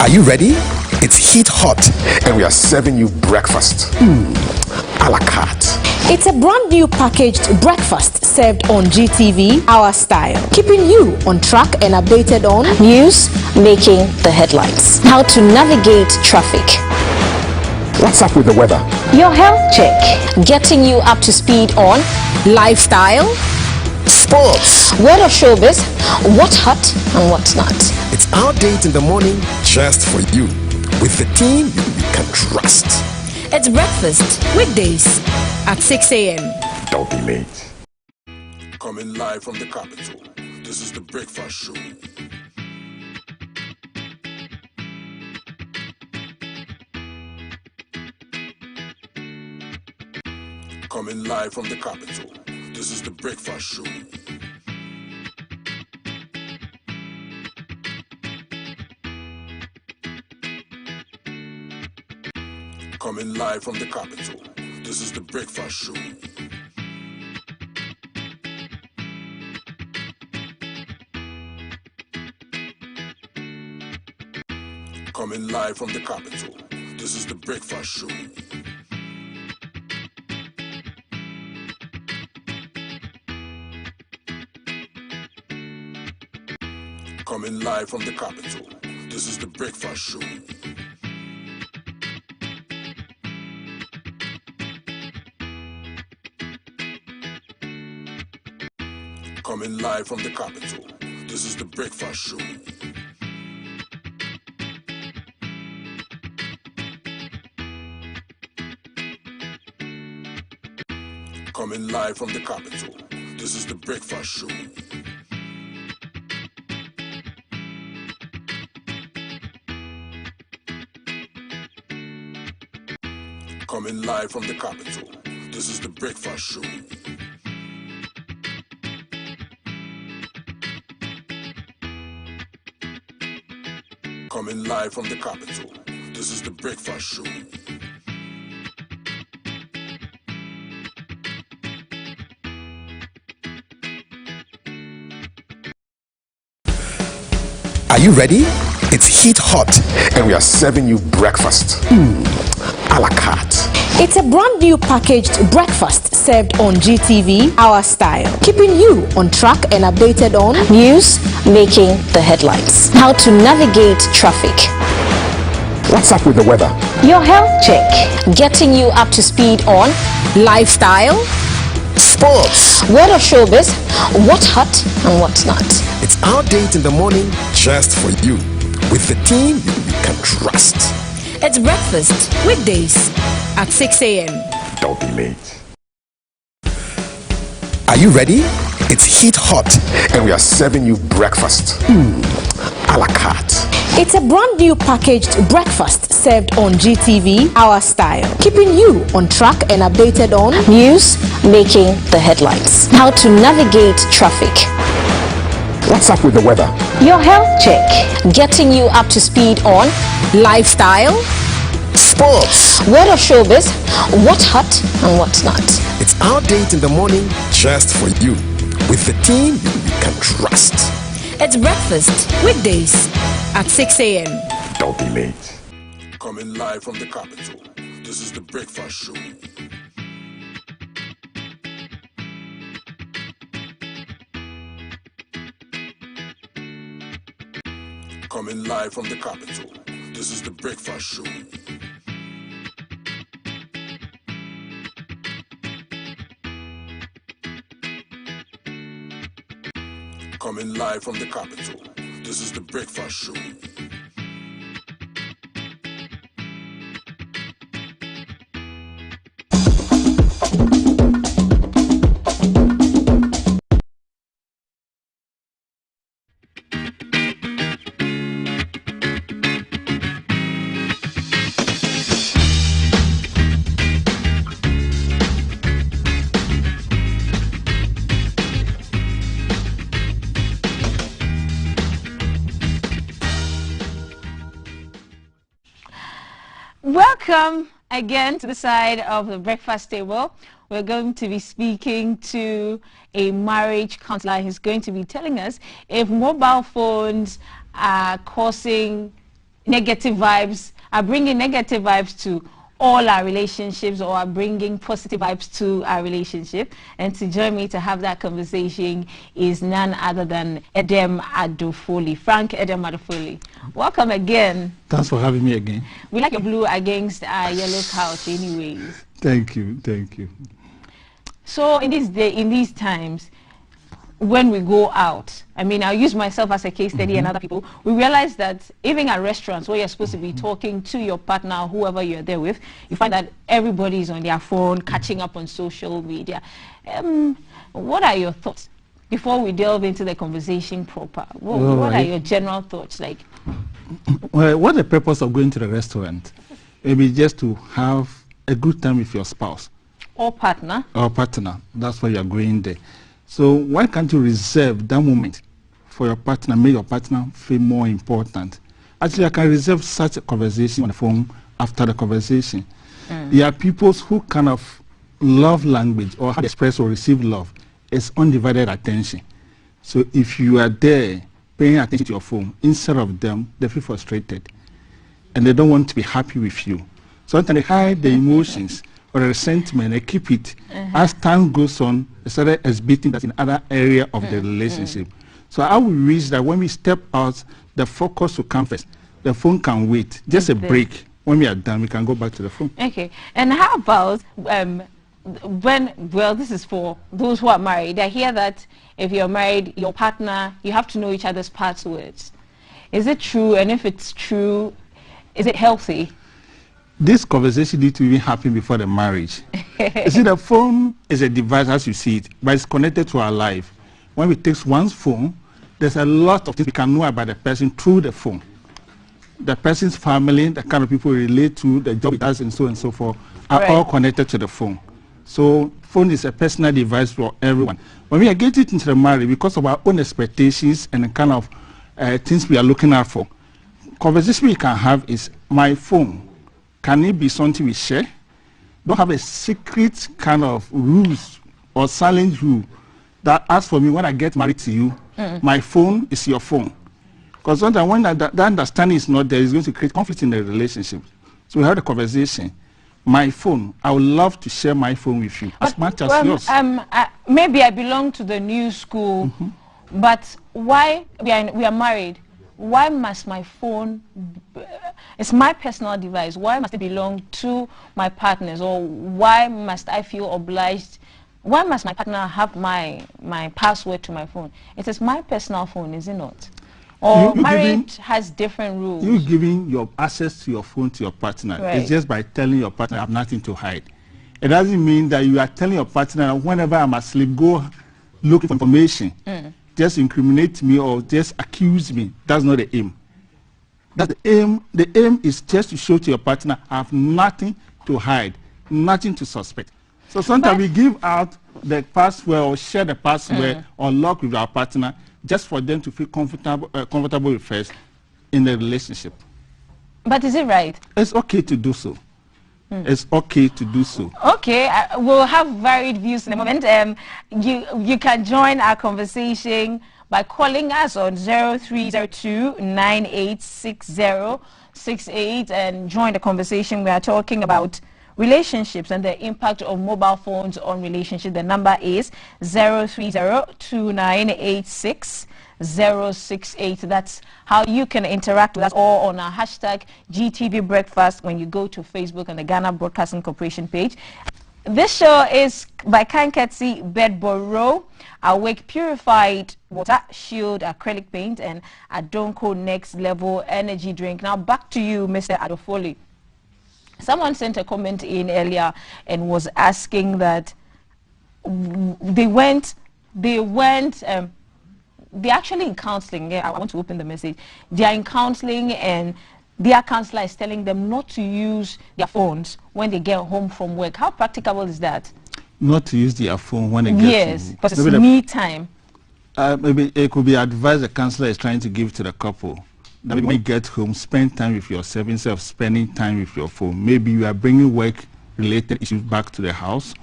Are you ready? It's heat hot, and we are serving you breakfast. A la carte. It's a brand new packaged breakfast served on GTV, our style, keeping you on track and updated on news, making the headlines, how to navigate traffic, what's up with the weather, your health check, getting you up to speed on lifestyle, sports, word of showbiz, what's hot and what's not. It's our date in the morning just for you, with the team you can trust. It's breakfast weekdays at 6 a.m. Don't be late. Coming live from the capital. This is the Breakfast Show. Coming live from the capital. This is the Breakfast Show. Coming live from the capital. This is the Breakfast Show. Coming live from the capital. This is the Breakfast Show. Coming live from the capital. This is the Breakfast Show. Coming live from the capital. This is the Breakfast Show. Coming live from the capital. This is the Breakfast Show. Coming live from the capital. This is the Breakfast Show. Coming live from the capital. This is the Breakfast Show. Are you ready? It's heat hot, and we are serving you breakfast. A la carte. It's a brand new packaged breakfast served on GTV, our style, keeping you on track and updated on news, making the headlines, how to navigate traffic, what's up with the weather, your health check, getting you up to speed on lifestyle, sports, word of showbiz, what's hot and what's not. It's our date in the morning just for you, with the team you can trust. It's breakfast weekdays at 6 a.m. Don't be late. Are you ready? It's heat hot, and we are serving you breakfast. A la carte. It's a brand new packaged breakfast served on GTV, our style, keeping you on track and updated on news, making the headlines, how to navigate traffic, what's up with the weather, your health check, getting you up to speed on lifestyle, sports, word of showbiz, what's hot and what's not. It's our date in the morning just for you, with the team you can trust. It's breakfast weekdays at 6 a.m. Don't be late. Coming live from the capital. This is the Breakfast Show. Coming live from the capital. This is the Breakfast Show. Coming live from the capital. This is the Breakfast Show. Welcome again to the side of the breakfast table. We're going to be speaking to a marriage counselor. He's going to be telling us if mobile phones are causing negative vibes, are bringing negative vibes to all our relationships, or are bringing positive vibes to our relationship. And to join me to have that conversation is none other than Edem Adofoli, Frank Edem Adofoli. Welcome again. Thanks for having me again. We like your blue against our yellow couch anyways. Thank you, thank you. So in these times, when we go out, I mean, I'll use myself as a case study and other people, we realize that even at restaurants where you're supposed to be talking to your partner, whoever you're there with, you find that everybody is on their phone, catching up on social media. What are your thoughts before we delve into the conversation proper? What are your general thoughts like? Well, what's the purpose of going to the restaurant? Maybe just to have a good time with your spouse. Or partner. Or partner. That's why you're going there. So why can't you reserve that moment for your partner, make your partner feel more important? Actually, I can reserve such a conversation on the phone after the conversation. There are people who kind of love language or how to express or receive love is undivided attention. So if you are there paying attention to your phone, instead of them, they feel frustrated and they don't want to be happy with you. Sometimes they hide the emotions or resentment, they keep it. As time goes on, they started exhibiting that in other area of the relationship. So I will wish that when we step out, the focus will come first. The phone can wait. Just a break. When we are done, we can go back to the phone. Okay. And how about this is for those who are married. I hear that if you're married, your partner, you have to know each other's passwords. Is it true? And if it's true, is it healthy? This conversation needs to even happen before the marriage. You see, the phone is a device as you see it, but it's connected to our life. When we take one's phone, there's a lot of things we can know about the person through the phone. The person's family, the kind of people we relate to, the job it does, and so forth, are all connected to the phone. So phone is a personal device for everyone. When we are getting into the marriage, because of our own expectations and the kind of things we are looking out for, conversation we can have is my phone. Can it be something we share? Don't have a secret kind of rules or silent rule that asks for me when I get married to you, my phone is your phone. Because sometimes when that understanding is not there, it's going to create conflict in the relationship. So we have the conversation. My phone, I would love to share my phone with you as much as yours. Maybe I belong to the new school, but why we are married? Why must my phone, it's my personal device, why must it belong to my partners? Or why must I feel obliged, why must my partner have my password to my phone? It is my personal phone, is it not? Or marriage has different rules. You giving your access to your phone to your partner. Right. It's just by telling your partner I have nothing to hide. It doesn't mean that you are telling your partner whenever I'm asleep, go looking for information. Just incriminate me or just accuse me. That's not the aim. That's the aim. The aim is just to show to your partner I have nothing to hide, nothing to suspect. So sometimes we give out the password or share the password or lock with our partner just for them to feel comfortable with us in the relationship. But is it right? It's okay to do so. It's okay to do so. Okay, we'll have varied views in a moment. You can join our conversation by calling us on 0302-986068 and join the conversation. We are talking about relationships and the impact of mobile phones on relationships. The number is 0302-986068. 068. That's how you can interact with us, or on our hashtag GTV Breakfast when you go to Facebook and the Ghana Broadcasting Corporation page. This show is by Kankatsi Bedboro, Awake Purified Water, Shield Acrylic Paint, and Adonko Next Level Energy Drink. Now back to you, Mr. Adofoli. Someone sent a comment in earlier and was asking that they're actually in counseling. Yeah, I want to open the message. They are in counseling, and their counselor is telling them not to use their phones when they get home from work. How practicable is that? Not to use their phone when they get Yes, because it's me time. Maybe it could be advice the counselor is trying to give to the couple. That when you get home, spend time with yourself instead of spending time with your phone. Maybe you are bringing work-related issues back to the house,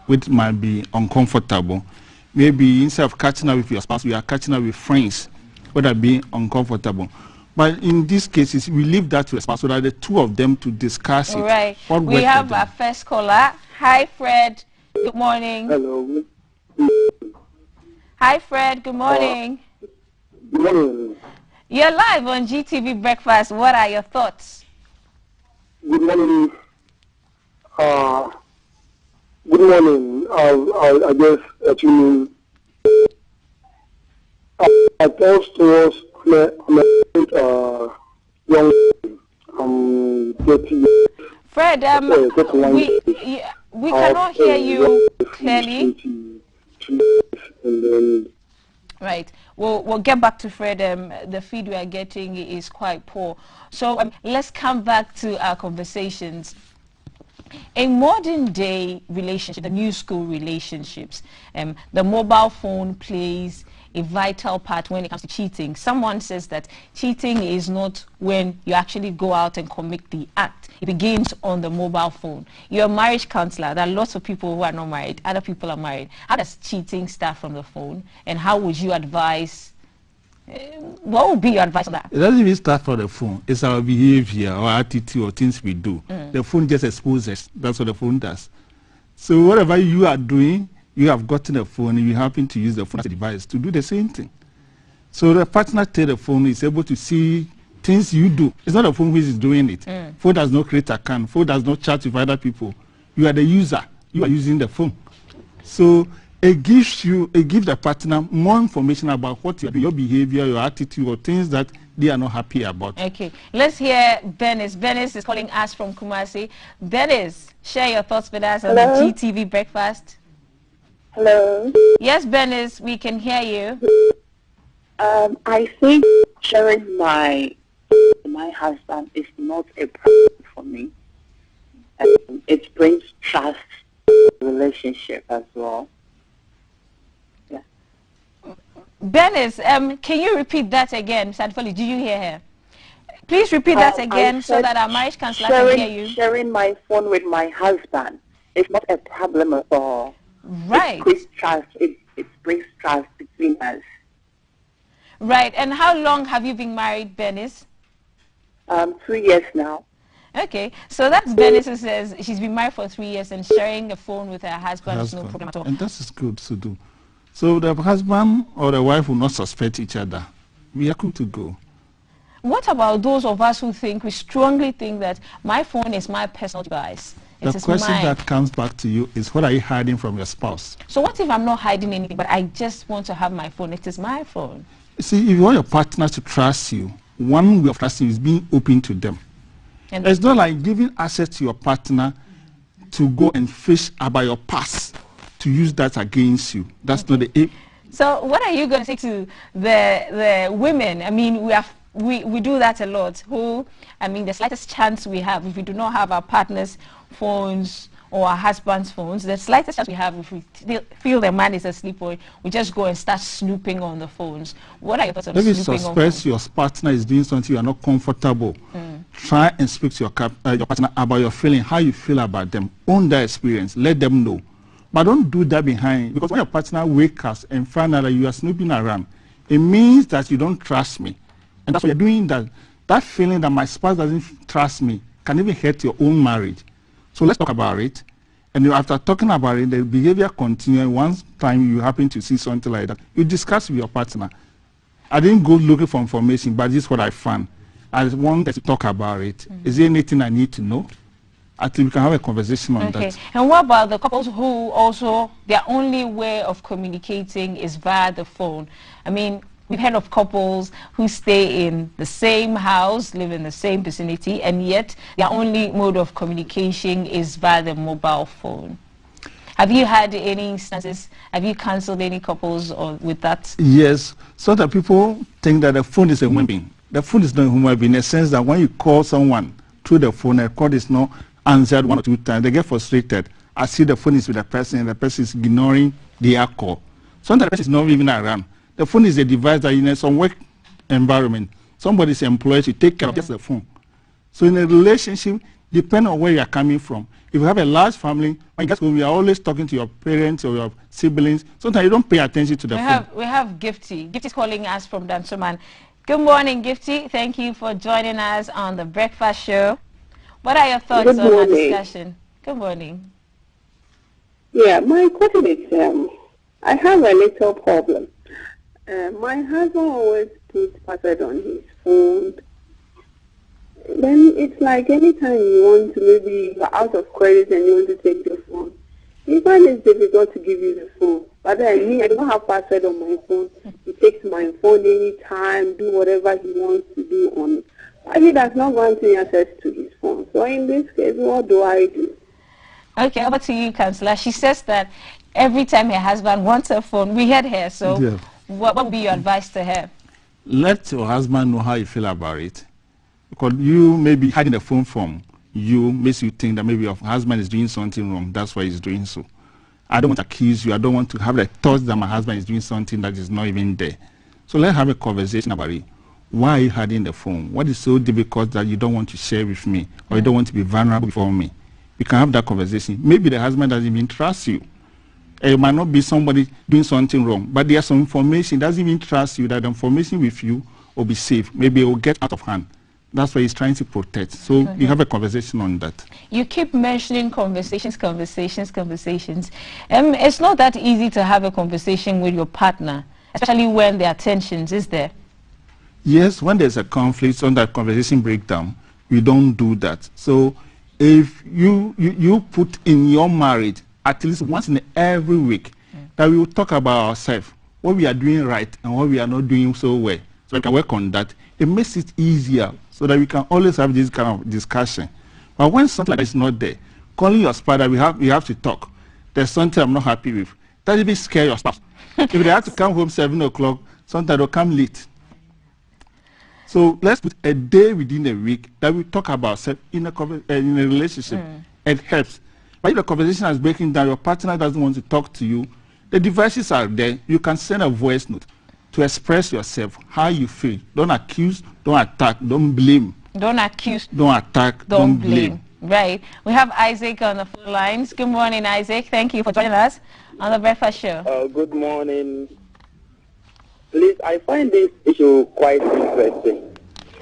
which might be uncomfortable. Maybe instead of catching up with your spouse, you are catching up with friends, which are being uncomfortable. But in these cases, we leave that to the spouse so that the two of them to discuss it. All right. We have our first caller. Hi, Fred. Good morning. Hello. Hi, Fred. Good morning. Good morning. You're live on GTV Breakfast. What are your thoughts? Good morning. Good morning. I guess actually my thoughts towards young 30 years. Fred, we cannot hear you clearly. Right. We'll get back to Fred. The feed we are getting is quite poor. So let's come back to our conversations. In modern day relationships, the new school relationships, the mobile phone plays a vital part when it comes to cheating. Someone says that cheating is not when you actually go out and commit the act. It begins on the mobile phone. You're a marriage counselor. There are lots of people who are not married. Other people are married. How does cheating start from the phone? And how would you advise? What would be your advice on that? It doesn't even start from the phone. It's our behavior, our attitude, or things we do. The phone just exposes. That's what the phone does. So whatever you are doing, you have gotten a phone and you happen to use the phone as a device to do the same thing. So the partner takes the phone, is able to see things you do. It's not the phone which is doing it. Phone does not create account. Phone does not chat with other people. You are the user. You are using the phone. So it gives the partner more information about what your behavior, your attitude, or things that they are not happy about. Okay, let's hear Benis. Benis is calling us from Kumasi. Benis, share your thoughts with us on the GTV Breakfast. Hello. Yes, Benis, we can hear you. I think sharing my husband is not a problem for me. It brings trust in the relationship as well. Yeah. Benis, can you repeat that again? Sadfoli, do you hear her? Please repeat that again so that our marriage counselor can hear you. Sharing my phone with my husband is not a problem at all. Right. It brings trust. It brings trust between us. Right. And how long have you been married, Benis? 3 years now. Okay. So that's Benis who says she's been married for 3 years and sharing a phone with her husband is no problem at all. And that is good to do. So the husband or the wife will not suspect each other. We are good to go. What about those of us who think, we strongly think that my phone is my personal device? The question that comes back to you is, what are you hiding from your spouse? So what if I'm not hiding anything, but I just want to have my phone? It is my phone. See, if you want your partner to trust you, one way of trusting is being open to them. And it's not like giving access to your partner to go and fish about your past, to use that against you. That's not the aim. So what are you going to say to the women? I mean, we do that a lot. The slightest chance we have, if we do not have our partner's phones or our husband's phones, the slightest chance we have, if we feel the man is asleep, or we just go and start snooping on the phones. What are your thoughts on snooping on phones? If you suspect your partner is doing something you are not comfortable, try and speak to your partner about your feeling, how you feel about them. Own that experience. Let them know. But don't do that behind, because when your partner wakes up and finds out that you are snooping around, it means that you don't trust me. And that's why you're doing that. That feeling that my spouse doesn't trust me can even hurt your own marriage. So let's talk about it. And after talking about it, the behavior continues. One time you happen to see something like that, you discuss with your partner. I didn't go looking for information, but this is what I found. I wanted to talk about it. Is there anything I need to know? I think we can have a conversation on that. And what about the couples who also, their only way of communicating is via the phone? I mean, we've heard of couples who stay in the same house, live in the same vicinity, and yet their only mode of communication is via the mobile phone. Have you had any instances? Have you counseled any couples with that? Yes. So that people think that the phone is a human being. The phone is not a human being in the sense that when you call someone through the phone, the call is not answered 1 or 2 times. They get frustrated. I see the phone is with the person and the person is ignoring their call. Sometimes the person is not even around. The phone is a device that in some work environment, somebody is employed to take care of just the phone. So in a relationship, depending on where you are coming from, if you have a large family, when you get home, you are always talking to your parents or your siblings. Sometimes you don't pay attention to the phone. We have Gifty. Gifty is calling us from Dansoman. Good morning, Gifty. Thank you for joining us on the Breakfast Show. What are your thoughts on our discussion? Good morning. Yeah, my question is, I have a little problem. My husband always puts password on his phone. Then it's like anytime you want to, maybe you're out of credit and you want to take the phone, he finds it's difficult to give you the phone. But then me, I don't have password on my phone. He takes my phone anytime, do whatever he wants to do on it. But he does not grant me access to his phone. So in this case, what do I do? Okay, over to you, Councillor. She says that every time her husband wants a phone, we heard her. So what would be your advice to her? Let your husband know how you feel about it. Because you may be hiding the phone from you, makes you think that maybe your husband is doing something wrong. That's why he's doing so. I don't want to accuse you. I don't want to have the thoughts that my husband is doing something that is not even there. So let's have a conversation about it. Why are you hiding the phone? What is so difficult that you don't want to share with me, or you don't want to be vulnerable before me? You can have that conversation. Maybe the husband doesn't even trust you. It might not be somebody doing something wrong, but there's some information, doesn't even trust you, that the information with you will be safe. Maybe it will get out of hand. That's why he's trying to protect. So you have a conversation on that. You keep mentioning conversations. It's not that easy to have a conversation with your partner, especially when there are tensions, is there? Yes, when there's a conflict, on that conversation breakdown, we don't do that. So if you put in your marriage at least once in every week that we will talk about ourselves, what we are doing right and what we are not doing so well, so we can work on that. It makes it easier so that we can always have this kind of discussion. But when something like that is not there, calling your spouse that we have to talk. There's something I'm not happy with. That even scare your spouse. If they have to come home 7 o'clock, sometimes they'll come late. So let's put a day within a week that we talk about in a relationship. It helps. But if the conversation is breaking down, your partner doesn't want to talk to you, the devices are there. You can send a voice note to express yourself, how you feel. Don't accuse, don't attack, don't blame. Don't accuse. Don't attack, don't blame. Right. We have Isaac on the phone lines. Good morning, Isaac. Thank you for joining us on the Breakfast Show. Good morning. Please, I find this issue quite interesting.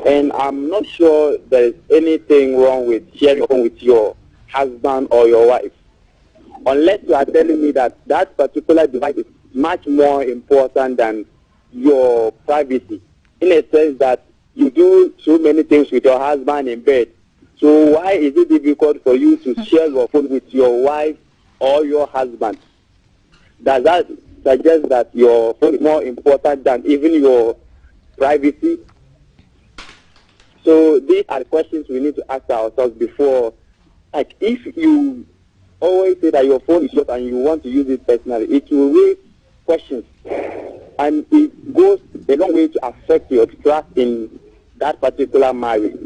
And I'm not sure there's anything wrong with sharing your phone with your husband or your wife. Unless you are telling me that that particular device is much more important than your privacy, in a sense that you do so many things with your husband in bed. So why is it difficult for you to share your phone with your wife or your husband? Does that suggest that your phone is more important than even your privacy? So these are the questions we need to ask ourselves before. Like, if you always say that your phone is yours and you want to use it personally, it will raise questions. And it goes a long way to affect your trust in that particular marriage.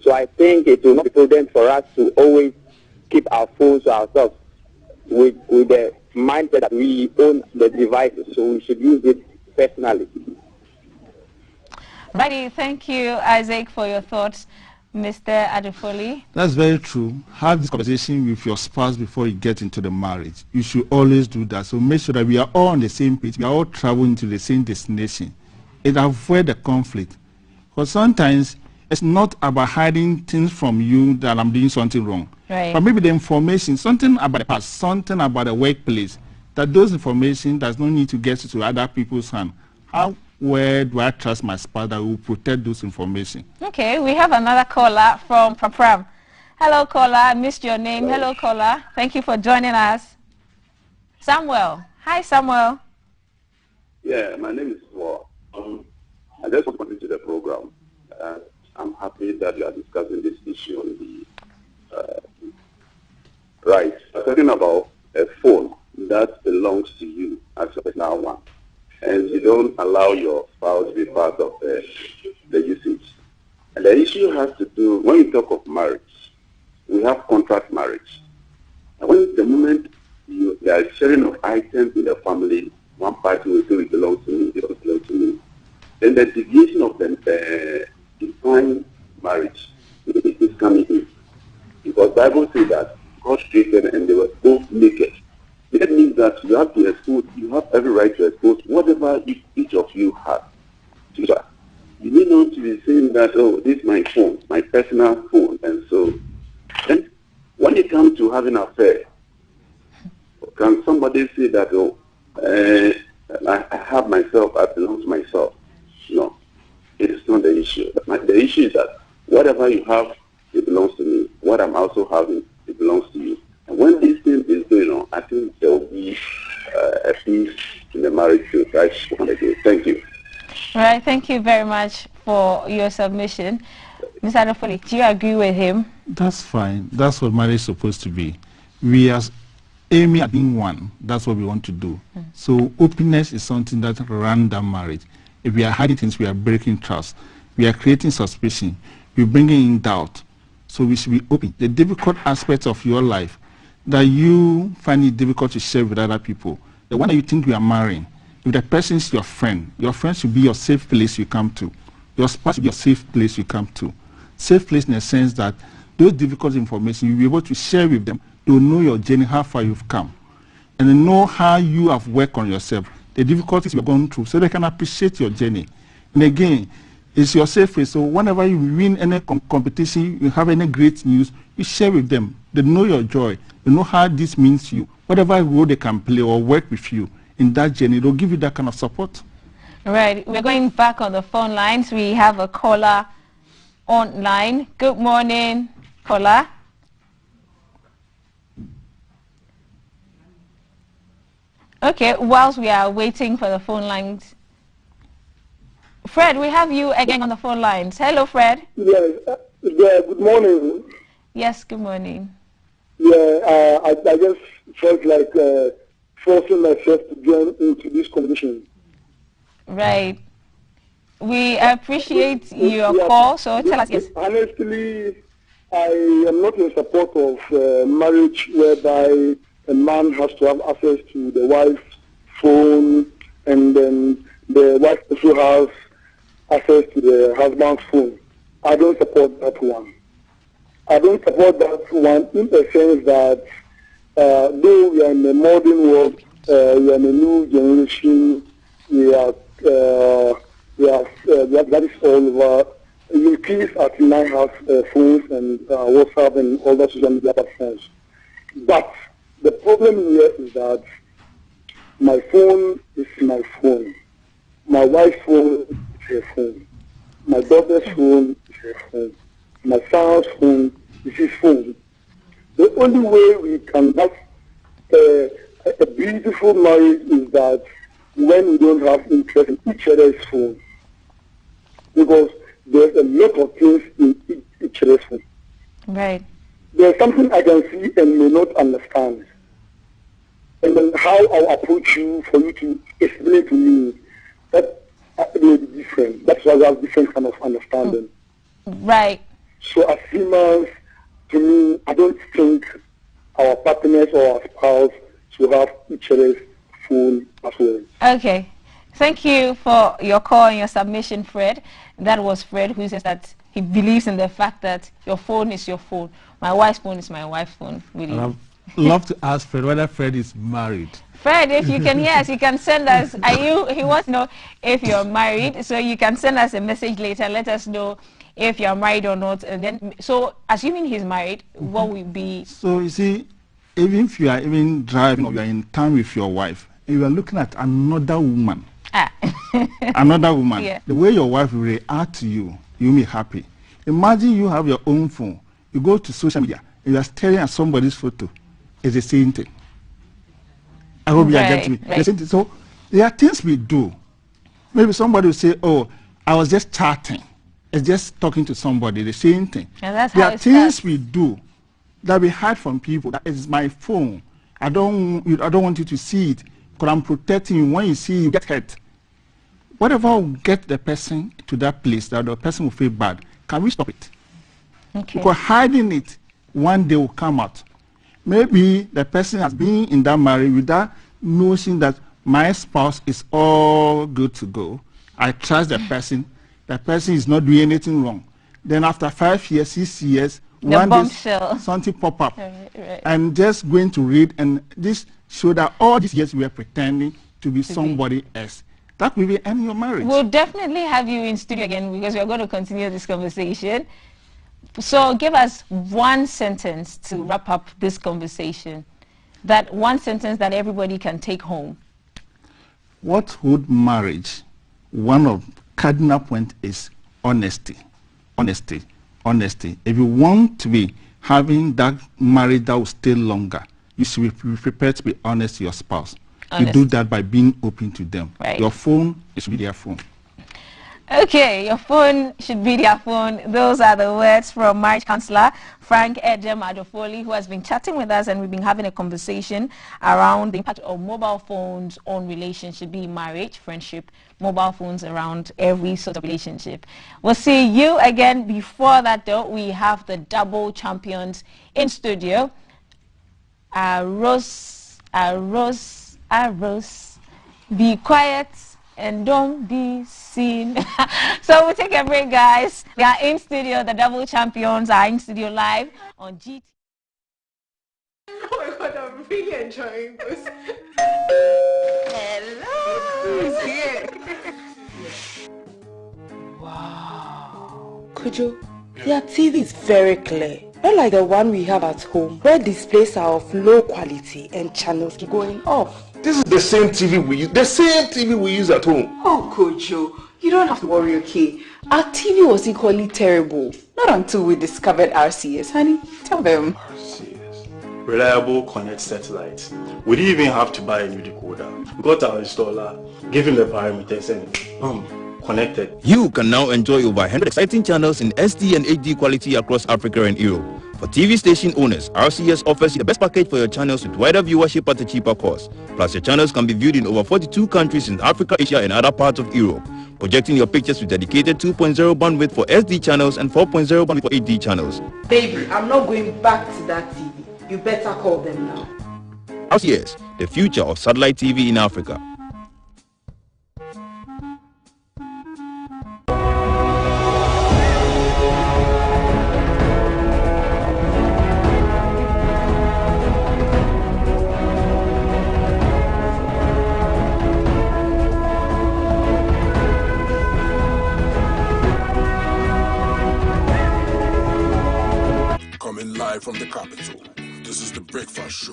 So I think it will not be prudent for us to always keep our phones to ourselves with the mindset that we own the devices, so we should use it personally. Righty, thank you, Isaac, for your thoughts. Mr. Adefoli? That's very true. Have this conversation with your spouse before you get into the marriage. You should always do that. So make sure that we are all on the same page. We are all traveling to the same destination. It avoids the conflict. Because sometimes it's not about hiding things from you that I'm doing something wrong. Right. But maybe the information, something about the past, something about the workplace, that those information does not need to get to other people's hand. How where do I trust my spouse that will protect those information? Okay, we have another caller from Papram. Hello, caller. I missed your name. Hello, caller. Thank you for joining us. Samuel. Hi, Samuel. Yeah, my name is Paul. I just want to come into the program. I'm happy that you are discussing this issue on the right. We're talking about a phone that belongs to you as a personal one, and you don't allow your spouse to be part of the usage. And the issue has to do, when you talk of marriage, we have contract marriage. And when the moment there are sharing of items in the family, one party will say it belongs to me, it doesn't belong to me. Then the deviation of the divine marriage is coming in. Because Bible says that God created and they were both naked. That means that you have to expose, you have every right to expose whatever each of you has. You may not be saying that, oh, this is my phone, my personal phone, and so. Then when it comes to having an affair, can somebody say that, oh, I have myself, I belong to myself? No, it is not the issue. The issue is that whatever you have, it belongs to me. What I'm also having, it belongs to you. And when this thing is going on, I think there will be a peace in the marriage too. Thank you. All right, thank you very much for your submission. Mr. Adofoli, do you agree with him? That's fine. That's what marriage is supposed to be. We are aiming at being one. That's what we want to do. So openness is something that runs that marriage. If we are hiding things, we are breaking trust. We are creating suspicion. We're bringing in doubt. So we should be open. The difficult aspects of your life that you find it difficult to share with other people, the one that you think you are marrying, if the person is your friend should be your safe place you come to. Your spouse should be your safe place you come to. Safe place in the sense that those difficult information, you'll be able to share with them. They'll know your journey, how far you've come. And they know how you have worked on yourself, the difficulties you've gone through, so they can appreciate your journey. And again, it's your safe place. So whenever you win any competition, you have any great news, you share with them. They know your joy. They know how this means to you. Whatever role they can play or work with you in that journey, they'll give you that kind of support. All right, we're going back on the phone lines. We have a caller online. Good morning, caller. Okay, whilst we are waiting for the phone lines, Fred, we have you again on the phone lines. Hello, Fred. Yes, good morning. Yes, good morning. Yeah, I just felt like forcing myself to join into this competition. Right. We appreciate your call, so tell us, yes. Honestly, I am not in support of marriage whereby a man has to have access to the wife's phone and then the wife also has access to the husband's phone. I don't support that one. I don't support that one in the sense that though we are in a modern world, we are in a new generation, that is all over. You kids at 9 have phones and WhatsApp and all that social media platforms. But the problem here is that my phone is my phone. My wife's phone is her phone. My daughter's phone is her phone. My son's phone is his phone. The only way we can have a beautiful marriage is that when we don't have interest in each other's phone. Because there's a lot of things in each other's phone. Right. There's something I can see and may not understand. And then how I'll approach you for you to explain to me, that may be different. That's why we have different kind of understanding. Right. So as humans, to me, I don't think our partners or our spouse should have each other's phone as well. Okay. Thank you for your call and your submission, Fred. That was Fred who says that he believes in the fact that your phone is your phone. My wife's phone is my wife's phone. Really. I'd love to ask Fred whether Fred is married. Fred, if you can hear us, you can send us. He wants to know if you're married, so you can send us a message later. Let us know if you're married or not. And then, so assuming he's married, what will be? So you see, even if you are even driving or you are in town with your wife, and you are looking at another woman another woman, Yeah. the way your wife will react to you, you'll be happy. Imagine you have your own phone. You go to social media, and you are staring at somebody's photo. It's the same thing. I hope you are getting me. The same thing. So there are things we do. Maybe somebody will say, oh, I was just chatting. It's just talking to somebody, the same thing. And that's there how are it things starts. we do that we hide from people. That is my phone. I don't want you to see it because I'm protecting you. When you see it, you get hurt. Whatever will get the person to that place that the person will feel bad, can we stop it? Okay. Because hiding it, one day will come out. Maybe the person has been in that marriage with that notion that my spouse is all good to go. I trust the person is not doing anything wrong. Then after 5 years, 6 years, one day something pop up. And just going to read, and this show that all these years we are pretending to be somebody else. That will be end your marriage. We'll definitely have you in studio again because we're going to continue this conversation. So give us one sentence to wrap up this conversation. That one sentence that everybody can take home. What would marriage, one of cardinal point is honesty. Honesty. Honesty. If you want to be having that marriage that will stay longer, you should be prepared to be honest to your spouse. Honest. You do that by being open to them. Right. Your phone should be their phone. Okay, your phone should be their phone. Those are the words from marriage counselor Frank Ejem Adofoli, who has been chatting with us, and we've been having a conversation around the impact of mobile phones on relationship, be it marriage, friendship, mobile phones around every sort of relationship. We'll see you again. Before that, though, we have the double champions in studio. Rose, be quiet and don't be seen. So we'll take a break, guys. They are in studio. The double champions are in studio live on GTV. Oh my God, I'm really enjoying this. Hello. Who's here? Wow. Kojo, your TV is very clear. Not like the one we have at home, where displays are of low quality and channels keep going off. This is the same TV we use. The same TV we use at home. Oh, Kojo, you don't have to worry, okay? Our TV was equally terrible. Not until we discovered RCS, honey. Tell them. RCS. Reliable Connect Satellite. We didn't even have to buy a new decoder. We got our installer, gave him the parameters, and connected. You can now enjoy over 100 exciting channels in SD and HD quality across Africa and Europe. For TV station owners, RCS offers you the best package for your channels with wider viewership at a cheaper cost. Plus, your channels can be viewed in over 42 countries in Africa, Asia, and other parts of Europe. Projecting your pictures with dedicated 2.0 bandwidth for SD channels and 4.0 bandwidth for HD channels. Baby, I'm not going back to that TV. You better call them now. RCS, the future of satellite TV in Africa. Coming live from the capital, this is the Breakfast Show.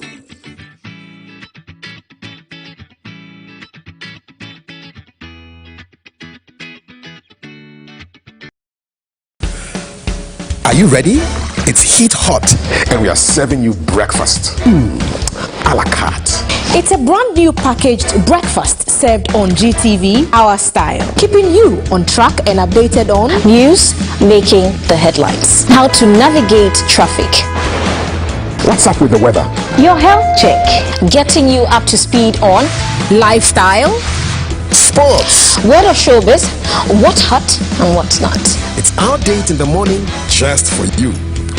Are you ready? It's heat hot, and we are serving you breakfast. A la carte. It's a brand new packaged breakfast served on GTV, our style, keeping you on track and updated on news, making the headlines, how to navigate traffic, what's up with the weather, your health check, getting you up to speed on lifestyle, sports, what of showbiz, what's hot and what's not. It's our date in the morning just for you,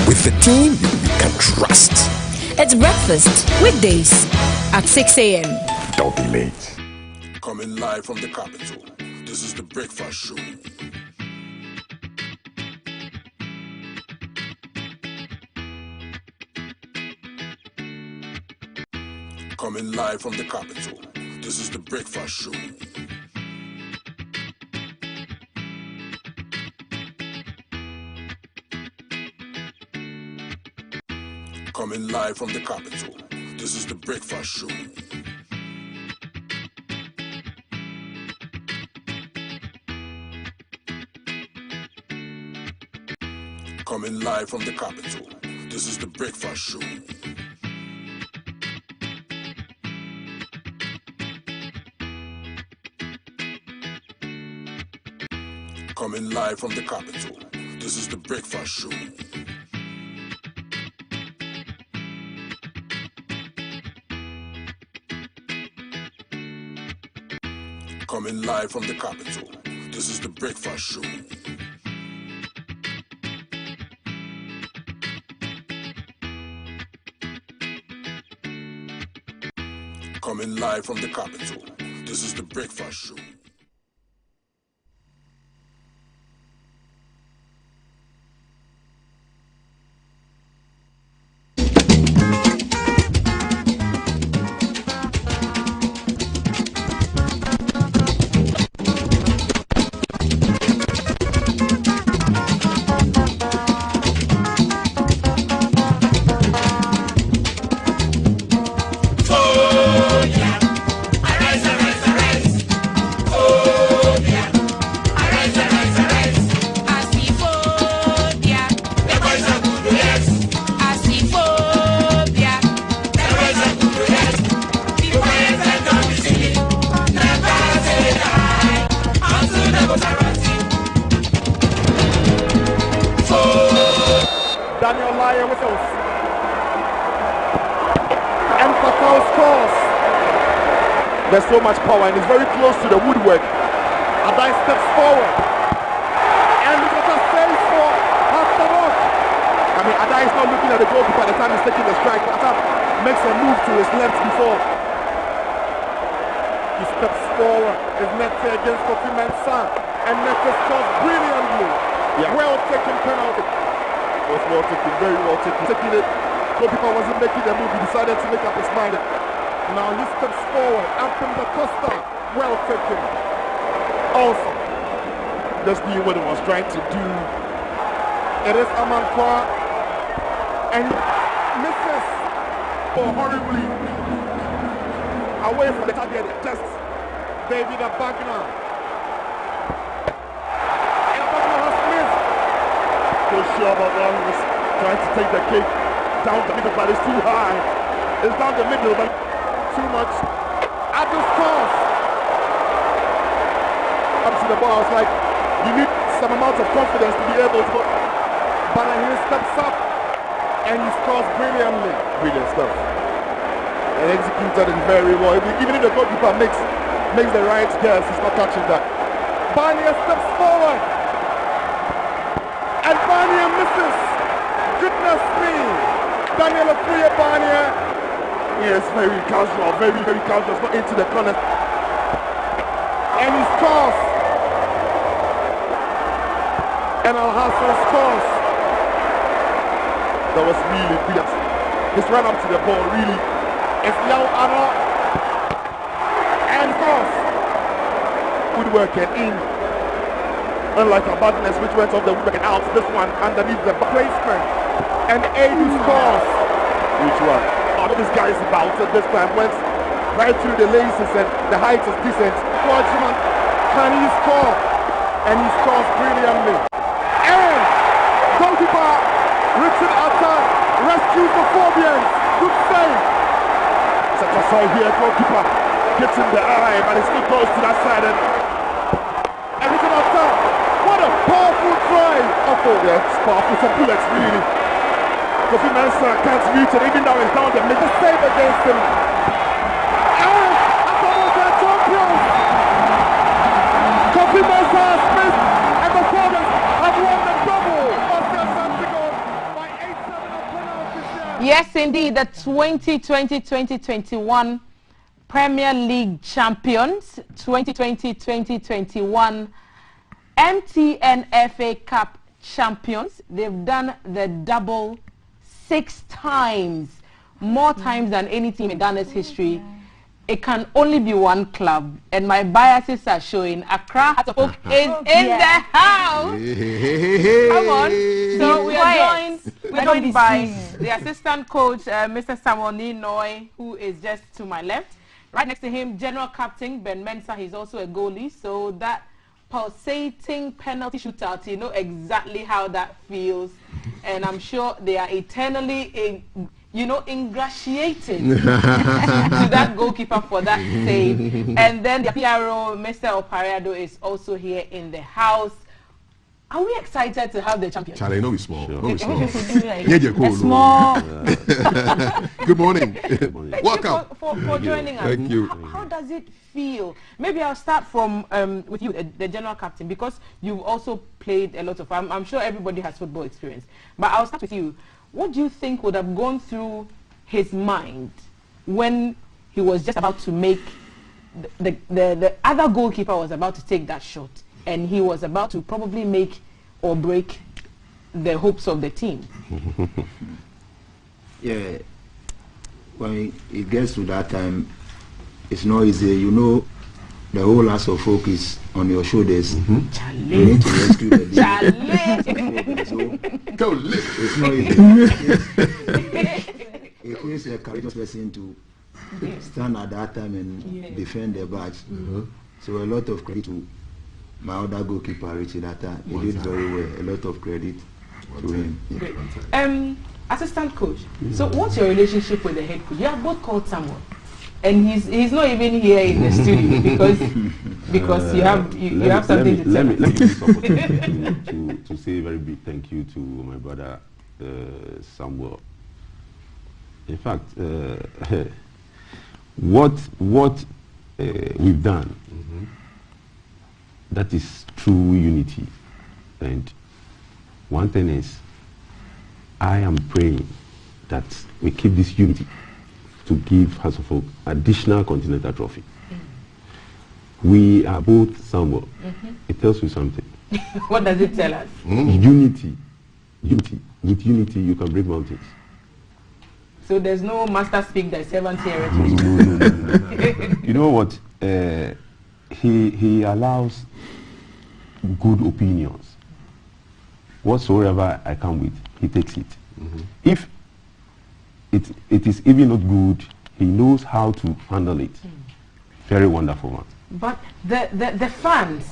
with the team you can trust. It's breakfast weekdays at 6 a.m. Don't be late. Coming live from the capital, this is the Breakfast Show. Coming live from the capital, this is the Breakfast Show. Coming live from the capital, this is the Breakfast Show. Coming live from the capital, this is the Breakfast Show. Coming live from the capital, this is the Breakfast Show. Coming live from the capital, this is the Breakfast Show. Coming live from the capital, this is the Breakfast Show. There's so much power and it's very close to the woodwork. Adai steps forward. And look at us safe for after work. I mean, Adai is not looking at the goalkeeper at the time he's taking the strike. Adai makes a move to his left before. He steps forward. His net against Kofi Mensah. And Netta scores brilliantly. Yeah. Well taken penalty. It was well taken, very well taken. Taking it. Goalkeeper wasn't making the move. He decided to make up his mind. Now he steps forward, Anthem da Costa, well taken. Also, just doing what he was trying to do. It is Amankwa, and misses horribly away from the target. Just David Abagna. And Abagna has missed. Joshua Abagna was trying to take the kick down the middle, but it's too high. It's down the middle, but too much at this cost. Up to the ball, it's like you need some amount of confidence to be able to. But he steps up and he scores brilliantly. Brilliant stuff. And executed it very well. Even if the goalkeeper makes the right guess, he's not touching that. Barnier steps forward. And Barnier misses. Goodness me. Daniel Ofuye Barnier. Yes, very casual, very casual, it's not into the corner. And he scores. And Al-Hassan scores. That was really brilliant. He's run up to the ball, really. It's Yao Anna. And scores. Good work and in. Unlike our badness, which went off the woodwork and out, this one underneath the placement. And Adu scores. Which one? This guy is about at this time, went right through the laces and the height is decent. Quadruman, can he score? And he scores brilliantly. And goalkeeper Richard Atta rescues the Phobians. Good save. Such a side here, goalkeeper gets in the eye, but it's still close to that side. And Richard Atta, what a powerful try. Oh, that's powerful, some bullets really. Kofi Mensah can't reach it, even though he's down there. Make a save against him. And Asamoah champions! Kofi Mensah has missed, and the Falcons have won the double. By 8-7 on penalties. Yes, indeed, the 2020-2021 Premier League champions, 2020-2021 MTN FA Cup champions. They've done the double 6 times, more times than any team in Ghana's history. It can only be one club, and my biases are showing. Accra Hearts of Oak is in the house. Come on. So we are joined by the assistant coach, Mr. Samuel Ninoy, who is just to my left. Right next to him, General Captain Ben Mensah. He's also a goalie, so that pulsating penalty shootout, you know exactly how that feels. and I'm sure they are eternally ingratiated to that goalkeeper for that save. And then the PRO, Mr. Opareado, is also here in the house. Are we excited to have the champion? Charlie, no, it's small. Sure. No, it's small. Small. Good morning. Welcome for joining us. Thank you. How does it feel? Maybe I'll start from with you, the general captain, because you've also played a lot of. I'm sure everybody has football experience, but I'll start with you. What do you think would have gone through his mind when he was just about to make the other goalkeeper was about to take that shot, and he was about to probably make or break the hopes of the team? Yeah, when it gets to that time, it's not easy. You know, the whole lash of focus on your shoulders. You need to rescue the it's not easy. It means a courageous person to stand at that time and defend the badge. So a lot of credit to my other goalkeeper, Richie Data. He did very well. A lot of credit to him. Great. Assistant coach. So what's your relationship with the head coach? You have both called Samuel, and he's not even here in the studio because you have something to tell. Let me use this opportunity to say a very big thank you to my brother Samuel. In fact, what we've done, that is true unity. And one thing is, I am praying that we keep this unity to give House of Folk additional continental trophy. We are both Samuel. It tells you something. What does it tell us? Unity. With unity, you can break mountains. So there's no master speak that servant here. No. You know what? He allows good opinions. Whatsoever I come with, he takes it. If it is even not good, he knows how to handle it. Very wonderful one. But the fans,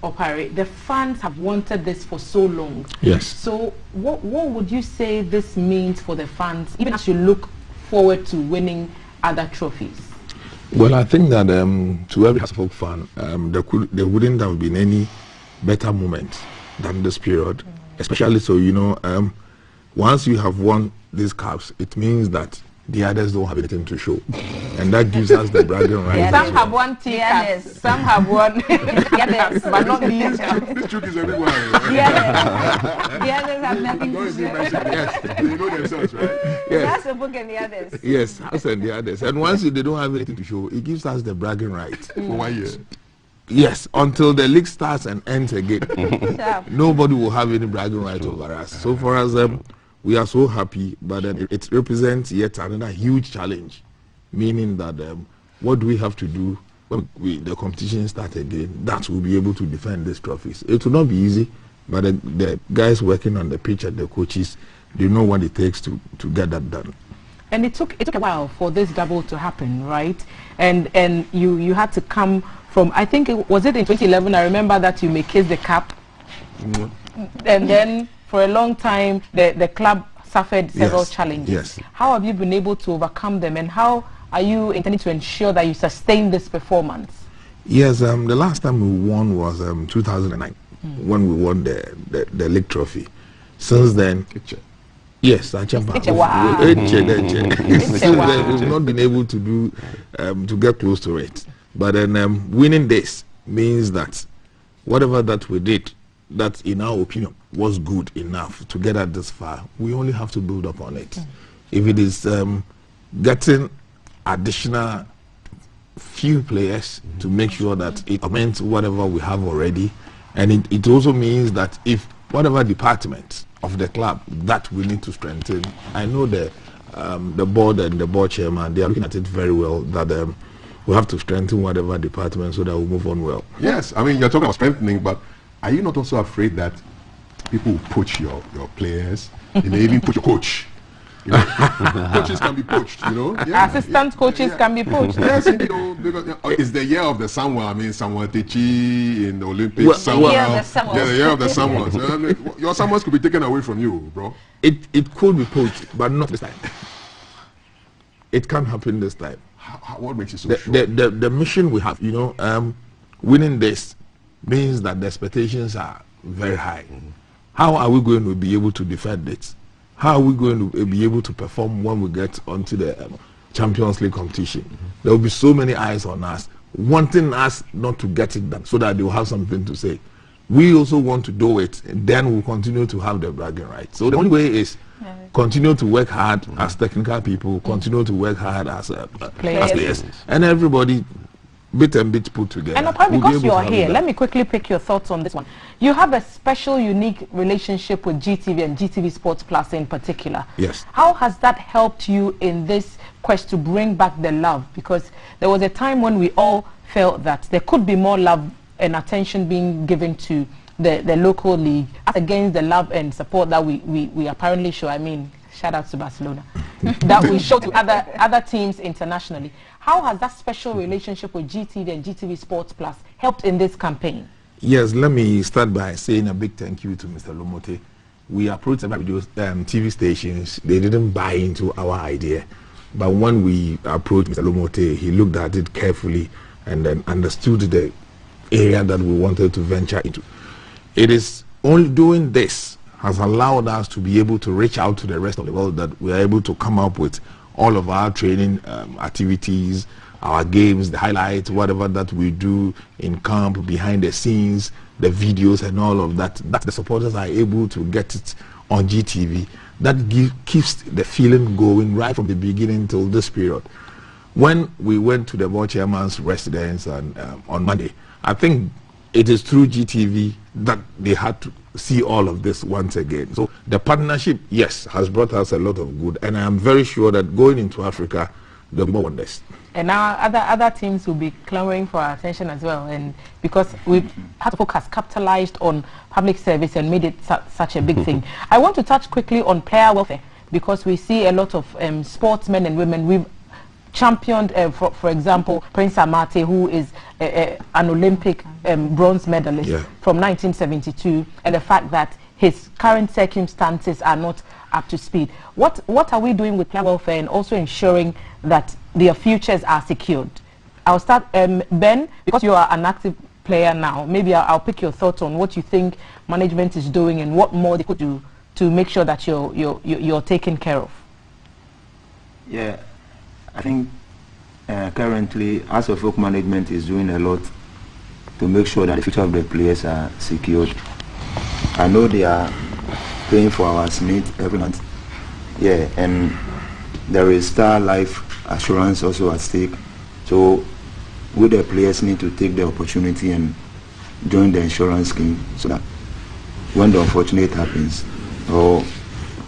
Opare, the fans have wanted this for so long. Yes. So what would you say this means for the fans, even as you look forward to winning other trophies? Well, I think that to every House of Folk fan, there wouldn't have been any better moment than this period. Especially so, once you have won these cups, it means that the others don't have anything to show, and that gives us the bragging right. Some have won tears, some have won cups, but not these. This truth is everywhere. The others have nothing to show. Yes, they know themselves, right? Yes. That's the book and the others. Yes, us and the others. And once they don't have anything to show, it gives us the bragging right. For 1 year. Yes, until the league starts and ends again. Nobody will have any bragging right over us. So for us, we are so happy, but it represents yet another huge challenge, meaning that what do we have to do when the competition starts again, that we'll be able to defend these trophies. It will not be easy, but the guys working on the pitch and the coaches, they know what it takes to get that done. And it took a while for this double to happen, right? And you had to come from, I think, was it in 2011? I remember that you may kiss the cap. And then for a long time, the club suffered several challenges. Yes. How have you been able to overcome them, and how are you intending to ensure that you sustain this performance? Yes, the last time we won was 2009, when we won the league trophy. Since then, yes, since then we've not been able to do to get close to it. But then winning this means that whatever that we did, that in our opinion was good enough to get us this far, we only have to build up on it. If it is getting additional few players to make sure that it augments whatever we have already, and it also means that if whatever department of the club that we need to strengthen, I know the board and the board chairman, they are looking at it very well, that we have to strengthen whatever department so that we move on well. Yes, I mean, you're talking about strengthening, but are you not also afraid that people will poach your players? They may even poach your coach. You know? Coaches can be poached, you know. Yeah, assistant coaches can be poached. Yes, you know, because it's the year of the Samuel. I mean, Samuel Techi in the Olympics. Samuel, the year of the Samuels. Yeah, the year of the Samuels. I mean, your Samuels could be taken away from you, bro. It could be poached, but not this time. It can't happen this time. What makes you so sure? The mission we have, you know, winning this means that the expectations are very high. How are we going to be able to defend it? How are we going to be able to perform when we get onto the Champions League competition? There will be so many eyes on us, wanting us not to get it done, so that they will have something to say. We also want to do it, and then we'll continue to have the bragging rights. So the only way is continue to work hard as technical people, continue to work hard as players, and everybody bit and bit put together. And apart, because you're here, let me quickly pick your thoughts on this one. You have a special, unique relationship with GTV and GTV Sports Plus in particular. Yes. How has that helped you in this quest to bring back the love? Because there was a time when we all felt that there could be more love and attention being given to the local league as against the love and support that we apparently show. I mean, shout out to Barcelona. That we show to other teams internationally. How has that special relationship with GTV and GTV Sports Plus helped in this campaign? Yes, let me start by saying a big thank you to Mr. Lomote. We approached several TV stations. They didn't buy into our idea. But when we approached Mr. Lomote, he looked at it carefully and then understood the area that we wanted to venture into. It is only doing this has allowed us to be able to reach out to the rest of the world, that we are able to come up with all of our training activities, our games, the highlights, whatever that we do in camp, behind the scenes, the videos and all of that, that the supporters are able to get it on GTV. That keeps the feeling going right from the beginning till this period. When we went to the board chairman's residence on Monday, I think it is through GTV that they had to see all of this once again. So the partnership, yes, has brought us a lot of good, and I am very sure that going into Africa, there will be more wonders. And now other teams will be clamoring for our attention as well, and because Hatofok has capitalized on public service and made it such a big thing. I want to touch quickly on player welfare, because we see a lot of sportsmen and women. We've championed, for example, Prince Amate, who is an Olympic bronze medalist from 1972, and the fact that his current circumstances are not up to speed. What are we doing with player welfare and also ensuring that their futures are secured? I'll start, Ben, because you are an active player now. Maybe I'll pick your thoughts on what you think management is doing and what more they could do to make sure that you're taken care of. Yeah. I think currently Hatofok management is doing a lot to make sure that the future of the players are secured. I know they are paying for our SMIT every month. Yeah, and there is Star Life Assurance also at stake. So we the players need to take the opportunity and join the insurance scheme, so that when the unfortunate happens or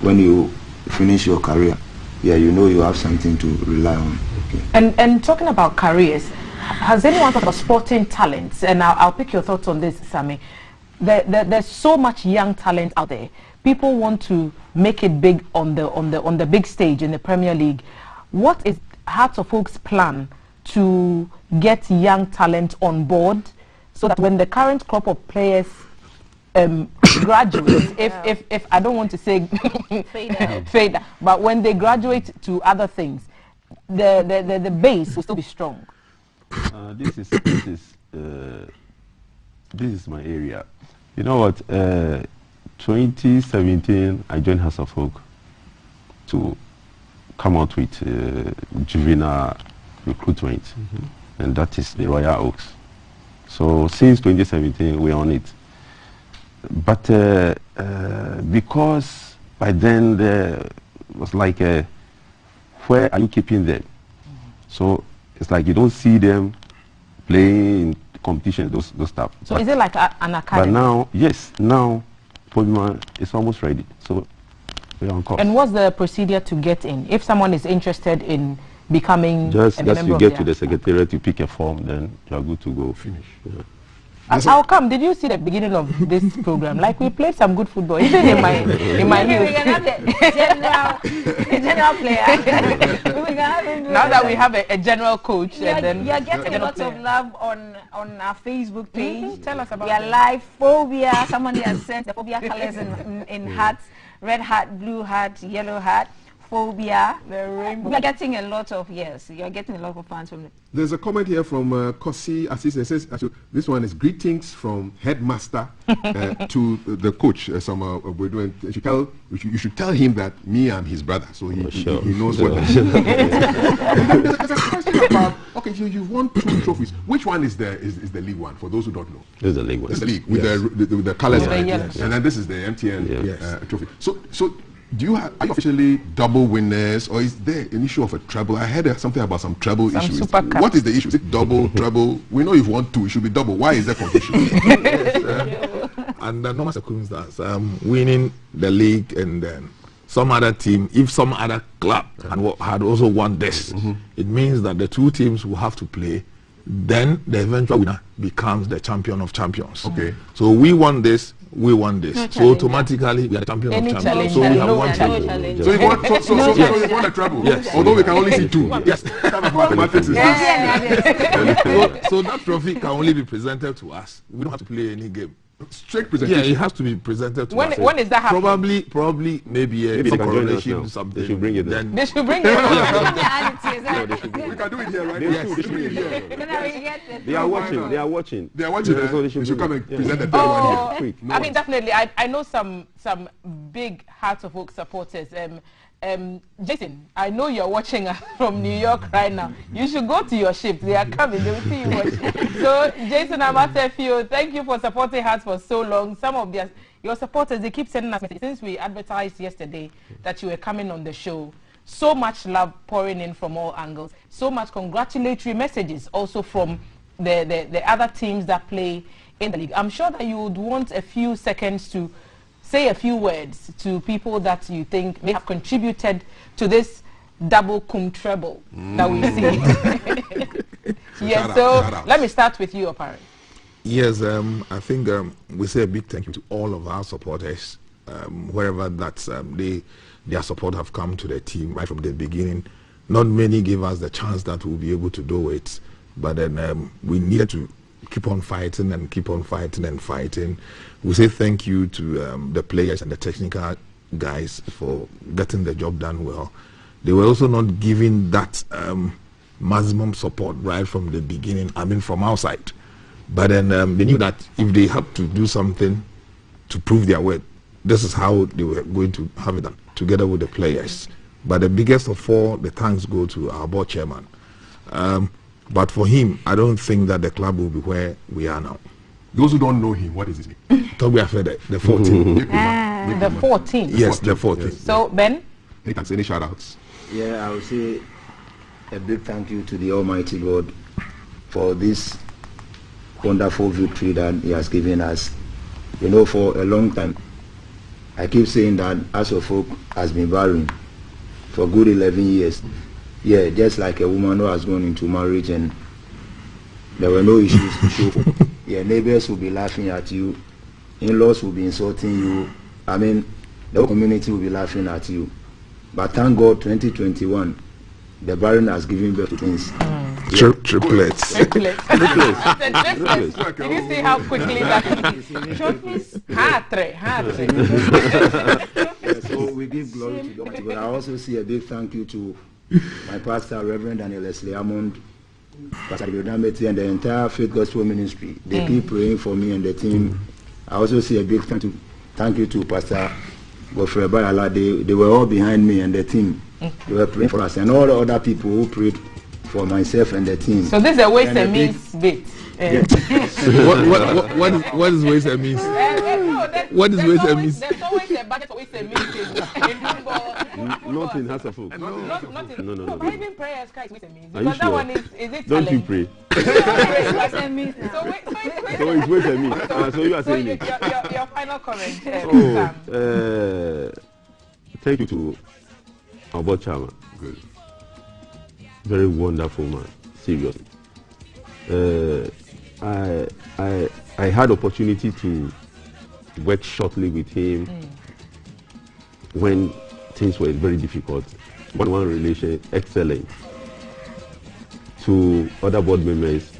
when you finish your career, yeah, you know you have something to rely on. Okay. And talking about careers, has anyone thought about sporting talents? And I'll pick your thoughts on this, Sammy. There's so much young talent out there. People want to make it big on the big stage in the Premier League. What is Hatofok's plan to get young talent on board, so that when the current crop of players graduate, if I don't want to say fade out, but when they graduate to other things, the base will still be strong? This is my area. You know what? 2017, I joined Hatofok to come out with juvenile recruitment, and that is the Royal Oaks. So since 2017, we're on it. But because by then there was like where are you keeping them? So it's like you don't see them playing in competition, those stuff. So is it like an academy? But now, yes, now Pokemon is almost ready. So we're on course. And what's the procedure to get in? If someone is interested in becoming just a member you of get to the secretariat, you pick a form, then you are good to go. Finish. Yeah. How come? Did you see the beginning of this program? Like, we played some good football, even in my youth. general player. Now that we have a general coach, you're getting a lot of love on our Facebook page. Tell us about your live phobia. Somebody has sent the phobia colors in hats: red hat, blue hat, yellow hat. Phobia. We are getting a lot of you're getting a lot of fans from it. There's a comment here from Kosi Assis. It says, this one is greetings from headmaster to the coach. We're doing. You should tell him that I'm his brother, so he knows what. There's a question about. Okay, you won 2 trophies. Which one is the league one? For those who don't know, it's the league one. It's the league with the colors, yes. And then this is the MTN trophy. So. Are you officially double winners, or is there an issue of a treble? I heard something about some treble issues. What is the issue? Is it double, treble? We know you've won 2, it should be double. Why is there confusion? Under normal circumstances, winning the league and then some other team, if some other club had also won this, it means that the 2 teams will have to play. Then the eventual winner becomes the champion of champions. Okay. So we won this. So automatically we are the champion of champions. So we have 1 treble. So you won a treble. Yes. Although we can only see 2. Yes. Mathematics is so that trophy can only be presented to us. We don't have to play any game. Straight presentation. Yeah, it has to be presented to us. When is that happening? Probably maybe some coronation, something. They should bring it then. They should bring it. We can do it here, right? Yes. They should bring it here. They are watching. They are watching. They should come and present the third one here. I mean, definitely. I know some big Heart of Oak supporters. Jason, I know you're watching us from New York right now. You should go to your shift. They are coming. They will see you watching. So, Jason Amatefio, thank you for supporting Hearts for so long. Some of your supporters, they keep sending us messages. Since we advertised yesterday that you were coming on the show, so much love pouring in from all angles. So much congratulatory messages also from the other teams that play in the league. I'm sure that you would want a few seconds to say a few words to people that you think may have contributed to this double cum treble that we see. Yes, so let me start with you, Opare. Yes, I think we say a big thank you to all of our supporters, wherever that their support have come to the team right from the beginning. Not many gave us the chance that we'll be able to do it, but then we needed to keep on fighting and keep on fighting and fighting. We say thank you to the players and the technical guys for getting the job done well. They were also not giving that maximum support right from the beginning, I mean from outside. But then they knew that if they had to do something to prove their worth, this is how they were going to have it done, together with the players. But the biggest of all, the thanks go to our board chairman. But for him, I don't think that the club will be where we are now. Those who don't know him, what is his name? Toby Afede, the 14. The 14? Yes, the 14. So, Ben? Any shout-outs? Yeah, I would say a big thank you to the Almighty God for this wonderful victory that He has given us. You know, for a long time, I keep saying that Hearts of Oak has been barren for good 11 years. Yeah, just like a woman who has gone into marriage and there were no issues to show for. Yeah, neighbors will be laughing at you, in-laws will be insulting you. I mean, the whole community will be laughing at you. But thank God, 2021, the barren has given birth to twins. Triplets. Triplets. Did you see how quickly that trophies? So we give glory to God. But I also see a big thank you to my pastor, Reverend Daniel Leslie Amond, Pastor Dameti, and the entire Faith Gospel Ministry. They keep praying for me and the team. I also see a big thank you to Pastor Godfrey Bayala. They were all behind me and the team. They were praying for us, and all the other people who prayed for myself and the team. So this is a waste and means bit. What is waste and means? What is waste and means? There's always a budget for waste and means. Not in Hearts of Oak. No. But even prayers is waste and means. Because that one is it Don't you pray? So it's waste and means. So you are saying it. Your final comment, Sam. Thank you to our board chairman. Good. Very wonderful man. Seriously. I had opportunity to work shortly with him when things were very difficult. one-on-one relation excellent. To other board members,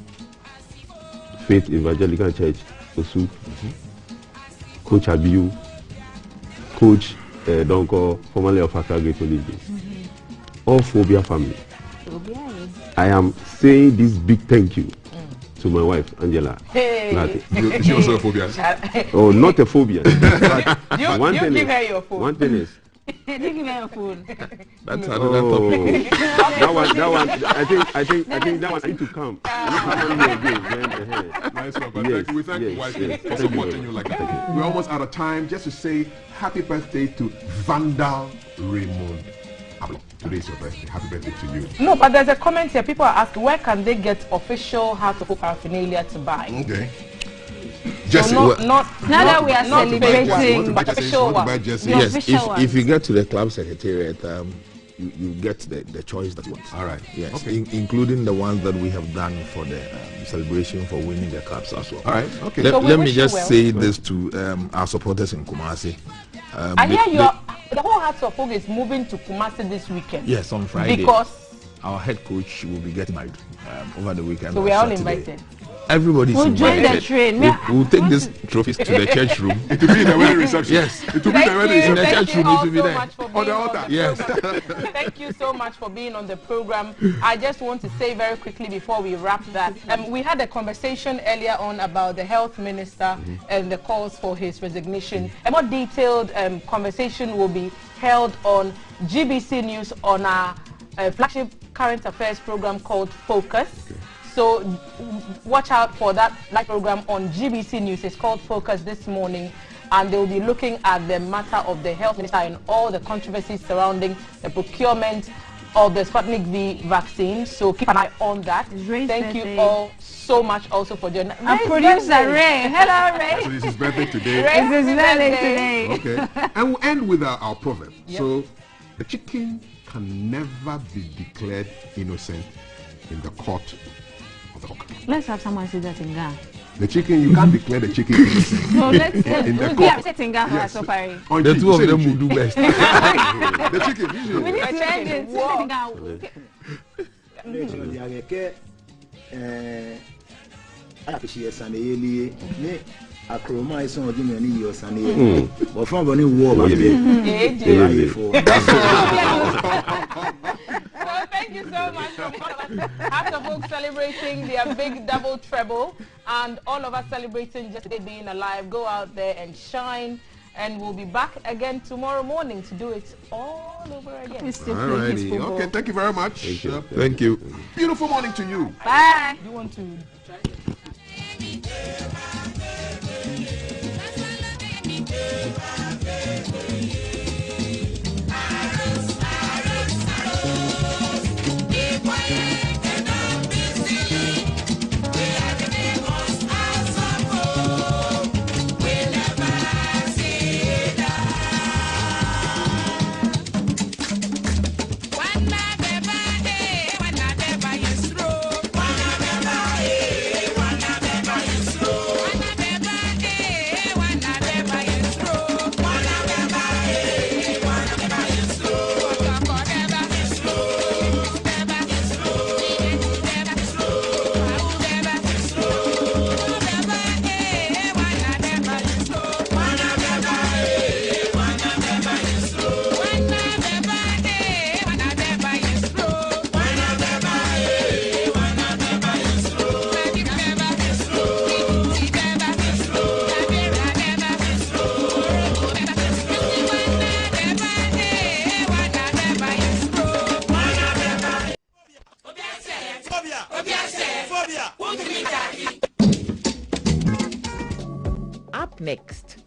Faith Evangelical Church, Osu, Coach Abiu, Coach Donko, formerly of Accra Great Colleges, all Phobia family. I am saying this big thank you to my wife, Angela. Hey. Is she also a phobia? Oh, not a phobia. You give her your phone. One thing is, You give me your phone. That's another topic. that one. I think that one need to come. Nice one, but we thank you wisely for supporting you like that. We're almost out of time. Just to say happy birthday to Vandal Raymond. Today's your birthday. Happy birthday to you. No, but there's a comment here. People are asking, where can they get official Heart of Hope paraphernalia to buy? Okay. Jesse, so now that we are celebrating, but official one. Yes, if you get to the club secretariat, you get the choice that you want. All right. Yes, okay. Including the ones that we have done for the celebration for winning the cups as well. All right. Okay. Let me just say this to our supporters in Kumasi. I hear the whole Heart of Hope is moving to Kumasi this weekend. Yes, on Friday. Because our head coach will be getting married over the weekend. So we are all invited. Everybody's invited. Join the train. We'll take these trophies to the church room. It will be in the wedding reception. Yes. It will be in the wedding reception. In the church room, it will be there. On the altar. Yes. Thank you so much for being on the program. I just want to say very quickly before we wrap that, we had a conversation earlier on about the health minister and the calls for his resignation. A more detailed conversation will be held on GBC News on our flagship current affairs program called Focus. Okay. So watch out for that live program on GBC News. It's called Focus this morning, and they'll be looking at the matter of the health minister and all the controversies surrounding the procurement of the Sputnik V vaccine. So keep an eye on that. Thank you all so much also for joining. Our producer Ray. Hello, Ray. So this is birthday today. It's his birthday today. Okay. And we'll end with our proverb. Yep. So the chicken can never be declared innocent in the court of the cock. Let's have someone say that in Ghana. The chicken, you can't declare the chicken innocent. So let's in the we have said in Ghana. Yes. So far. The two of them will do best. The chicken, usually. We need to end it. Thank you so much for Heart of Hope celebrating their big double treble, and all of us celebrating just being alive. Go out there and shine, and we'll be back again tomorrow morning to do it all over again. Alrighty. Okay, thank you very much. Thank you. Beautiful morning to you. Bye. You want to try? Up next,